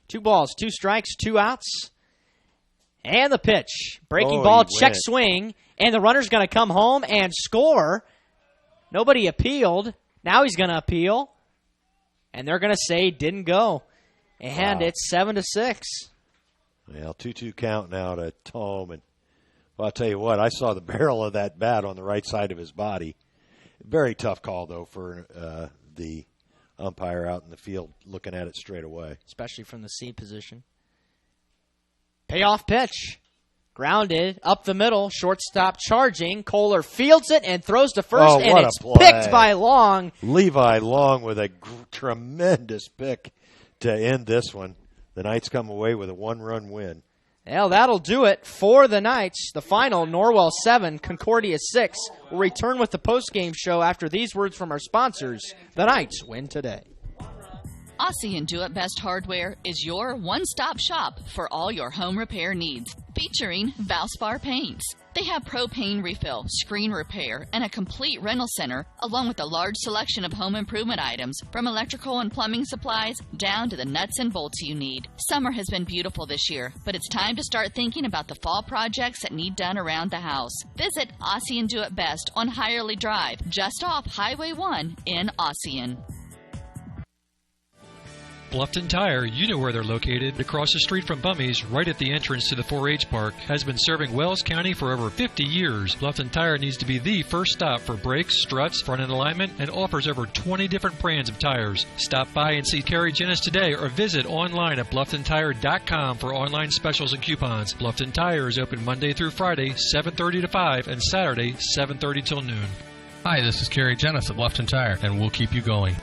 2 balls, 2 strikes, 2 outs. And the pitch. Breaking ball, check swing. And the runner's going to come home and score. Nobody appealed. Now he's going to appeal. And they're going to say didn't go. And it's 7-6. Well, 2-2 count now to Tome. And well, I'll tell you what, I saw the barrel of that bat on the right side of his body. Very tough call, though, for the umpire out in the field looking at it straight away. Especially from the C position. Payoff pitch. Grounded up the middle. Shortstop charging. Kohler fields it and throws to first, and it's picked by Long. Levi Long with a tremendous pick to end this one. The Knights come away with a 1-run win. Well, that'll do it for the Knights. The final, Norwell 7, Concordia 6. We'll return with the postgame show after these words from our sponsors. The Knights win today. Aussie and Do It Best Hardware is your one-stop shop for all your home repair needs, featuring Valspar paints. They have propane refill, screen repair, and a complete rental center, along with a large selection of home improvement items, from electrical and plumbing supplies down to the nuts and bolts you need. Summer has been beautiful this year, but it's time to start thinking about the fall projects that need done around the house. Visit Aussie and Do It Best on Hirely Drive, just off Highway 1 in Ossian. Bluffton Tire, you know where they're located, across the street from Bummy's, right at the entrance to the 4-H park, has been serving Wells County for over 50 years. Bluffton Tire needs to be the first stop for brakes, struts, front-end alignment, and offers over 20 different brands of tires. Stop by and see Kerry Jennis today or visit online at BlufftonTire.com for online specials and coupons. Bluffton Tire is open Monday through Friday, 7:30 to 5, and Saturday, 7:30 till noon. Hi, this is Kerry Jennis at Bluffton Tire, and we'll keep you going.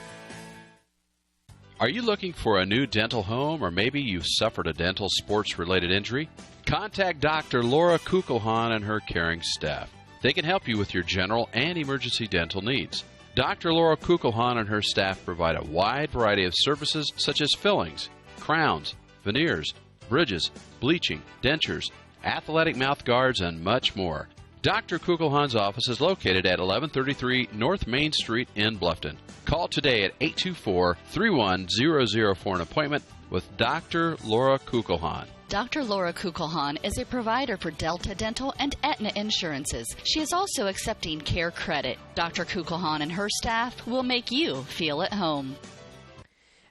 Are you looking for a new dental home, or maybe you've suffered a dental sports-related injury? Contact Dr. Laura Kugelhahn and her caring staff. They can help you with your general and emergency dental needs. Dr. Laura Kugelhahn and her staff provide a wide variety of services such as fillings, crowns, veneers, bridges, bleaching, dentures, athletic mouth guards, and much more. Dr. Kugelhahn's office is located at 1133 North Main Street in Bluffton. Call today at 824-31000 for an appointment with Dr. Laura Kugelhahn. Dr. Laura Kugelhahn is a provider for Delta Dental and Aetna insurances. She is also accepting Care Credit. Dr. Kugelhahn and her staff will make you feel at home.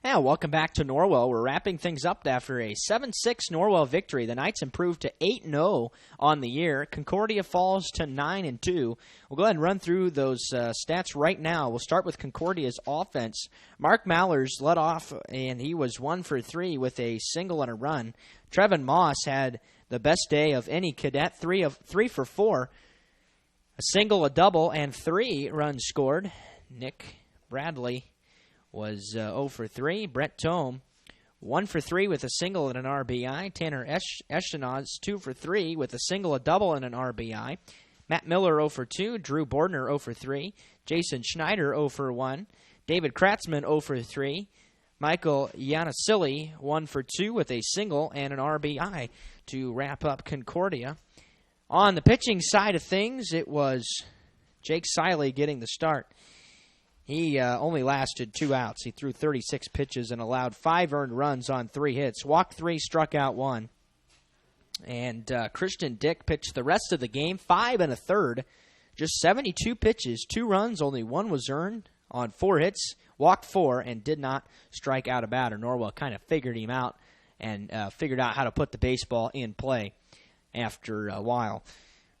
And welcome back to Norwell. We're wrapping things up after a 7-6 Norwell victory. The Knights improved to 8-0 on the year. Concordia falls to 9-2. We'll go ahead and run through those stats right now. We'll start with Concordia's offense. Mark Mallers led off, and he was 1 for 3 with a single and a run. Trevin Moss had the best day of any cadet, 3 for 4. A single, a double, and 3 runs scored. Nick Bradley was 0 for 3. Brett Tome, 1 for 3 with a single and an RBI. Tanner Eschenaz, 2 for 3 with a single, a double, and an RBI. Matt Miller, 0 for 2. Drew Bordner, 0 for 3. Jason Schneider, 0 for 1. David Kratzman, 0 for 3. Michael Yanasili, 1 for 2 with a single and an RBI to wrap up Concordia. On the pitching side of things, it was Jake Siley getting the start. He only lasted 2 outs. He threw 36 pitches and allowed 5 earned runs on 3 hits. Walked 3, struck out 1. And Christian Dick pitched the rest of the game, 5 1/3. Just 72 pitches, 2 runs, only 1 was earned on 4 hits. Walked 4 and did not strike out a batter. Norwell kind of figured him out and figured out how to put the baseball in play after a while.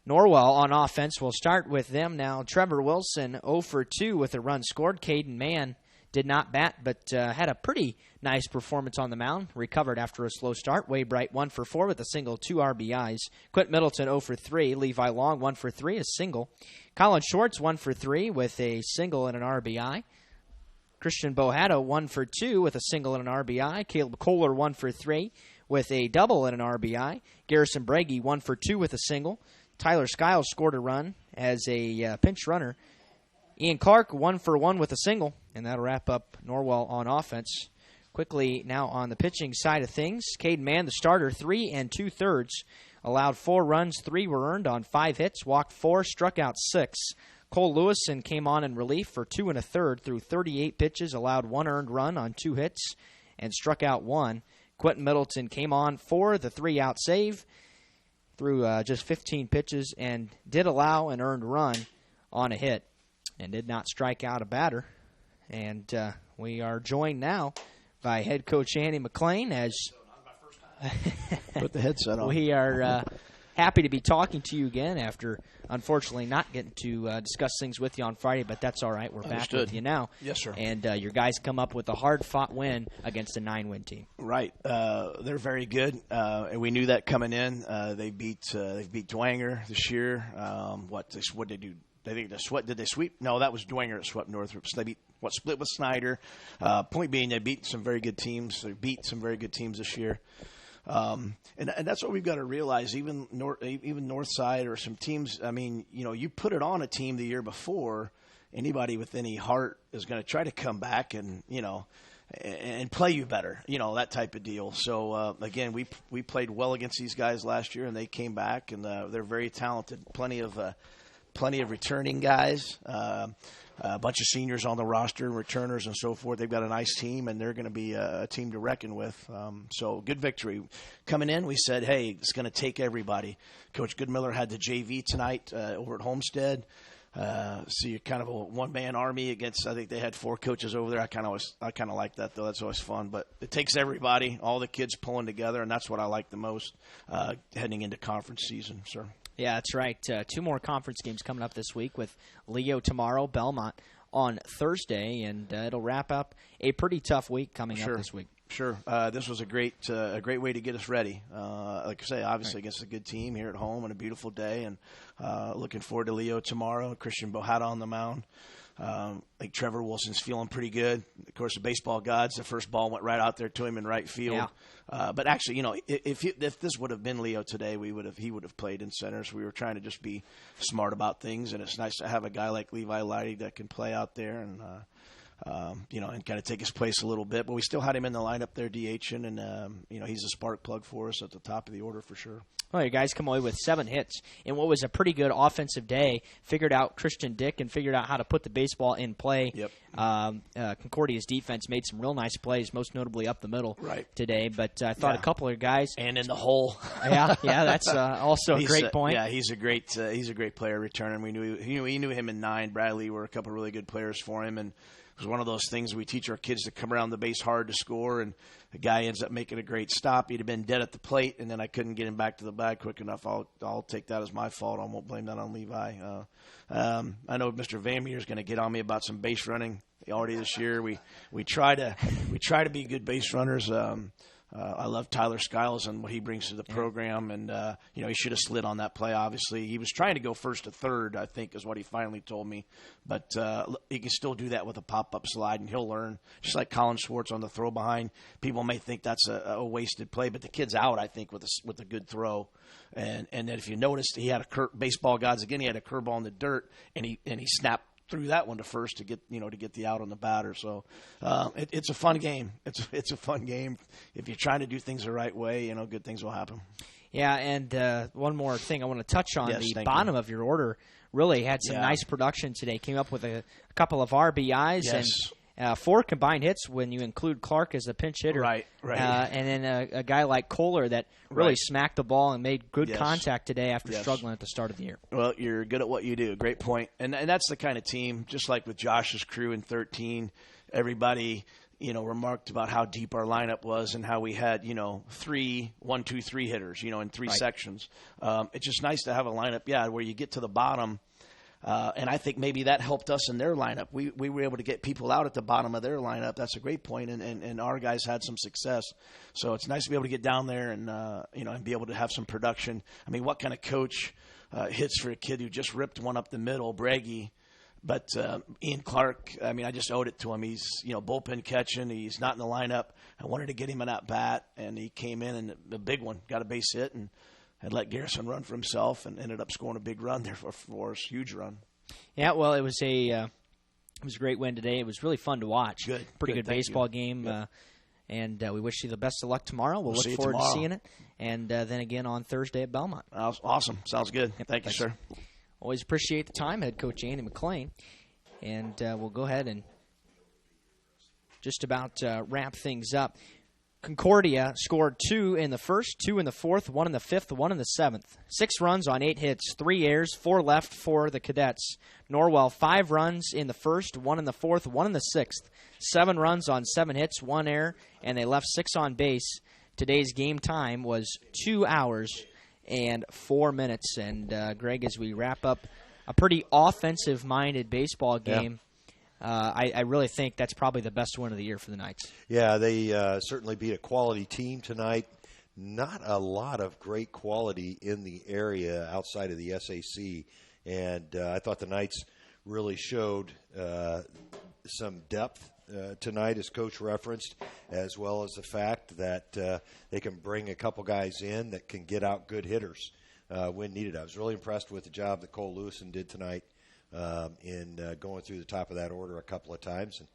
Norwell on offense, we'll start with them now. Trevor Wilson, 0 for 2 with a run scored. Caden Mann did not bat, but had a pretty nice performance on the mound. Recovered after a slow start. Way Bright, 1 for 4 with a single, 2 RBIs. Quint Middleton, 0 for 3. Levi Long, 1 for 3, a single. Colin Schwartz, 1 for 3 with a single and an RBI. Christian Bohado, 1 for 2 with a single and an RBI. Caleb Kohler, 1 for 3 with a double and an RBI. Garrison Breggy, 1 for 2 with a single. Tyler Skiles scored a run as a pinch runner. Ian Clark, 1 for 1 with a single, and that'll wrap up Norwell on offense. Quickly now on the pitching side of things, Caden Mann, the starter, 3 2/3. allowed 4 runs, 3 were earned on 5 hits, walked 4, struck out 6. Cole Lewison came on in relief for 2 1/3 through 38 pitches, allowed 1 earned run on 2 hits, and struck out 1. Quentin Middleton came on for the 3-out save through just 15 pitches and did allow an earned run on a hit and did not strike out a batter. And we are joined now by head coach Andy McLean as put the headset on. We are happy to be talking to you again after, unfortunately, not getting to discuss things with you on Friday, but that's all right. We're back with you now. Yes, sir. And your guys come up with a hard-fought win against a 9-win team. Right. They're very good, and we knew that coming in. They beat Dwanger this year. What did they do? Did they sweep? No, that was Dwanger that swept Northrop. So they beat split with Snyder. Point being, they beat some very good teams. They beat some very good teams this year. And that's what we've got to realize. Even Northside or some teams. I mean, you put it on a team the year before. Anybody with any heart is going to try to come back and and play you better. That type of deal. So again, we played well against these guys last year, and they came back, and they're very talented. Plenty of returning guys. A bunch of seniors on the roster, returners and so forth. They've got a nice team, and they're going to be a team to reckon with. So good victory. Coming in, we said, hey, it's going to take everybody. Coach Goodmiller had the JV tonight over at Homestead. So you're kind of a one-man army against, I think they had 4 coaches over there. I kind of like that, though. That's always fun. But it takes everybody, all the kids pulling together, and that's what I like the most heading into conference season, sir. Yeah, that's right. 2 more conference games coming up this week with Leo tomorrow, Belmont on Thursday, and it'll wrap up a pretty tough week coming up this week. Sure. This was a great way to get us ready. Like I say, obviously against a good team here at home on a beautiful day, and looking forward to Leo tomorrow. Christian Bohata on the mound. I think Trevor Wilson's feeling pretty good. Of course, the baseball gods, the first ball went right out there to him in right field. Yeah. But actually, if this would have been Leo today, he would have played in center. So we were trying to just be smart about things, and it's nice to have a guy like Levi Leidy that can play out there and and kind of take his place a little bit. But we still had him in the lineup there, DHing, and he's a spark plug for us at the top of the order for sure. Well, you guys come away with 7 hits in what was a pretty good offensive day. Figured out Christian Dick and figured out how to put the baseball in play. Yep. Concordia's defense made some real nice plays, most notably up the middle today. But I thought a couple of guys and in the hole. yeah, that's also a great point. Yeah, he's a great player returning. We knew him in 9. Bradley were a couple of really good players for him, and it was one of those things we teach our kids to come around the base hard to score, and the guy ends up making a great stop. He'd have been dead at the plate, and then I couldn't get him back to the bag quick enough. I'll take that as my fault. I won't blame that on Levi. I know Mr. Van Meter is going to get on me about some base running already this year. We try to be good base runners. I love Tyler Skiles and what he brings to the program, and he should have slid on that play. Obviously, he was trying to go first to third, I think, is what he finally told me. But he can still do that with a pop-up slide, and he'll learn. Just like Colin Schwartz on the throw behind, people may think that's a wasted play, but the kid's out, I think, with a good throw. And then if you noticed, he had baseball gods again. He had a curveball in the dirt, and he snapped threw that one to first to get the out on the batter. So it's a fun game. It's a fun game. If you're trying to do things the right way, good things will happen. Yeah, and one more thing I want to touch on. The bottom of your order really had some nice production today. Came up with a couple of RBIs and 4 combined hits when you include Clark as a pinch hitter. Right. And then a guy like Kohler that really smacked the ball and made good contact today after struggling at the start of the year. Well, you're good at what you do. Great point. And that's the kind of team, just like with Josh's crew in 13, everybody remarked about how deep our lineup was and how we had 3 1-2-3 hitters in 3 sections. It's just nice to have a lineup where you get to the bottom. And I think maybe that helped us in their lineup. We were able to get people out at the bottom of their lineup. That's a great point, and our guys had some success. So it's nice to be able to get down there and and be able to have some production. I mean, what kind of coach hits for a kid who just ripped one up the middle, Braggy? But Ian Clark, I mean, I just owed it to him. He's bullpen catching. He's not in the lineup. I wanted to get him an at bat, and he came in and the big one, got a base hit, and let Garrison run for himself, and ended up scoring a big run there for us, huge run. Yeah, well, it was a great win today. It was really fun to watch. Good, pretty good baseball game. Yep. And we wish you the best of luck tomorrow. We'll look forward to seeing it. And then again on Thursday at Belmont. Awesome. Sounds good. Thank you, sir. Always appreciate the time, Head Coach Andy McClain. And we'll go ahead and just about wrap things up. Concordia scored 2 in the first, 2 in the fourth, 1 in the fifth, 1 in the seventh. 6 runs on 8 hits, 3 errors, 4 left for the Cadets. Norwell, 5 runs in the first, 1 in the fourth, 1 in the sixth. 7 runs on 7 hits, 1 error, and they left 6 on base. Today's game time was 2 hours and 4 minutes. And, Greg, as we wrap up a pretty offensive-minded baseball game, I really think that's probably the best win of the year for the Knights. Yeah, they certainly beat a quality team tonight. Not a lot of great quality in the area outside of the SAC. And I thought the Knights really showed some depth tonight, as Coach referenced, as well as the fact that they can bring a couple guys in that can get out good hitters when needed. I was really impressed with the job that Cole Lewison did tonight. In going through the top of that order a couple of times. And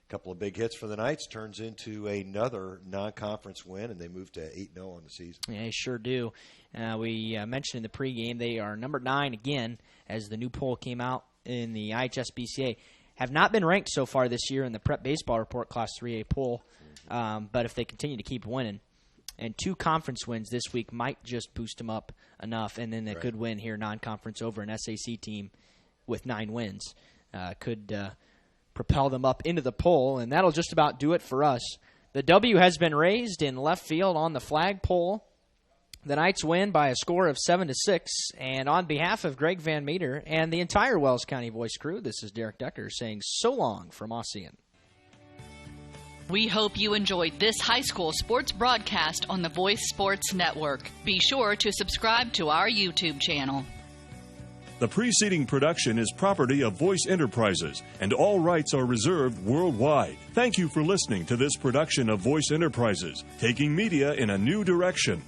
a couple of big hits for the Knights turns into another non-conference win, and they move to 8-0 on the season. Yeah, they sure do. We mentioned in the pregame they are number 9 again as the new poll came out in the IHSBCA. Have not been ranked so far this year in the Prep Baseball Report Class 3A poll, but if they continue to keep winning, and 2 conference wins this week might just boost them up enough, and then a good win here, non-conference over an SAC team with 9 wins, could propel them up into the poll, and that'll just about do it for us. The W has been raised in left field on the flagpole. The Knights win by a score of 7-6, and on behalf of Greg Van Meter and the entire Wells County Voice crew, this is Derek Decker saying so long from Ossian. We hope you enjoyed this high school sports broadcast on the Voice Sports Network. Be sure to subscribe to our YouTube channel. The preceding production is property of Voice Enterprises, and all rights are reserved worldwide. Thank you for listening to this production of Voice Enterprises, taking media in a new direction.